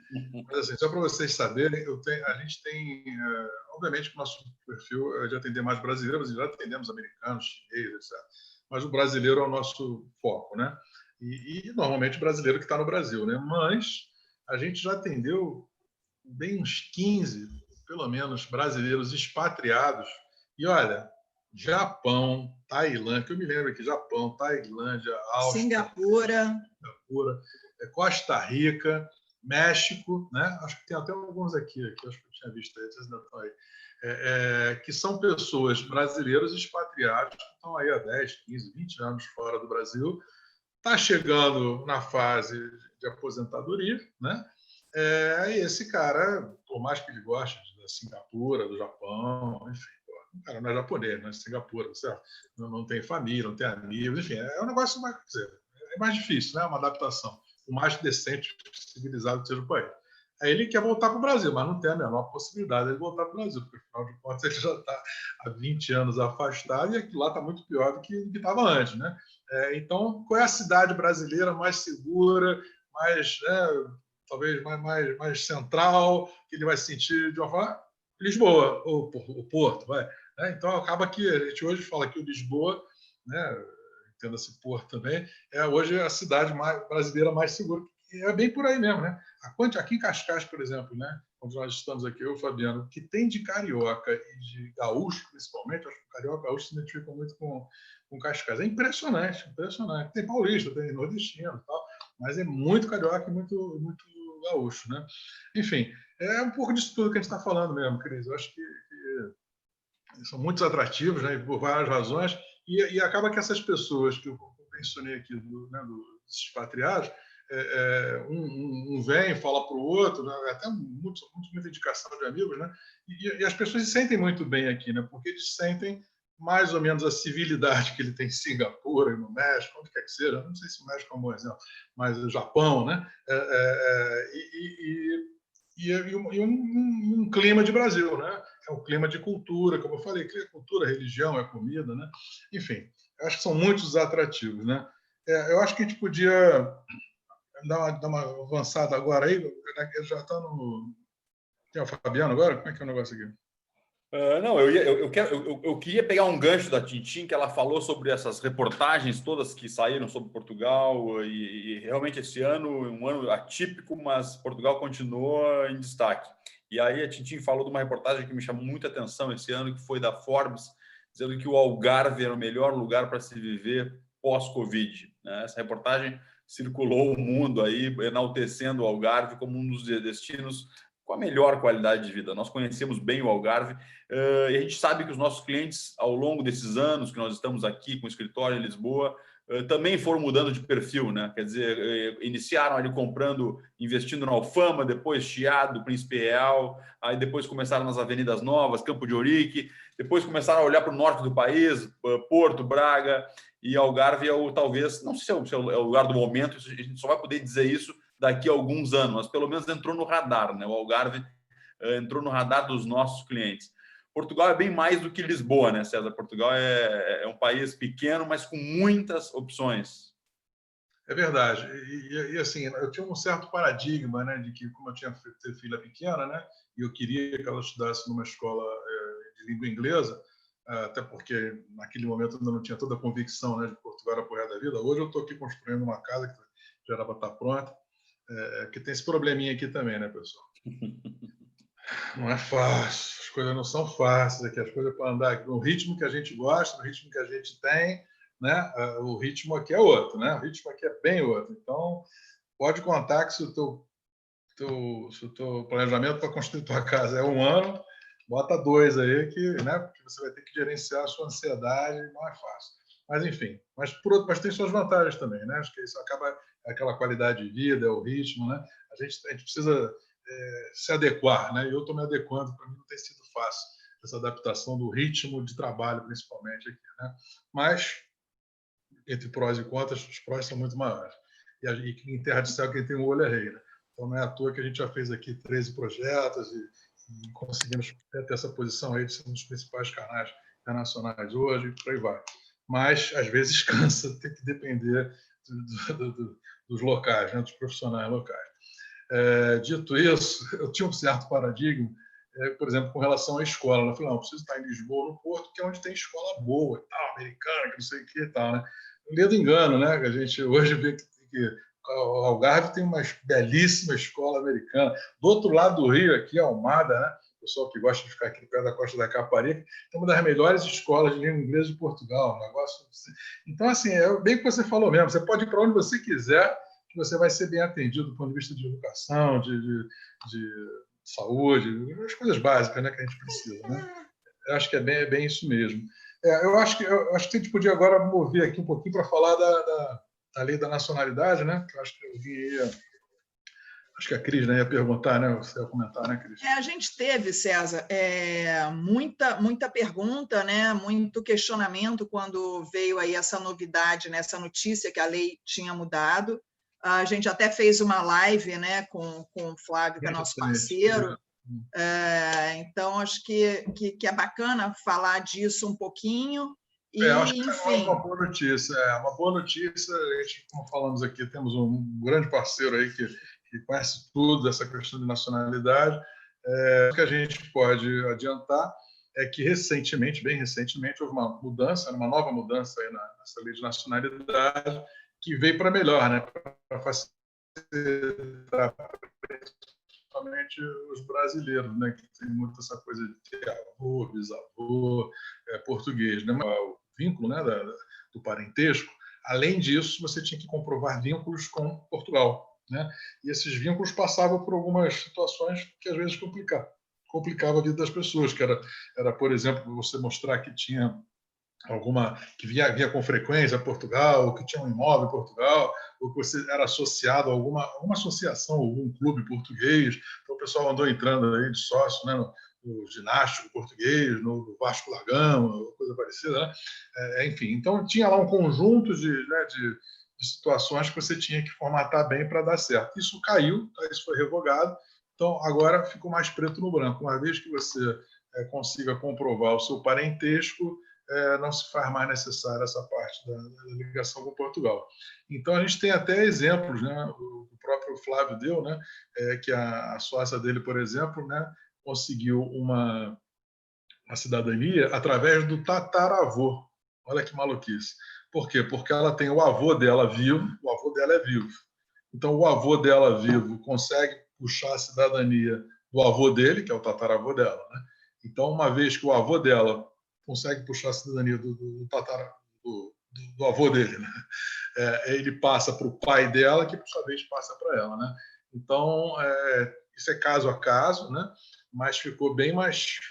Mas, assim, só para vocês saberem, a gente tem, obviamente, que o nosso perfil é de atender mais brasileiros, e já atendemos americanos, chineses, etc. Mas o brasileiro é o nosso foco, né? E normalmente o brasileiro que está no Brasil, né? Mas a gente já atendeu bem uns 15, pelo menos, brasileiros expatriados. E, olha, Japão, Tailândia, que eu me lembro aqui, Japão, Tailândia, Áustria, Singapura, Costa Rica, México, né? Acho que tem até alguns aqui acho que eu tinha visto aí, vocês ainda estão aí, que são pessoas brasileiros expatriados que estão aí há 10, 15, 20 anos fora do Brasil, está chegando na fase de aposentadoria, né? E esse cara, por mais que ele goste da Singapura, do Japão, enfim, o cara não é japonês, não é Singapura, certo? Não tem família, não tem amigos, enfim, é um negócio mais, quer dizer, é mais difícil, né? Uma adaptação, o mais decente, civilizado que seja o país. Aí ele quer voltar para o Brasil, mas não tem a menor possibilidade de voltar para o Brasil, porque, afinal de contas, ele já está há 20 anos afastado e aquilo lá está muito pior do que estava antes, né? Então, qual é a cidade brasileira mais segura, mais, talvez mais central, que ele vai sentir de uma forma? Lisboa, ou o Porto, vai. Então, acaba que a gente hoje fala que o Lisboa, né, entenda-se Porto também, é hoje a cidade brasileira mais segura. E é bem por aí mesmo, né? Aqui em Cascais, por exemplo, né, onde nós estamos aqui, eu e o Fabiano, que tem de carioca e de gaúcho, principalmente, acho que o carioca e o gaúcho se identificam muito com Cascais. É impressionante, impressionante. Tem paulista, tem nordestino e tal, mas é muito carioca e muito, muito gaúcho, né? Enfim, é um pouco disso tudo que a gente está falando mesmo, Cris. Eu acho que são muito atrativos, né, por várias razões, e acaba que essas pessoas que eu mencionei aqui, dos expatriados, um vem, fala para o outro, né, até muita indicação de amigos, né, e as pessoas se sentem muito bem aqui, né, porque eles sentem mais ou menos a civilidade que ele tem em Singapura, no México, onde quer que seja, não sei se o México é um bom exemplo, mas o Japão, né, e um clima de Brasil, né? É um clima de cultura, como eu falei, cultura, religião, é comida, né? Enfim, eu acho que são muitos atrativos, né? Eu acho que a gente podia dar uma avançada agora aí, já está no... Tem o Fabiano agora? Como é que é o negócio aqui? Não, eu queria pegar um gancho da Tintin, que ela falou sobre essas reportagens todas que saíram sobre Portugal, e realmente esse ano, um ano atípico, mas Portugal continua em destaque. E aí a Tintin falou de uma reportagem que me chamou muita atenção esse ano, que foi da Forbes, dizendo que o Algarve era o melhor lugar para se viver pós-Covid, né? Essa reportagem circulou o mundo aí, enaltecendo o Algarve como um dos destinos com a melhor qualidade de vida. Nós conhecemos bem o Algarve e a gente sabe que os nossos clientes, ao longo desses anos que nós estamos aqui com o escritório em Lisboa, também foram mudando de perfil, né? Quer dizer, iniciaram ali comprando, investindo na Alfama, depois Chiado, Príncipe Real, aí depois começaram nas Avenidas Novas, Campo de Ourique, depois começaram a olhar para o norte do país, Porto, Braga, e Algarve talvez, não sei se é o lugar do momento, a gente só vai poder dizer isso daqui a alguns anos, mas pelo menos entrou no radar, né? O Algarve entrou no radar dos nossos clientes. Portugal é bem mais do que Lisboa, né, César? Portugal é um país pequeno, mas com muitas opções. É verdade. E assim, eu tinha um certo paradigma, né, de que, como eu tinha filha pequena, né, e eu queria que ela estudasse numa escola de língua inglesa, até porque naquele momento eu ainda não tinha toda a convicção, né, de Portugal era apoiar da vida. Hoje eu estou aqui construindo uma casa que já era para estar pronta, porque tem esse probleminha aqui também, né, pessoal? Não é fácil, as coisas não são fáceis aqui, as coisas para andar no ritmo que a gente gosta, no ritmo que a gente tem, né? O ritmo aqui é outro, né? O ritmo aqui é bem outro. Então, pode contar que se o teu planejamento para construir tua casa é 1 ano, bota 2 aí, né? Porque você vai ter que gerenciar a sua ansiedade, não é fácil. Mas, enfim, mas tem suas vantagens também, né? Acho que isso acaba aquela qualidade de vida, é o ritmo, né? A gente precisa se adequar, né? Eu estou me adequando, para mim não tem sido fácil essa adaptação do ritmo de trabalho, principalmente aqui, né? Mas, entre prós e contras, os prós são muito maiores. E em terra de céu, quem tem o olho é rei, né? Então, não é à toa que a gente já fez aqui 13 projetos e conseguimos ter essa posição aí de ser um dos principais canais internacionais hoje, e por aí vai. Mas, às vezes, cansa, tem que depender dos locais, né? Dos profissionais locais. Dito isso, eu tinha um certo paradigma, por exemplo, com relação à escola. Eu falei, não, eu preciso estar em Lisboa, no Porto, que é onde tem escola boa, e tal, americana, que não sei o que e tal, né? Medo engano, né? A gente hoje vê que o Algarve tem uma belíssima escola americana. Do outro lado do rio, aqui, Almada, né? O pessoal que gosta de ficar aqui perto da Costa da Caparica, tem uma das melhores escolas de língua inglesa de Portugal. Um negócio... Então, assim, é bem o que você falou mesmo. Você pode ir para onde você quiser, que você vai ser bem atendido do ponto de vista de educação, de saúde, as coisas básicas, né, que a gente precisa, né? Eu acho que é bem isso mesmo. Eu acho que a gente podia agora mover aqui um pouquinho para falar da lei da nacionalidade, né? Eu acho que eu vi, acho que a Cris, né, ia perguntar, né? Você ia comentar, né, Cris? A gente teve, César, muita pergunta, né? Muito questionamento quando veio aí essa novidade, né? Essa notícia que a lei tinha mudado. A gente até fez uma live, né, com o Flávio, que é nosso parceiro. Então, acho que é bacana falar disso um pouquinho. E, acho que enfim... é uma boa notícia. Uma boa notícia. A gente, como falamos aqui, temos um grande parceiro aí que conhece tudo dessa questão de nacionalidade. O que a gente pode adiantar é que bem recentemente, houve uma nova mudança aí nessa lei de nacionalidade, que veio para melhor, né? Para facilitar principalmente os brasileiros, né? Que tem muito essa coisa de ter avô, bisavô, português, né? O vínculo, né? Do parentesco. Além disso, você tinha que comprovar vínculos com Portugal, né? E esses vínculos passavam por algumas situações que às vezes complicava a vida das pessoas, que era, por exemplo, você mostrar que tinha que via com frequência a Portugal, ou que tinha um imóvel em Portugal, ou que você era associado a alguma associação, algum clube português. Então o pessoal andou entrando aí de sócio, né, no ginástico português, no Vasco da Gama, coisa parecida, né? Enfim, então tinha lá um conjunto de situações que você tinha que formatar bem para dar certo. Isso caiu, isso foi revogado, então agora ficou mais preto no branco. Uma vez que você consiga comprovar o seu parentesco, não se faz mais necessária essa parte da ligação com Portugal. Então, a gente tem até exemplos, né? O próprio Flávio deu, né? Que a sócia dele, por exemplo, né? Conseguiu uma cidadania através do tataravô. Olha que maluquice. Por quê? Porque ela tem o avô dela vivo, o avô dela é vivo. Então, o avô dela vivo consegue puxar a cidadania do avô dele, que é o tataravô dela, né? Então, uma vez que o avô dela consegue puxar a cidadania do avô dele, né? Ele passa para o pai dela, que por sua vez passa para ela, né? Então isso é caso a caso, né? Mas ficou bem mais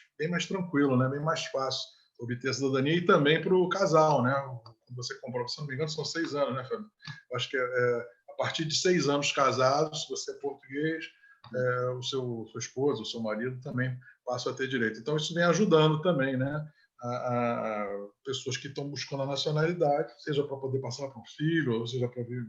tranquilo, né? Bem mais fácil obter a cidadania, e também para o casal, né? você compra, se não me engano, são 6 anos, né, Fábio? Eu acho que a partir de 6 anos casados, se você é português, sua esposa, o seu marido também passa a ter direito. Então, isso vem ajudando também, né, a pessoas que estão buscando a nacionalidade, seja para poder passar para um filho, ou seja para vir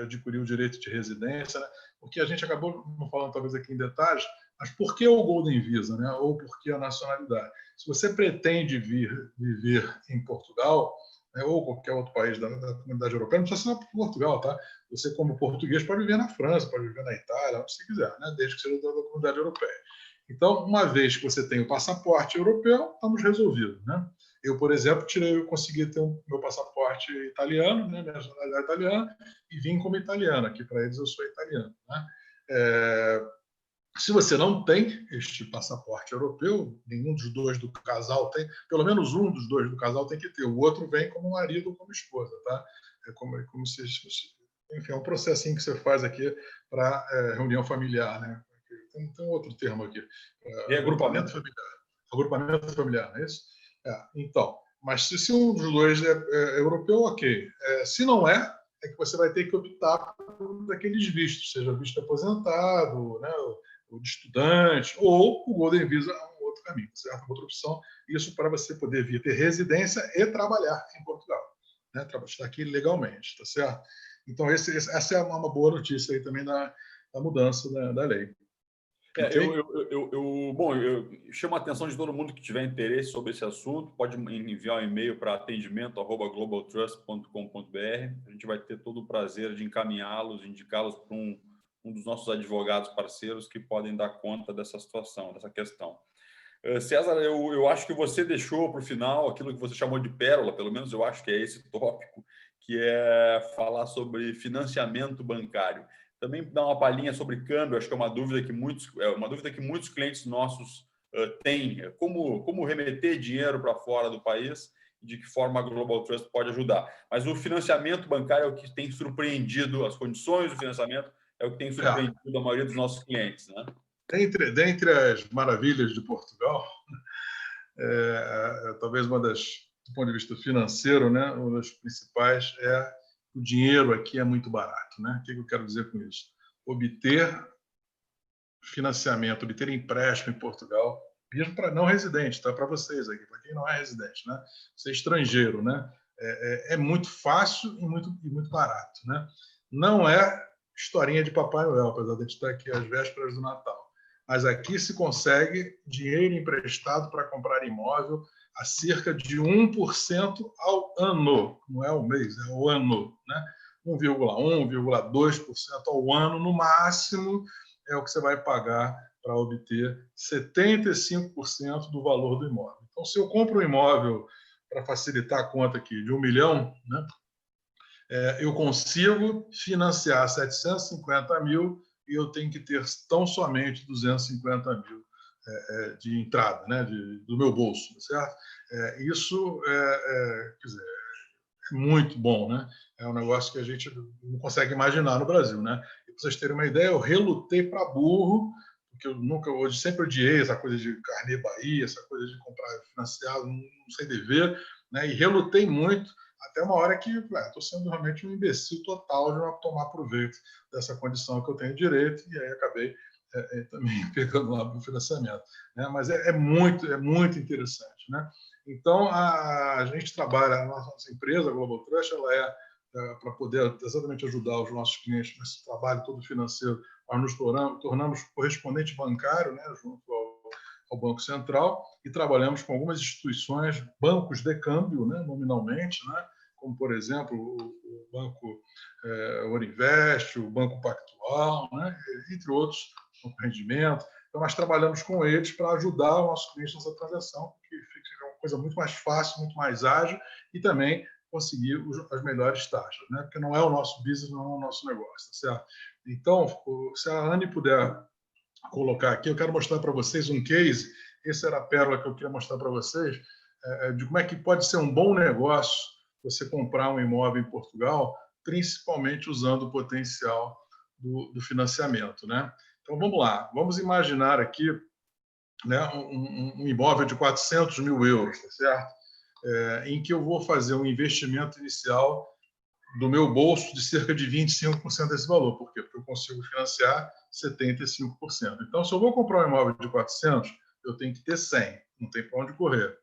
adquirir o direito de residência, né? Porque a gente acabou não falando talvez aqui em detalhes, mas por que o Golden Visa, né? Ou por que a nacionalidade? Se você pretende viver em Portugal, né, ou qualquer outro país da comunidade europeia, não precisa ser Portugal, tá? Você, como português, pode viver na França, pode viver na Itália, onde você quiser, né? Desde que seja da comunidade europeia. Então, uma vez que você tem o passaporte europeu, estamos resolvidos, né? Eu, por exemplo, consegui ter o meu passaporte italiano, né, minha nacionalidade italiana, e vim como italiano. Aqui para eles eu sou italiano, né? Se você não tem este passaporte europeu, nenhum dos dois do casal tem, pelo menos um dos dois do casal tem que ter. O outro vem como marido ou como esposa, tá? É como se, enfim, é um processinho que você faz aqui para reunião familiar, né? Tem outro termo aqui. Agrupamento familiar. Agrupamento familiar, não é isso? Então, mas se um dos dois é europeu, ok. Se não é que você vai ter que optar por aqueles vistos, seja visto aposentado, né, o de estudante, ou o Golden Visa é um outro caminho, certo? Outra opção, isso para você poder vir ter residência e trabalhar em Portugal, né? Estar aqui legalmente, tá certo? Então, essa é uma boa notícia aí também da mudança da lei. Eu chamo a atenção de todo mundo que tiver interesse sobre esse assunto, pode enviar um e-mail para atendimento@globaltrust.com.br. A gente vai ter todo o prazer de encaminhá-los, indicá-los para um dos nossos advogados parceiros que podem dar conta dessa situação, dessa questão. César, eu acho que você deixou para o final aquilo que você chamou de pérola, pelo menos eu acho que é esse tópico, que é falar sobre financiamento bancário. Também dá uma palhinha sobre câmbio, acho que é uma dúvida que muitos clientes nossos têm, como remeter dinheiro para fora do país, de que forma a Global Trust pode ajudar. Mas o financiamento bancário é o que tem surpreendido, as condições do financiamento é o que tem surpreendido a maioria dos nossos clientes, né? Dentre as maravilhas de Portugal, talvez do ponto de vista financeiro, né, uma das principais é o dinheiro aqui é muito barato, né? O que eu quero dizer com isso? Obter financiamento, obter empréstimo em Portugal, mesmo para não residente, tá? Para vocês aqui, para quem não é residente, né? Você é estrangeiro, né? É muito fácil e muito barato, né? Não é historinha de Papai Noel, apesar de a gente estar aqui às vésperas do Natal. Mas aqui se consegue dinheiro emprestado para comprar imóvel a cerca de 1% ao ano. Não é ao mês, é ao ano, né? 1,1%, 1,2% ao ano, no máximo, é o que você vai pagar para obter 75% do valor do imóvel. Então, se eu compro um imóvel, para facilitar a conta aqui, de 1 milhão, né, eu consigo financiar 750 mil e eu tenho que ter tão somente 250 mil de entrada, né, do meu bolso, certo? Isso quer dizer, é muito bom, né? É um negócio que a gente não consegue imaginar no Brasil, né? E para vocês terem uma ideia, eu relutei para burro, porque eu sempre odiei essa coisa de Carnê Bahia, essa coisa de comprar financiado, não sei dever, né? E relutei muito, até uma hora que estou sendo realmente um imbecil total de não tomar proveito dessa condição que eu tenho direito, e aí acabei também pegando lá no financiamento, né? Mas é muito interessante, né? Então, a gente trabalha, a nossa empresa, a Global Trust, ela para poder exatamente ajudar os nossos clientes nesse trabalho todo financeiro. Nós nos tornamos correspondente bancário, né, junto ao Banco Central, e trabalhamos com algumas instituições, bancos de câmbio, né, nominalmente, né, como, por exemplo, o Banco Orinvest, o Banco Pactual, né, entre outros, o rendimento. Então, nós trabalhamos com eles para ajudar os nossos clientes nessa transação, que fica uma coisa muito mais fácil, muito mais ágil, e também conseguir as melhores taxas, né? Porque não é o nosso business, não é o nosso negócio, tá certo? Então, se a Anne puder colocar aqui, eu quero mostrar para vocês um case, essa era a pérola que eu queria mostrar para vocês, de como é que pode ser um bom negócio você comprar um imóvel em Portugal, principalmente usando o potencial do financiamento, né? Então, vamos lá, vamos imaginar aqui, né, um imóvel de 400 mil euros, tá certo? em que eu vou fazer um investimento inicial do meu bolso de cerca de 25% desse valor. Por quê? Porque eu consigo financiar 75%. Então, se eu vou comprar um imóvel de 400, eu tenho que ter 100, não tem para onde correr.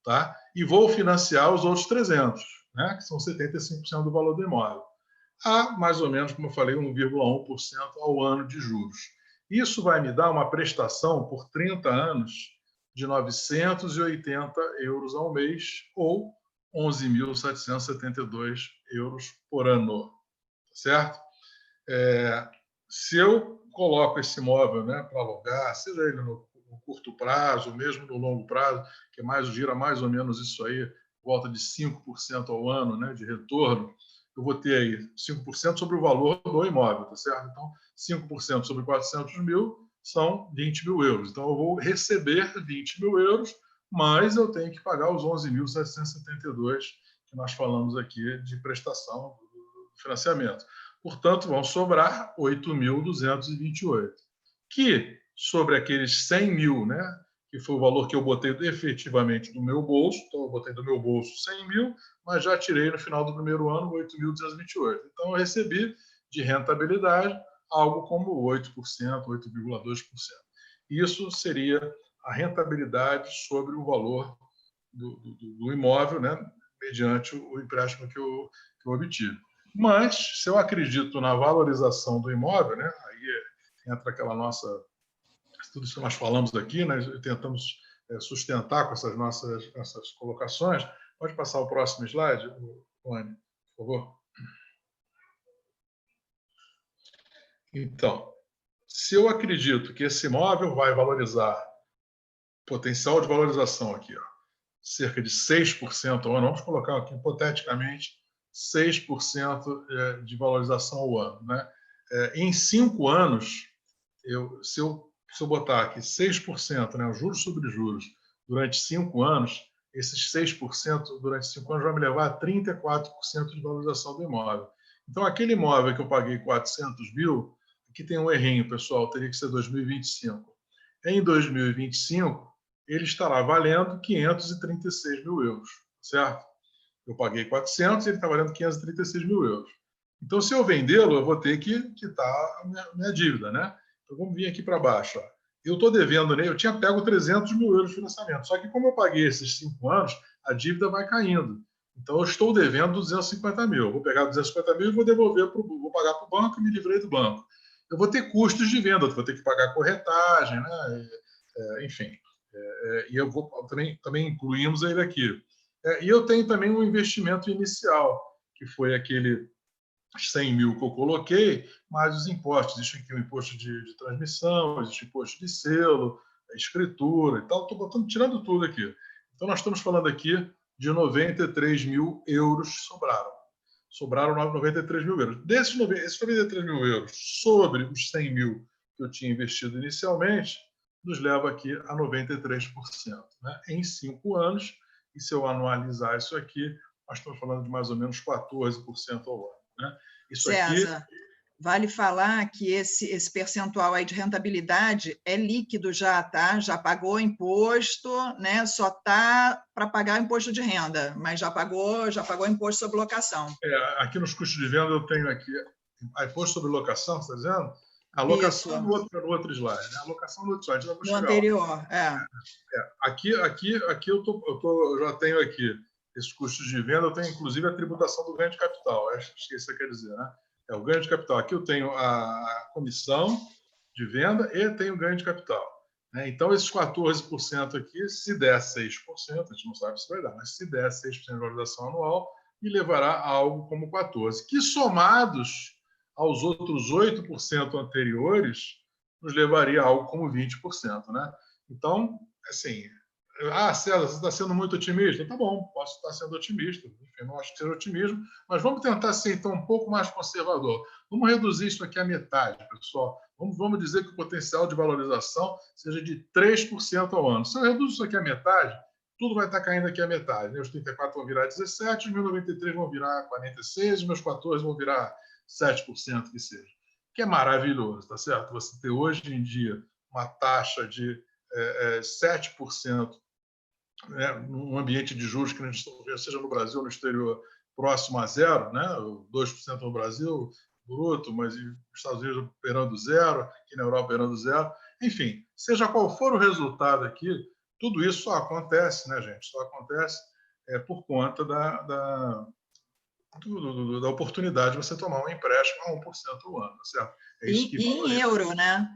Tá? E vou financiar os outros 300, né? Que são 75% do valor do imóvel. A mais ou menos, como eu falei, 1,1% ao ano de juros. Isso vai me dar uma prestação por 30 anos de 980 euros ao mês ou 11.772 euros por ano, certo? Se eu coloco esse imóvel, né, para alugar, seja ele no curto prazo, mesmo no longo prazo, que gira mais ou menos isso aí, volta de 5% ao ano, né, de retorno, eu vou ter aí 5% sobre o valor do imóvel, tá certo? Então, 5% sobre 400 mil são 20 mil euros. Então, eu vou receber 20 mil euros, mas eu tenho que pagar os 11.772 que nós falamos aqui de prestação do financiamento. Portanto, vão sobrar 8.228, que sobre aqueles 100 mil, né, que foi o valor que eu botei efetivamente no meu bolso, então eu botei do meu bolso 100 mil, mas já tirei no final do primeiro ano 8.228. Então, eu recebi de rentabilidade algo como 8%, 8,2%. Isso seria a rentabilidade sobre o valor do imóvel, né, mediante o empréstimo que eu obtive. Mas, se eu acredito na valorização do imóvel, né, aí entra aquela nossa... Tudo isso que nós falamos aqui, nós tentamos sustentar com essas colocações. Pode passar o próximo slide, Rony, por favor? Então, se eu acredito que esse imóvel vai valorizar, potencial de valorização aqui, ó, cerca de 6% ao ano, vamos colocar aqui hipoteticamente 6% de valorização ao ano, né? Em 5 anos, se eu botar aqui 6%, né, juros sobre juros, durante 5 anos, esses 6% durante 5 anos vai me levar a 34% de valorização do imóvel. Então, aquele imóvel que eu paguei 400 mil, aqui tem um errinho, pessoal, teria que ser 2025. Em 2025, ele estará valendo 536 mil euros, certo? Eu paguei 400 e ele está valendo 536 mil euros. Então, se eu vendê-lo, eu vou ter que quitar a minha dívida, né? Então, vamos vir aqui para baixo. Ó. Eu estou devendo, né? Eu tinha pego 300 mil euros de financiamento, só que como eu paguei esses 5 anos, a dívida vai caindo. Então, eu estou devendo 250 mil. Eu vou pegar 250 mil e vou devolver, vou pagar para o banco e me livrei do banco. Eu vou ter custos de venda, eu vou ter que pagar corretagem, né? Enfim. E eu vou também incluímos ele aqui. E eu tenho também um investimento inicial, que foi aquele 100 mil que eu coloquei, mais os impostos. Existe aqui o imposto de transmissão, existe o imposto de selo, escritura e tal. Estou tirando tudo aqui. Então, nós estamos falando aqui de 93 mil euros sobraram. Sobraram 93 mil euros. Esses 93 mil euros sobre os 100 mil que eu tinha investido inicialmente, nos leva aqui a 93%. Né? Em 5 anos, e se eu anualizar isso aqui, nós estamos falando de mais ou menos 14% ao ano. Né? Isso César, aqui... vale falar que esse percentual aí de rentabilidade é líquido já, tá? Já pagou imposto, né? Só está para pagar imposto de renda, mas já pagou imposto sobre locação. Aqui nos custos de venda eu tenho aqui imposto sobre locação, você está dizendo? A locação no outro slide, né? A locação no outro slide. No anterior, Aqui eu já tenho aqui esses custos de venda, eu tenho inclusive a tributação do ganho de capital, acho que isso quer dizer, né? O ganho de capital. Aqui eu tenho a comissão de venda e tenho o ganho de capital. Né? Então, esses 14% aqui, se der 6%, a gente não sabe se vai dar, mas se der 6% de valorização anual, me levará a algo como 14%, que somados aos outros 8% anteriores, nos levaria a algo como 20%. Né? Então, assim... César, você está sendo muito otimista? Tá bom, posso estar sendo otimista. Enfim, não acho que seja otimismo, mas vamos tentar ser, então, um pouco mais conservador. Vamos reduzir isso aqui à metade, pessoal. Vamos dizer que o potencial de valorização seja de 3% ao ano. Se eu reduzo isso aqui à metade, tudo vai estar caindo aqui à metade. Né? Os 34 vão virar 17, os meus 93 vão virar 46, os meus 14 vão virar 7%, que seja. Que é maravilhoso, tá certo? Você ter hoje em dia uma taxa de 7% né, num ambiente de juros que seja no Brasil ou no exterior próximo a zero, né, 2% no Brasil, bruto, mas nos Estados Unidos operando zero, aqui na Europa operando zero. Enfim, seja qual for o resultado aqui, tudo isso só acontece, né, gente? Só acontece por conta da oportunidade de você tomar um empréstimo a 1% ao ano, certo? É isso que E em euro, né?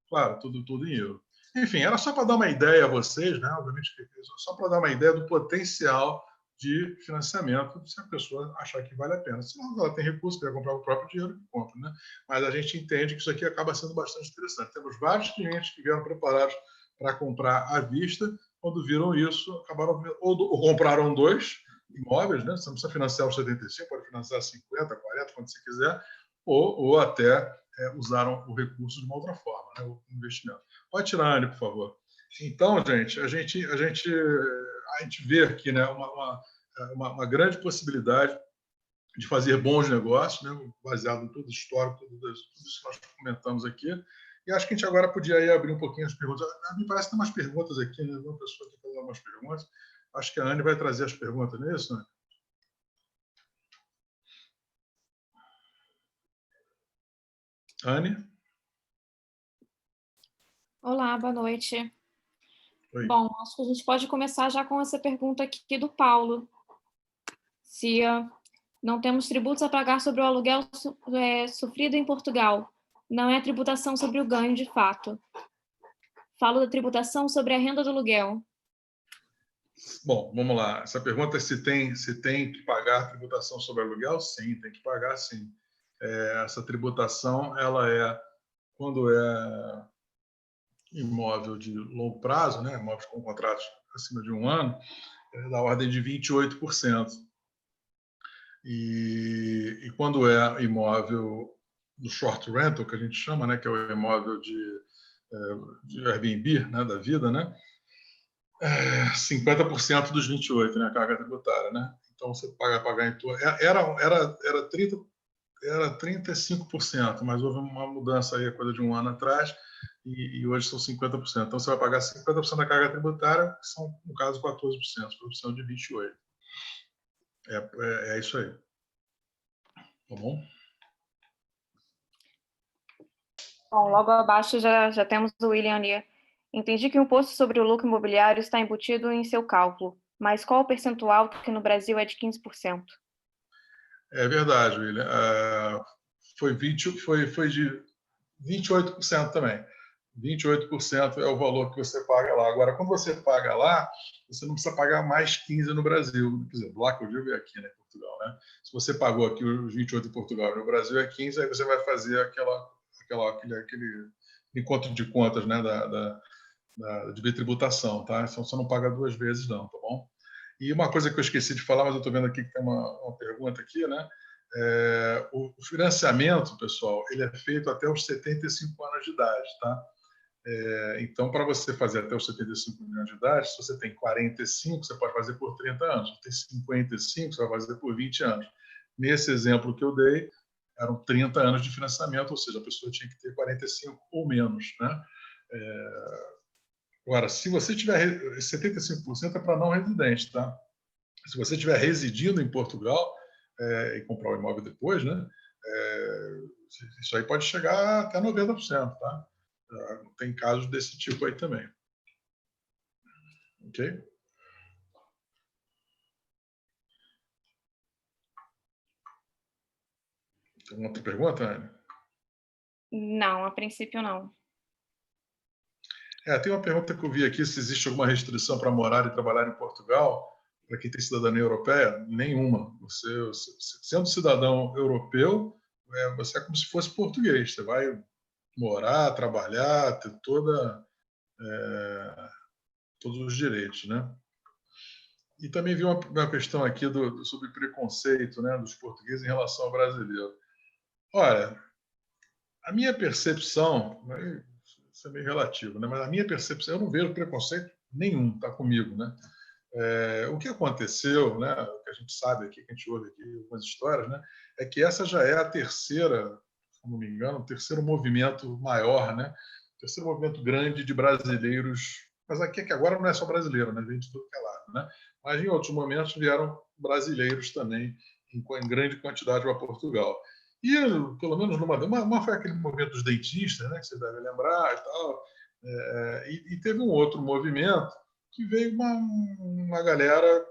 Claro, tudo em euro. Enfim, era só para dar uma ideia a vocês, né? Obviamente, só para dar uma ideia do potencial de financiamento, se a pessoa achar que vale a pena. Se ela tem recurso, quer comprar o próprio dinheiro, que compra, né? Mas a gente entende que isso aqui acaba sendo bastante interessante. Temos vários clientes que vieram preparados para comprar à vista, quando viram isso, acabaram ou compraram 2 imóveis, né? Você não precisa financiar os 75, pode financiar 50, 40, quando você quiser, ou até usaram o recurso de uma outra forma, né? O investimento. Pode tirar, Anne, por favor. Então, gente, a gente vê aqui, né, uma grande possibilidade de fazer bons negócios, né, baseado em todo o histórico, tudo isso que nós comentamos aqui. E acho que a gente agora podia aí abrir um pouquinho as perguntas. Me parece que tem umas perguntas aqui, né? Uma pessoa que falou umas perguntas. Acho que a Anne vai trazer as perguntas, não é isso, né? Anne? Olá, boa noite. Oi. Bom, acho que a gente pode começar já com essa pergunta aqui do Paulo. Se não temos tributos a pagar sobre o aluguel sofrido em Portugal, não é tributação sobre o ganho de fato. Falo da tributação sobre a renda do aluguel. Bom, vamos lá. Essa pergunta é se tem que pagar tributação sobre aluguel? Sim, tem que pagar, sim. Essa tributação, ela quando é imóvel de longo prazo, né, imóveis com contratos acima de 1 ano, é da ordem de 28%. E quando é imóvel do short rental, que a gente chama, né, que é o imóvel de Airbnb, né, da vida, né, 50% dos 28%, né, a carga tributária, né? Então você pagar em torno era 35%, mas houve uma mudança aí, coisa de 1 ano atrás, e hoje são 50%. Então você vai pagar 50% da carga tributária, que são, no caso, 14%, produção de 28%. É isso aí. Tá bom? Bom, logo abaixo já temos o William ali. Entendi que o imposto sobre o lucro imobiliário está embutido em seu cálculo, mas qual o percentual que no Brasil é de 15%? É verdade, William. Foi de 28% também. 28% é o valor que você paga lá. Agora, quando você paga lá, você não precisa pagar mais 15% no Brasil. Por exemplo, lá que eu digo é aqui, né, em Portugal. Né? Se você pagou aqui os 28% em Portugal, no Brasil é 15%, aí você vai fazer aquele encontro de contas, né, de bitributação. Tá? Então, você não paga 2 vezes, não, tá bom? E uma coisa que eu esqueci de falar, mas eu estou vendo aqui que tem uma pergunta aqui, né? O financiamento, pessoal, ele é feito até os 75 anos de idade, tá? Então, para você fazer até os 75 anos de idade, se você tem 45, você pode fazer por 30 anos. Se tem 55, você vai fazer por 20 anos. Nesse exemplo que eu dei, eram 30 anos de financiamento, ou seja, a pessoa tinha que ter 45 ou menos, né? Agora, se você tiver 75% é para não residente, tá? Se você estiver residindo em Portugal e comprar o imóvel depois, né? Isso aí pode chegar até 90%, tá? Tem casos desse tipo aí também. Ok? Tem uma outra pergunta, Anne? Não, a princípio não. Tem uma pergunta que eu vi aqui, se existe alguma restrição para morar e trabalhar em Portugal, para quem tem cidadania europeia? Nenhuma. Você, sendo cidadão europeu, você é como se fosse português. Você vai morar, trabalhar, ter todos os direitos, né? E também vi uma questão aqui sobre preconceito, né, dos portugueses em relação ao brasileiro. Olha, a minha percepção, isso é meio relativo, né? Mas a minha percepção, eu não vejo preconceito nenhum, tá comigo, né? O que aconteceu, né? O que a gente sabe aqui, que a gente ouve aqui algumas histórias, né? É que essa já é a terceira, se não me engano, o terceiro movimento maior, né? O terceiro movimento grande de brasileiros Mas aqui é que agora não é só brasileiro, né? Vem de tudo que é lado, né? Mas em outros momentos vieram brasileiros também em grande quantidade para Portugal. E, pelo menos uma foi aquele movimento dos dentistas, né? Que você deve lembrar e tal. E teve um outro movimento que veio uma galera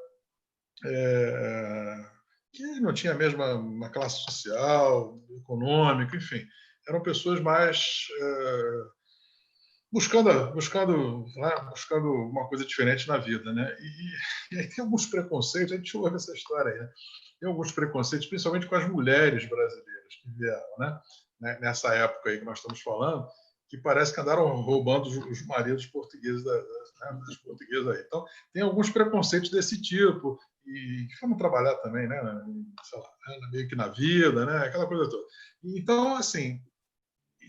que não tinha a mesma classe social, econômica, enfim. Eram pessoas mais buscando uma coisa diferente na vida, né? E aí tem alguns preconceitos, a gente ouve essa história aí, né? Tem alguns preconceitos, principalmente com as mulheres brasileiras que vieram, né? Nessa época aí que nós estamos falando, que parece que andaram roubando os maridos portugueses das portuguesas aí. Então, tem alguns preconceitos desse tipo, e que foram trabalhar também, né? Sei lá, meio que na vida, né? Aquela coisa toda. Então, assim,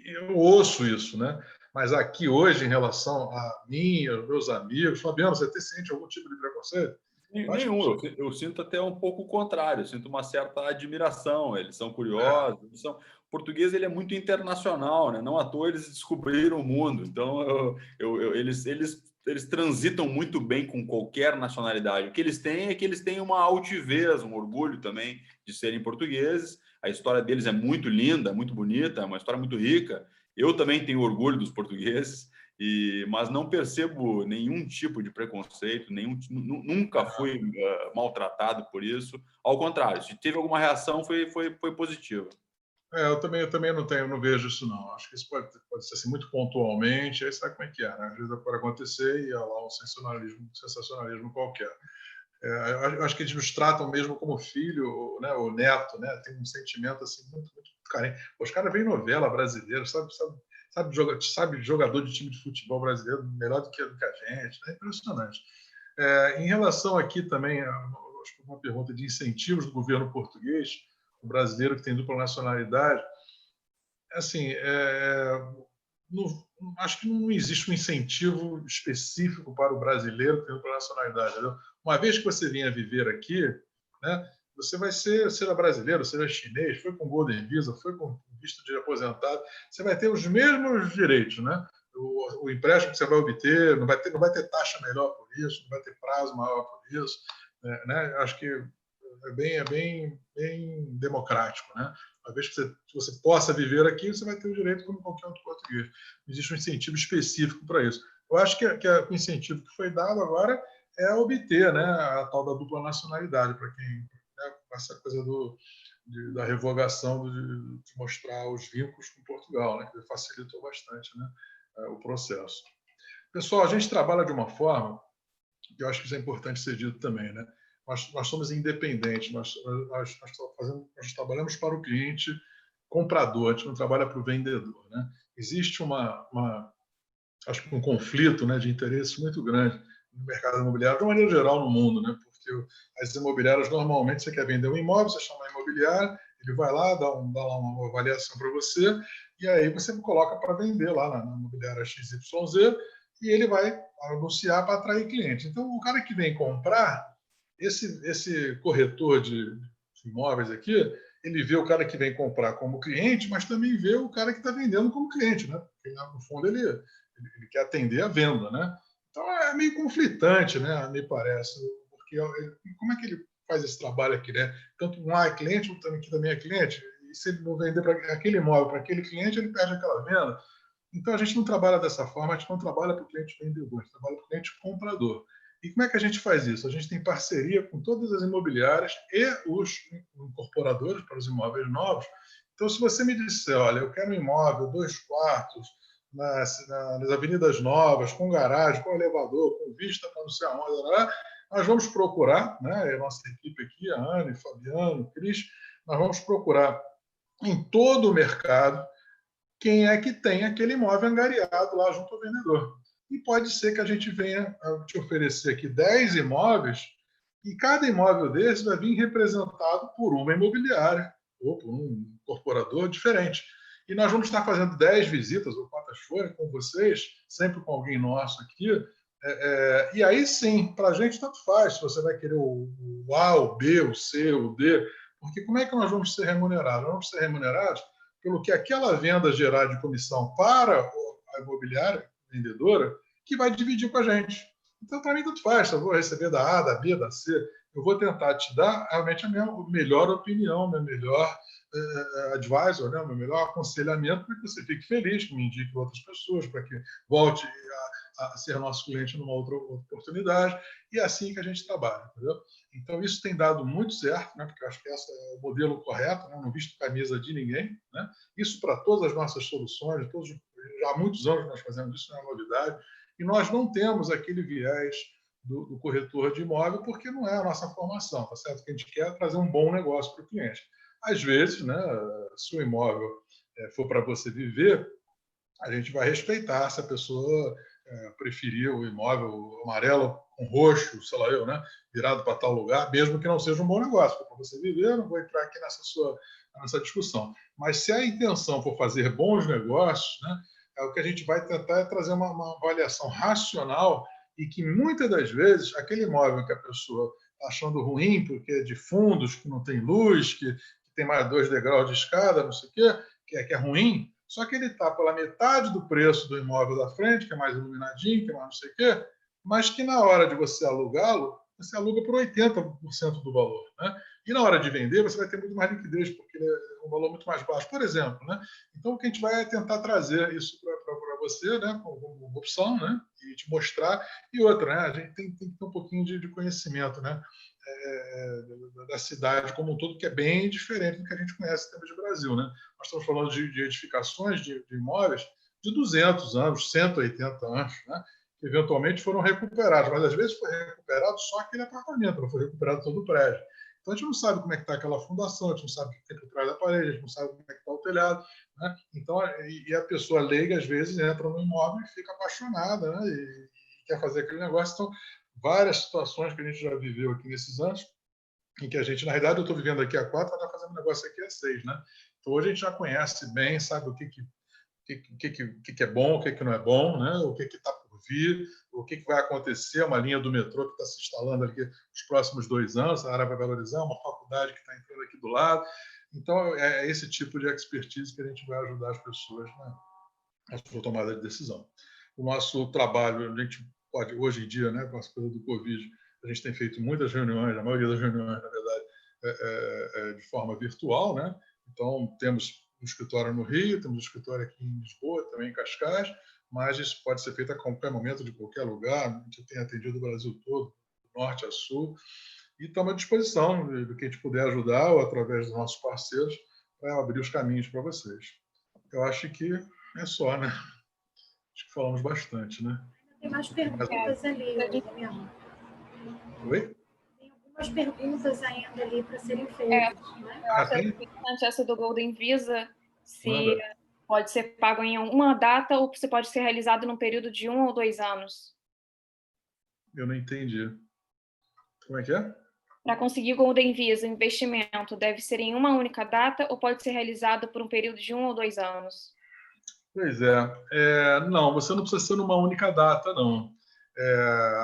eu ouço isso, né? Mas aqui hoje, em relação a mim, aos meus amigos, Fabiano, você sente algum tipo de preconceito? Nenhum, eu sinto até um pouco o contrário, eu sinto uma certa admiração, eles são curiosos, o português ele é muito internacional, né? Não à toa eles descobriram o mundo, então eles transitam muito bem com qualquer nacionalidade. O que eles têm é que eles têm uma altivez, um orgulho também de serem portugueses, a história deles é muito linda, muito bonita, é uma história muito rica, eu também tenho orgulho dos portugueses, mas não percebo nenhum tipo de preconceito, nunca fui maltratado por isso. Ao contrário, se teve alguma reação, foi positiva. Eu também não vejo isso, não. Acho que isso pode ser assim, muito pontualmente, aí sabe como é que é, né? Às vezes pode acontecer e há lá um sensacionalismo qualquer. Eu acho que eles nos tratam mesmo como filho, né, ou neto, né? Tem um sentimento assim muito carente. Os caras veem novela brasileira, sabe jogador de time de futebol brasileiro melhor do que a gente. É impressionante. Em relação aqui também, acho que uma pergunta de incentivos do governo português, o brasileiro que tem dupla nacionalidade, assim, acho que não existe um incentivo específico para o brasileiro que tem dupla nacionalidade. Entendeu? Uma vez que você venha viver aqui, né, você vai seja brasileiro, seja chinês, foi com Golden Visa, foi com visto de aposentado, você vai ter os mesmos direitos, né? O empréstimo que você vai obter, não vai ter taxa melhor por isso, não vai ter prazo maior por isso, né? Acho que é bem democrático, né? Uma vez que você possa viver aqui, você vai ter o direito como qualquer outro português. Não existe um incentivo específico para isso. Eu acho que o incentivo que foi dado agora é obter, né, a tal da dupla nacionalidade, para quem, né, essa coisa da revogação de mostrar os vínculos com Portugal, né, que facilitou bastante, né, o processo. Pessoal, a gente trabalha de uma forma, que eu acho que isso é importante ser dito também, né? Nós somos independentes, nós trabalhamos para o cliente comprador, a gente não trabalha para o vendedor, né? Existe acho que um conflito, né, de interesses muito grande no mercado imobiliário, de uma maneira geral no mundo, né? Porque as imobiliárias, normalmente, você quer vender um imóvel, você chama a imobiliária, ele vai lá, dá uma avaliação para você, e aí você coloca para vender lá na imobiliária XYZ, e ele vai anunciar para atrair cliente. Então, o cara que vem comprar, esse corretor de imóveis aqui, ele vê o cara que vem comprar como cliente, mas também vê o cara que está vendendo como cliente, né? Porque, no fundo, ele quer atender a venda, né? Então, é meio conflitante, né? Me parece. Porque como é que ele faz esse trabalho aqui, né? Tanto um é cliente, outro também é cliente. E se ele não vender para aquele imóvel, para aquele cliente, ele perde aquela venda. Então, a gente não trabalha dessa forma, a gente não trabalha para o cliente vendedor, a gente trabalha para o cliente comprador. E como é que a gente faz isso? A gente tem parceria com todas as imobiliárias e os incorporadores para os imóveis novos. Então, se você me disser, olha, eu quero um imóvel, 2 quartos, nas avenidas novas, com garagem, com elevador, com vista para não sei aonde, nós vamos procurar, né, a nossa equipe aqui, a Ana, o Fabiano, o Cris, nós vamos procurar em todo o mercado quem é que tem aquele imóvel angariado lá junto ao vendedor. E pode ser que a gente venha a te oferecer aqui 10 imóveis e cada imóvel desse vai vir representado por uma imobiliária ou por um incorporador diferente. E nós vamos estar fazendo 10 visitas, ou quantas forem, com vocês, sempre com alguém nosso aqui. E aí sim, para a gente tanto faz, se você vai querer o A, o B, o C, o D, porque como é que nós vamos ser remunerados? Nós vamos ser remunerados pelo que aquela venda gerar de comissão para a imobiliária vendedora que vai dividir com a gente. Então, para mim, tanto faz. Eu vou receber da A, da B, da C. Eu vou tentar te dar realmente a minha melhor opinião, meu melhor advisor, né? O meu melhor aconselhamento para que você fique feliz, que me indique outras pessoas, para que volte a ser nosso cliente numa outra oportunidade. E é assim que a gente trabalha, entendeu? Então, isso tem dado muito certo, né? Porque eu acho que esse é o modelo correto, né? Não visto camisa de ninguém, né? Isso para todas as nossas soluções, já há muitos anos nós fazemos isso, não é novidade. E nós não temos aquele viés do corretor de imóvel, porque não é a nossa formação, tá certo? Que a gente quer trazer um bom negócio para o cliente. Às vezes, né, se o imóvel for para você viver, a gente vai respeitar se a pessoa preferir o imóvel amarelo com roxo, sei lá eu, né, virado para tal lugar, mesmo que não seja um bom negócio. Para você viver, eu não vou entrar aqui nessa discussão. Mas se a intenção for fazer bons negócios, né, o que a gente vai tentar é trazer uma avaliação racional e que, muitas das vezes, aquele imóvel que a pessoa está achando ruim, porque é de fundos, que não tem luz, que tem mais 2 degraus de escada, não sei o quê, que é ruim, só que ele está pela metade do preço do imóvel da frente, que é mais iluminadinho, que é mais não sei o quê, mas que na hora de você alugá-lo, você aluga por 80% do valor, né? E na hora de vender, você vai ter muito mais liquidez, porque ele é um valor muito mais baixo, por exemplo, né? Então, o que a gente vai é tentar trazer isso para você, né, como opção, né, e te mostrar. E outra, né, a gente tem que ter um pouquinho de conhecimento, né, da cidade como um todo, que é bem diferente do que a gente conhece em termos de Brasil, né? Nós estamos falando de edificações de imóveis de 200 anos, 180 anos, né, que eventualmente foram recuperados, mas às vezes foi recuperado só aquele apartamento, não foi recuperado todo o prédio. Então, a gente não sabe como é que está aquela fundação, a gente não sabe o que tem por trás da parede, a gente não sabe como é que está o telhado, né? Então, e a pessoa leiga, às vezes, entra no imóvel e fica apaixonada, né? E quer fazer aquele negócio. Então, várias situações que a gente já viveu aqui nesses anos, em que a gente, na realidade, eu estou vivendo aqui há 4, mas está fazendo negócio aqui há 6, né? Então, hoje a gente já conhece bem, sabe o que é bom, o que não é bom, né? O que está por vir, o que vai acontecer, uma linha do metrô que está se instalando aqui nos próximos 2 anos, a área vai valorizar, uma faculdade que está entrando aqui do lado. Então, é esse tipo de expertise que a gente vai ajudar as pessoas, né, na sua tomada de decisão. O nosso trabalho, a gente pode, hoje em dia, né, com as coisas do Covid, a gente tem feito muitas reuniões, a maioria das reuniões, na verdade, de forma virtual, né? Então, temos um escritório no Rio, temos um escritório aqui em Lisboa, também em Cascais, mas isso pode ser feito a qualquer momento, de qualquer lugar. A gente tem atendido o Brasil todo, do norte a sul, e estamos à disposição do que a gente puder ajudar, ou através dos nossos parceiros, para abrir os caminhos para vocês. Eu acho que é só, né? Acho que falamos bastante, né? Tem mais perguntas ali, Damião. Oi? Tem algumas perguntas ainda ali para serem feitas. Né? Eu acho interessante essa do Golden Visa, se pode ser pago em uma data ou se pode ser realizado num período de 1 ou 2 anos. Eu não entendi. Como é que é? Para conseguir o Golden Visa, o investimento deve ser em uma única data ou pode ser realizado por um período de 1 ou 2 anos? Pois não, você não precisa ser numa única data, não.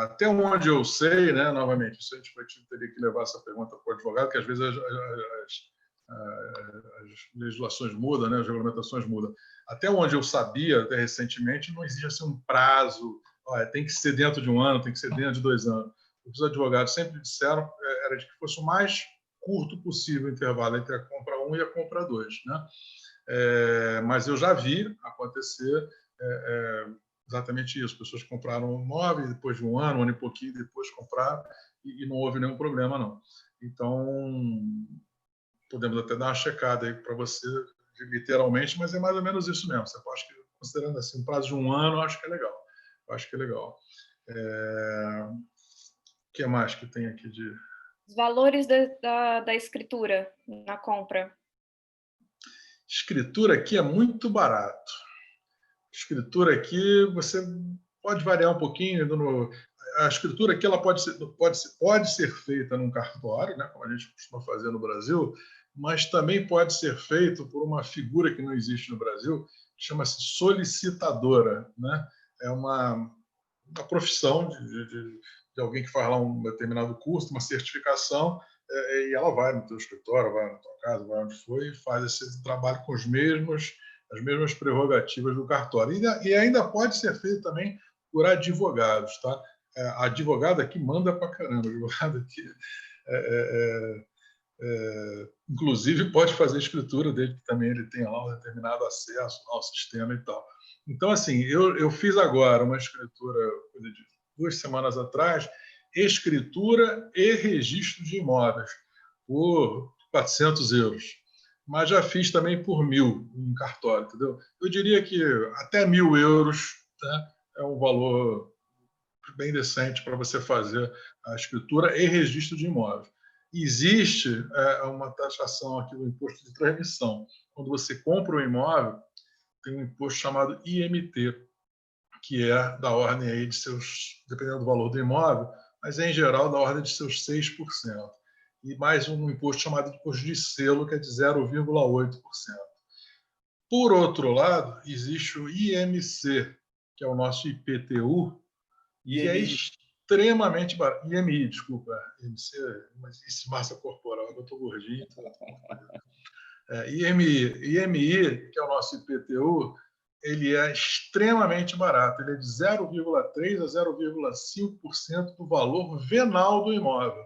Até onde eu sei, né, novamente, isso a gente teria que levar essa pergunta para o advogado, que às vezes as legislações mudam, né, as regulamentações mudam. Até onde eu sabia, até recentemente, não existe assim, um prazo, tem que ser dentro de 1 ano, tem que ser dentro de 2 anos. Os advogados sempre disseram era de que fosse o mais curto possível o intervalo entre a compra 1 e a compra 2, né? Mas eu já vi acontecer exatamente isso. Pessoas compraram um imóvel e depois de 1 ano, 1 ano e pouquinho, depois compraram e não houve nenhum problema, não. Então, podemos até dar uma checada aí para você, literalmente, mas é mais ou menos isso mesmo. Você pode, considerando assim, um prazo de 1 ano, eu acho que é legal. Eu acho que é legal. O que mais que tem aqui de... Os valores da escritura na compra. Escritura aqui é muito barato. Escritura aqui você pode variar um pouquinho. A escritura aqui ela pode ser feita num cartório, né, como a gente costuma fazer no Brasil, mas também pode ser feito por uma figura que não existe no Brasil, que chama-se solicitadora, né? É uma profissão de alguém que faz lá um determinado curso, uma certificação, e ela vai no teu escritório, vai na tua casa, vai onde for, e faz esse trabalho com as mesmas prerrogativas do cartório. E ainda pode ser feito também por advogados, tá? A advogada aqui manda para caramba, a advogada aqui inclusive pode fazer escritura desde que também ele tenha lá um determinado acesso ao sistema e tal. Então, assim, eu fiz agora uma escritura de 2 semanas atrás, escritura e registro de imóveis por 400 euros. Mas já fiz também por 1.000 em cartório, entendeu? Eu diria que até 1.000 euros, né, é um valor bem decente para você fazer a escritura e registro de imóveis. Existe uma taxação aqui do imposto de transmissão. Quando você compra um imóvel, tem um imposto chamado IMT, que é da ordem aí de seus, dependendo do valor do imóvel, mas em geral da ordem de seus 6%. E mais um imposto chamado imposto de selo, que é de 0,8%. Por outro lado, existe o IMC, que é o nosso IPTU, que é extremamente barato. IMI, desculpa. IMC, mas isso, massa corporal, eu estou gordinho. IMI, que é o nosso IPTU, ele é extremamente barato. Ele é de 0,3% a 0,5% do valor venal do imóvel.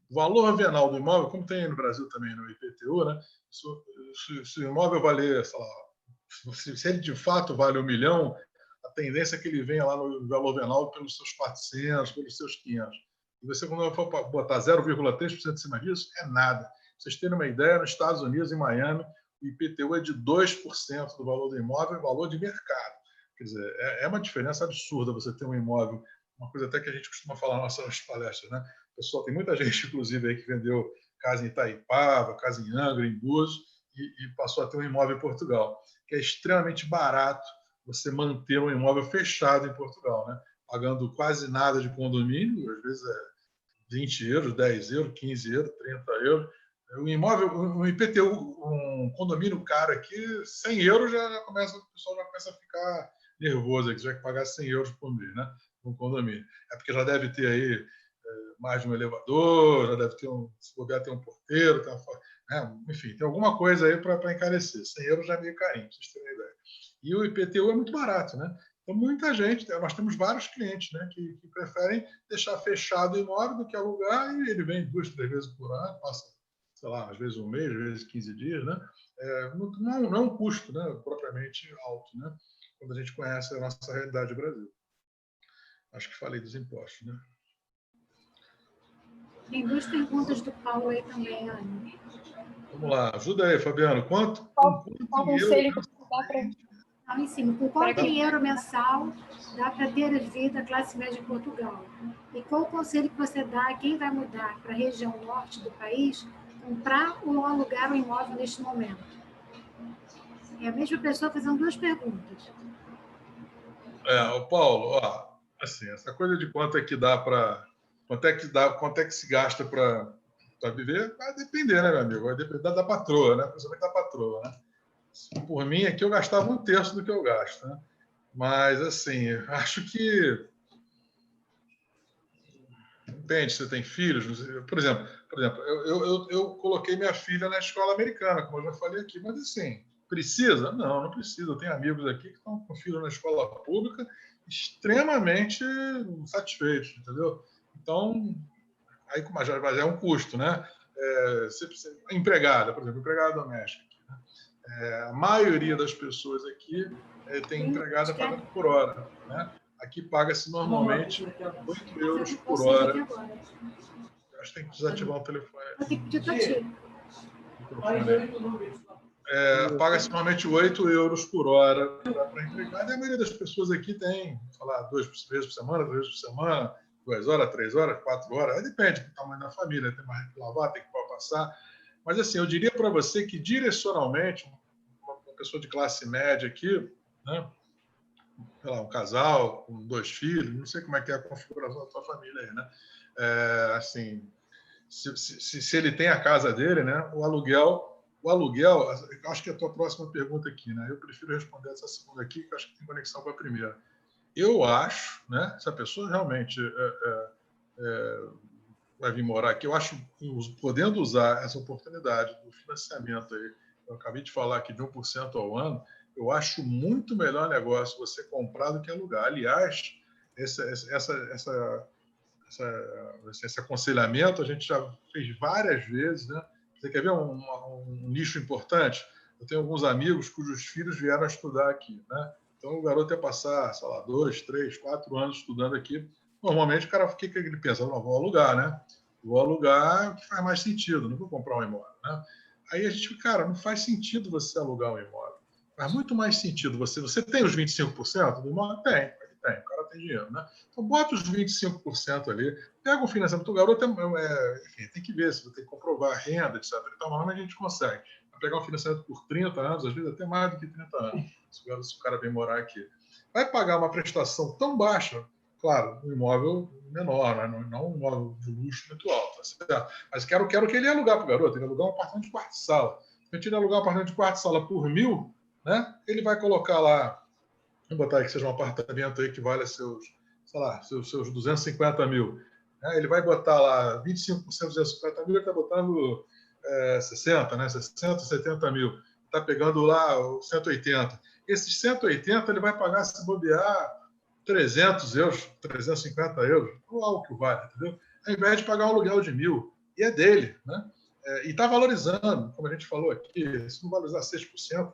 O valor venal do imóvel, como tem no Brasil também no IPTU, né? Se o imóvel valer, sei lá, se ele de fato vale 1 milhão, a tendência é que ele venha lá no valor venal pelos seus 400, pelos seus 500. E você, quando for botar 0,3% em cima disso, é nada. Pra vocês terem uma ideia, nos Estados Unidos, em Miami, o IPTU é de 2% do valor do imóvel, valor de mercado. Quer dizer, é uma diferença absurda você ter um imóvel, uma coisa até que a gente costuma falar nas nossas palestras, né? Pessoal, tem muita gente, inclusive, aí que vendeu casa em Itaipava, casa em Angra, em Búzios, e passou a ter um imóvel em Portugal, que é extremamente barato você manter um imóvel fechado em Portugal, né? Pagando quase nada de condomínio, às vezes é 20 euros, 10 euros, 15 euros, 30 euros. Um imóvel, um IPTU, um condomínio caro aqui, 100 euros o pessoal já começa a ficar nervoso, que já vai pagar 100 euros por mês, né? Um condomínio. É porque já deve ter aí mais de um elevador, já deve ter se bobear, tem um porteiro, enfim, tem alguma coisa aí para encarecer. 100 euros já é meio carinho, para vocês terem uma ideia. E o IPTU é muito barato, né? Então, muita gente, nós temos vários clientes, né, que preferem deixar fechado o imóvel do que alugar, e ele vem 2, 3 vezes por ano, passa, sei lá, às vezes um mês, às vezes 15 dias, né? Não é um custo, né, propriamente alto, né? Quando a gente conhece a nossa realidade do Brasil. Acho que falei dos impostos, né? Tem 2 perguntas do Paulo aí também, Anne. Vamos lá, ajuda aí, Fabiano. Qual conselho que você dá para... Lá em cima, por quanto dinheiro mensal dá para ter a vida classe média em Portugal? E qual o conselho que você dá a quem vai mudar para a região norte do país comprar ou alugar um imóvel neste momento? É a mesma pessoa fazendo 2 perguntas. Paulo, assim, essa coisa de quanto é que dá para... Quanto é que se gasta para viver? Vai depender, né, meu amigo? Vai depender da patroa, né? Principalmente da patroa, né? Por mim, aqui eu gastava 1/3 do que eu gasto, né? Mas, assim, acho que... Depende, você tem filhos? Por exemplo, eu coloquei minha filha na escola americana, como eu já falei aqui, mas, assim, precisa? Não precisa. Eu tenho amigos aqui que estão com filho na escola pública extremamente satisfeitos, entendeu? Então, aí mas é um custo, né? Empregada, por exemplo, empregada doméstica. A maioria das pessoas aqui tem empregada pagando por hora, né? Aqui paga-se normalmente 8 euros por hora. Acho que tem que desativar o telefone. Tem que pedir paga-se normalmente 8 euros por hora para empregada. E a maioria das pessoas aqui tem, sei lá, 2 vezes por semana, 3 vezes por semana, 2 horas, 3 horas, 4 horas. Aí depende do tamanho da família, tem mais que lavar, tem que passar. Mas, assim, eu diria para você que, direcionalmente, uma pessoa de classe média aqui, né, sei lá, um casal com 2 filhos, não sei como é que é a configuração da sua família aí, né? Assim, se ele tem a casa dele, né, o aluguel, acho que é a tua próxima pergunta aqui, né? Eu prefiro responder essa segunda aqui, que acho que tem conexão com a primeira. Eu acho, né, se a pessoa realmente vai vir morar aqui, eu acho, podendo usar essa oportunidade do financiamento aí, eu acabei de falar aqui de 1% ao ano, eu acho muito melhor negócio você comprar do que alugar. Aliás, esse aconselhamento a gente já fez várias vezes, né? Você quer ver um nicho importante? Eu tenho alguns amigos cujos filhos vieram estudar aqui, né? Então, o garoto ia passar, sei lá, 2, 3, 4 anos estudando aqui. Normalmente, o cara, o que ele pensa? Não, vou alugar, né? Vou alugar o que faz mais sentido, não vou comprar um imóvel, né? Aí a gente, cara, não faz sentido você alugar um imóvel. Faz muito mais sentido você tem os 25% do imóvel? Tem, o cara tem dinheiro, né? Então, bota os 25% ali, pega o financiamento do garoto, enfim, tem que ver se você tem que comprovar a renda, etc. Então, normalmente a gente consegue pegar um financiamento por 30 anos, às vezes até mais do que 30 anos, se o cara vem morar aqui. Vai pagar uma prestação tão baixa, claro, um imóvel menor, né? Não um imóvel de luxo muito alto, tá? Mas quero que ele ia alugar para o garoto, ele ia alugar um apartamento de quarto de sala. Se a gente alugar um apartamento de quarto de sala por 1.000, né? Ele vai colocar lá, vamos botar aí que seja um apartamento aí que vale seus 250 mil. Né? Ele vai botar lá 25% dos 250 mil, ele está botando 60, né? 60, 70 mil. Está pegando lá 180. Esses 180 ele vai pagar, se bobear, 300 euros, 350 euros, ou algo que vale, entendeu? Ao invés de pagar um aluguel de 1.000. E é dele, né? E está valorizando, como a gente falou aqui, se não valorizar 6%,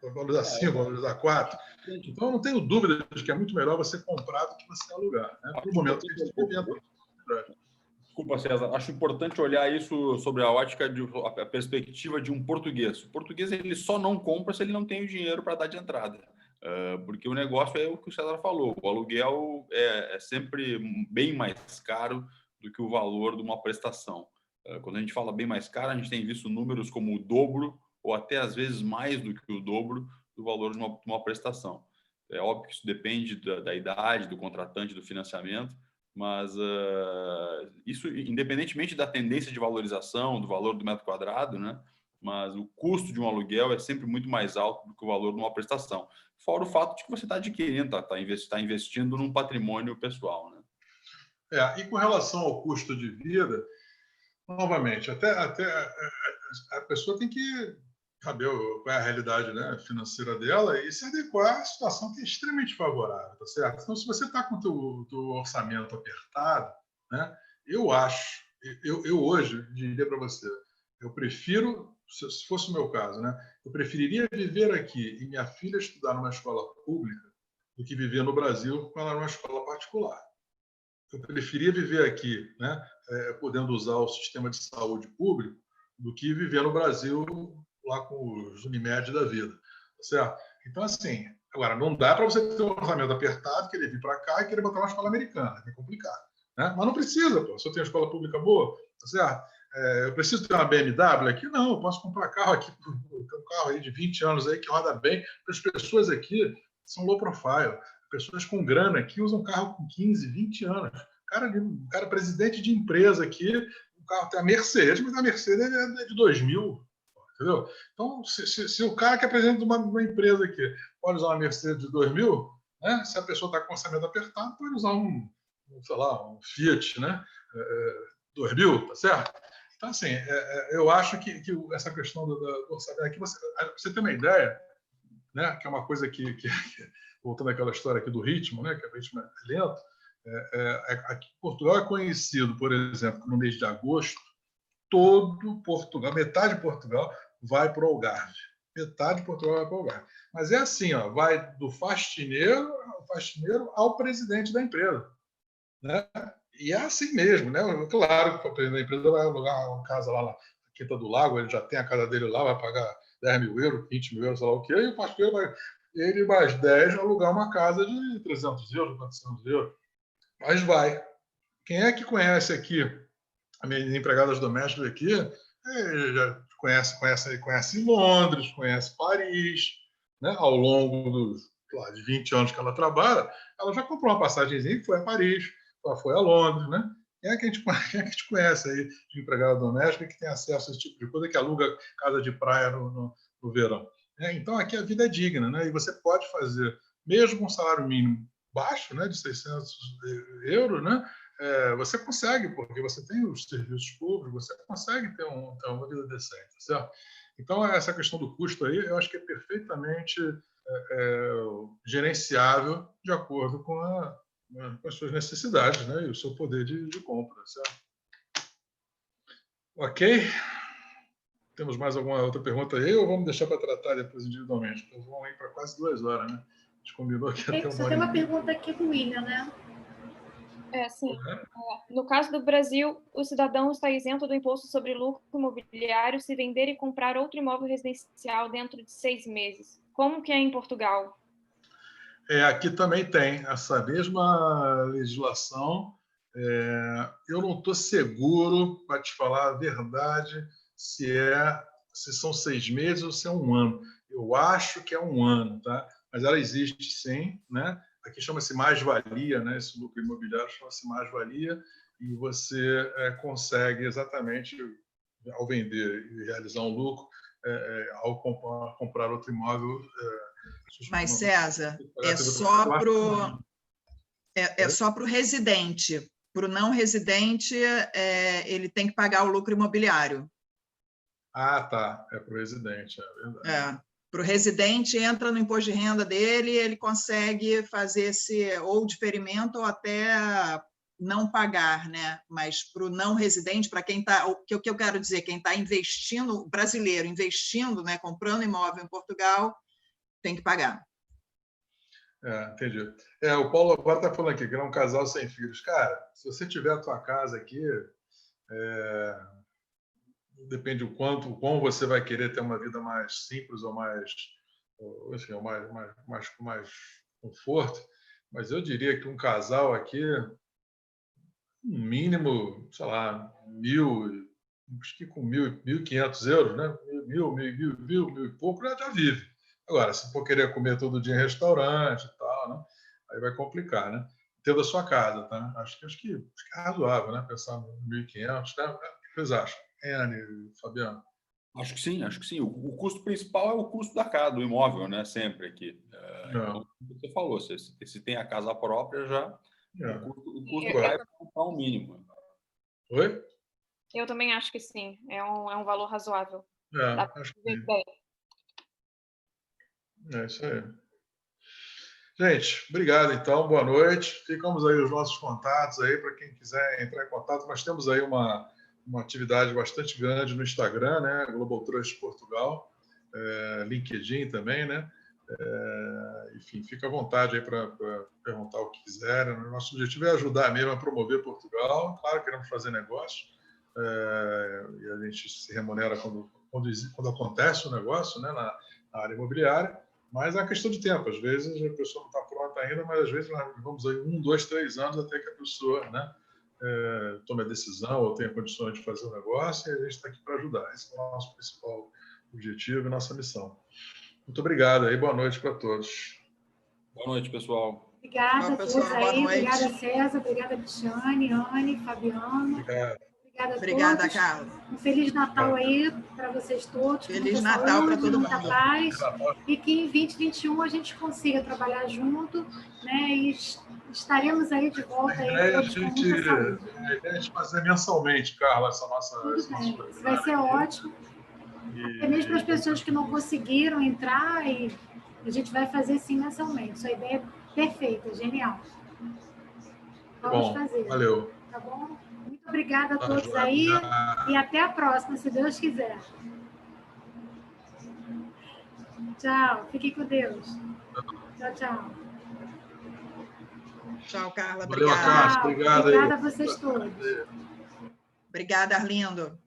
vai valorizar 5%, vai valorizar 4%. Então, eu não tenho dúvida de que é muito melhor você comprar do que você alugar. Né? No momento que a gente está vivendo. Desculpa, César. Acho importante olhar isso sobre a ótica, a perspectiva de um português. O português ele só não compra se ele não tem o dinheiro para dar de entrada. Porque o negócio é o que o César falou. O aluguel é sempre bem mais caro do que o valor de uma prestação. Quando a gente fala bem mais caro, a gente tem visto números como o dobro ou até às vezes mais do que o dobro do valor de uma prestação. É óbvio que isso depende da idade, do contratante, do financiamento, mas isso independentemente da tendência de valorização, do valor do metro quadrado, né? Mas o custo de um aluguel é sempre muito mais alto do que o valor de uma prestação. Fora o fato de que você está adquirindo, está investindo num patrimônio pessoal, né? E com relação ao custo de vida, novamente, até a pessoa tem que saber qual é a realidade, né, financeira dela e se adequar à situação que é extremamente favorável, tá certo? Então, se você está com o teu orçamento apertado, né, eu hoje diria para você, eu prefiro, se fosse o meu caso, né, eu preferiria viver aqui e minha filha estudar numa escola pública do que viver no Brasil com ela numa escola particular. Eu preferia viver aqui, né, podendo usar o sistema de saúde público, do que viver no Brasil lá com os Unimed da vida, certo? Então, assim, agora, não dá para você ter um orçamento apertado, querer vir para cá e querer botar uma escola americana, é complicado, né? Mas não precisa, pô. Se eu tenho uma escola pública boa, tá certo? Eu preciso ter uma BMW aqui? Não, eu posso comprar carro aqui, um carro aí de 20 anos aí que roda bem. As pessoas aqui são low profile, pessoas com grana aqui usam carro com 15, 20 anos. Cara presidente de empresa aqui, o carro tem a Mercedes, mas a Mercedes é de 2000, entendeu? Então, se o cara que é presidente de uma empresa aqui pode usar uma Mercedes de 2000, né? Se a pessoa está com orçamento apertado, pode usar um Fiat, né? 2000, tá certo? Então, assim, eu acho que essa questão do orçamento aqui, você tem uma ideia, né? Que é uma coisa que voltando àquela história aqui do ritmo, né? Que o ritmo é lento. Aqui em Portugal é conhecido, por exemplo, no mês de agosto, todo Portugal, metade de Portugal vai para o Algarve. Metade de Portugal vai para o Algarve. Mas é assim, ó, vai do faxineiro ao presidente da empresa, né? E é assim mesmo, né? Claro que o presidente da empresa vai alugar uma casa lá na Quinta do Lago, ele já tem a casa dele lá, vai pagar 10 mil euros, 20 mil euros, sei lá o quê, e o faxineiro vai, ele mais 10 alugar uma casa de 300 euros, 400 euros. Mas vai. Quem é que conhece aqui, as minhas empregadas domésticas aqui, já conhece Londres, conhece Paris, né? Ao longo de 20 anos que ela trabalha, ela já comprou uma passagenzinha e foi a Paris, ela foi a Londres, né? Quem é que a gente conhece aí de empregada doméstica que tem acesso a esse tipo de coisa, que aluga casa de praia no verão? Então, aqui a vida é digna, né? E você pode fazer, mesmo com um salário mínimo baixo, né, de 600 euros, né, você consegue, porque você tem os serviços públicos, você consegue ter uma vida decente, certo? Então, essa questão do custo aí, eu acho que é perfeitamente gerenciável de acordo com com as suas necessidades, né, e o seu poder de compra, certo? Ok? Temos mais alguma outra pergunta aí ou vamos deixar para tratar depois individualmente? Então, vamos ir para quase 2 horas, né? A gente combinou aqui até uma Só hora tem e uma meia. pergunta aqui do William, né? Sim. No caso do Brasil, o cidadão está isento do imposto sobre lucro imobiliário se vender e comprar outro imóvel residencial dentro de 6 meses. Como que é em Portugal? Aqui também tem essa mesma legislação. Eu não estou seguro, para te falar a verdade, se são 6 meses ou se é 1 ano. Eu acho que é 1 ano, tá? Mas ela existe sim, né? Aqui chama-se mais-valia, né? Esse lucro imobiliário chama-se mais-valia, e você consegue exatamente, ao vender e realizar um lucro, ao comprar outro imóvel. Mas, César, é só para o residente. Para o não residente, ele tem que pagar o lucro imobiliário. Ah, tá. É para o residente, é verdade. Para o residente, entra no imposto de renda dele, ele consegue fazer esse ou diferimento ou até não pagar, né? Mas para o não residente, para quem está, o que eu quero dizer, quem está investindo, brasileiro investindo, né, comprando imóvel em Portugal, tem que pagar. Entendi. O Paulo agora está falando aqui que é um casal sem filhos. Cara, se você tiver a tua casa aqui, depende do quão você vai querer ter uma vida mais simples ou mais, enfim, ou com mais conforto. Mas eu diria que um casal aqui, no mínimo, sei lá, acho que com 1.500 euros, né? 1.000 e pouco já vive. Agora, se for querer comer todo dia em restaurante e tal, né? Aí vai complicar, né? Tendo a sua casa, tá? Acho que é razoável, né? Pensar em 1.500, né? O que vocês acham? Enio, Fabiano? Acho que sim, acho que sim. O custo principal é o custo da casa, do imóvel, né? Sempre aqui. Então, como você falou, se tem a casa própria, já o custo vai para um mínimo. Oi? Eu também acho que sim. É um valor razoável. Acho que sim. É isso aí. Gente, obrigado então, boa noite. Ficamos aí os nossos contatos aí para quem quiser entrar em contato. Nós temos aí uma atividade bastante grande no Instagram, né? Global Trust Portugal, LinkedIn também, né? Enfim, fica à vontade aí para perguntar o que quiserem. Nosso objetivo é ajudar mesmo a promover Portugal. Claro, queremos fazer negócio, e a gente se remunera quando acontece o negócio, né? Na área imobiliária. Mas é uma questão de tempo. Às vezes a pessoa não está pronta ainda, mas às vezes nós vamos aí 1, 2, 3 anos até que a pessoa, né, tome a decisão ou tenha condições de fazer o negócio, e a gente está aqui para ajudar. Esse é o nosso principal objetivo e nossa missão. Muito obrigado aí, boa noite para todos. Boa noite, pessoal. Obrigada a todos pessoal, aí, boa noite. Obrigada, César, obrigada, Cristiane, Anne, Fabiano. Obrigado. Obrigada, Carla. Um Feliz Natal aí para vocês todos. Feliz Natal para todo mundo. Muita paz. E que em 2021 a gente consiga trabalhar junto, né? E estaremos aí de volta. A ideia é a gente fazer mensalmente, Carla, essa nossa... Isso vai ser ótimo. Até mesmo para as pessoas que não conseguiram entrar, e a gente vai fazer sim mensalmente. Sua ideia é perfeita, genial. Vamos fazer. Valeu. Tá bom? Muito obrigada a todos aí e até a próxima, se Deus quiser. Tchau, fiquem com Deus. Tchau, tchau. Tchau, Carla. Valeu, Obrigada. Cássio. Obrigado. Obrigada a vocês todos. Obrigada, Arlindo.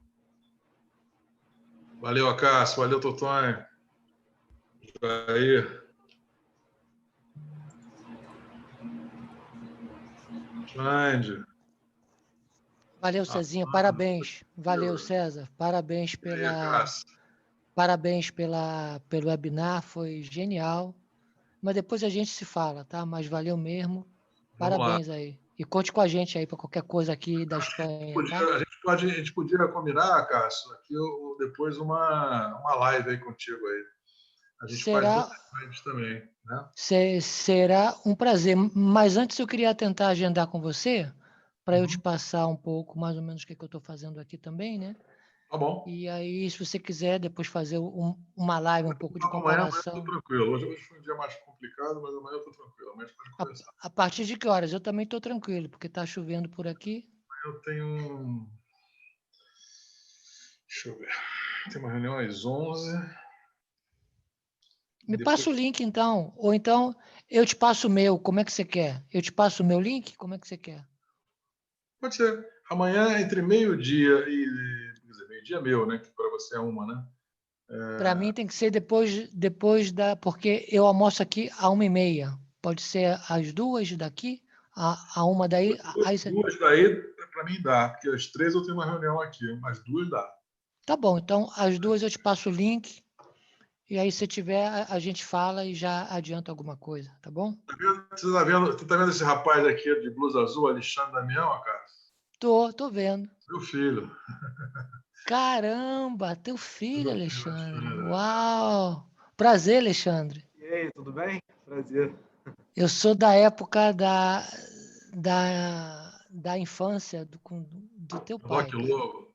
Valeu, Acácio. Valeu, Totonho. Jair. Xande. Valeu, Cezinha. Parabéns. Valeu, César. Parabéns pelo webinar. Foi genial. Mas depois a gente se fala, tá? Mas valeu mesmo. Parabéns aí. E conte com a gente aí para qualquer coisa aqui da Espanha. A gente podia combinar, Cássio, aqui depois uma live aí contigo aí. A gente faz outras lives também, né? Será um prazer. Mas antes eu queria tentar agendar com você, para eu te passar um pouco, mais ou menos, o que eu estou fazendo aqui também, né? Tá bom. E aí, se você quiser depois fazer uma live um pouco de comparação. Amanhã eu estou tranquilo. Hoje foi um dia mais complicado. complicado, mas amanhã eu estou tranquilo. Amanhã a gente pode conversar. A partir de que horas? Eu também estou tranquilo, porque está chovendo por aqui. Eu tenho... Deixa eu ver. Tem uma reunião às 11. Me Depois- passa o link, então. Ou então, eu te passo o meu. Como é que você quer? Eu te passo o meu link? Como é que você quer? Pode ser. Amanhã, entre meio-dia e... Quer dizer, meio-dia meu, né? Que para você é 1, né? Para mim tem que ser depois da... Porque eu almoço aqui às 1h30. Pode ser às 2 daqui, a 1 daí. Aí você... 2 daí, para mim dá. Porque às 3 eu tenho uma reunião aqui. Às 2 dá. Tá bom, então às 2 eu te passo o link. E aí, se tiver, a gente fala e já adianta alguma coisa, tá bom? Você tá vendo esse rapaz aqui de blusa azul, Alexandre Damião, cara? Tô vendo. Meu filho. Caramba, teu filho, Meu filho, Alexandre. Alexandre. Uau! Prazer, Alexandre. E aí, tudo bem? Prazer. Eu sou da época da infância do teu pai. Rock Lobo.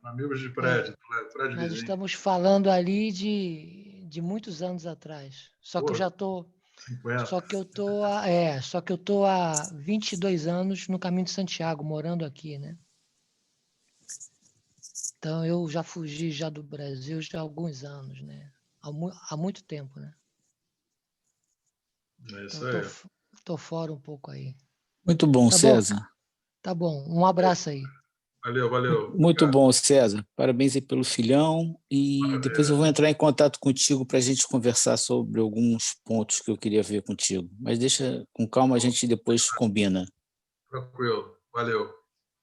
Amigos de prédio Nós vizinho. estamos falando ali de muitos anos atrás. Só que eu já tô... 50. Só que eu tô há 22 anos no Caminho de Santiago, morando aqui, né? Então eu já fugi já do Brasil já há alguns anos, né? Há muito tempo, né? É isso Então aí. tô fora um pouco aí. Muito bom, Tá bom? César. Tá bom. Um abraço aí. Valeu. Muito Obrigado. bom, César. Parabéns aí pelo filhão. E depois eu vou entrar em contato contigo para a gente conversar sobre alguns pontos que eu queria ver contigo. Mas deixa com calma, a gente depois combina. Tranquilo. Valeu.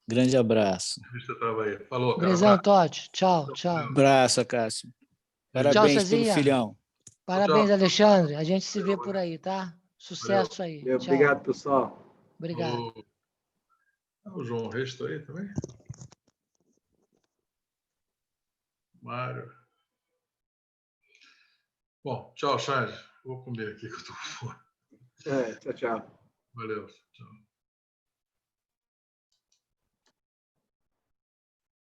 Grande abraço. Você tava aí. Falou, cara. Brisão, Abraço. Totti. Tchau. Abraço, Cássio. Tchau, Parabéns pelo Cezinha. filhão. Parabéns, Tchau. Alexandre. A gente se vê por aí, tá? Sucesso aí. Tchau. Obrigado, pessoal. Obrigado. O João Reis tá aí também? Mário. Bom, tchau, Xande. Vou comer aqui que eu tô com fome. Tchau. Valeu. Tchau.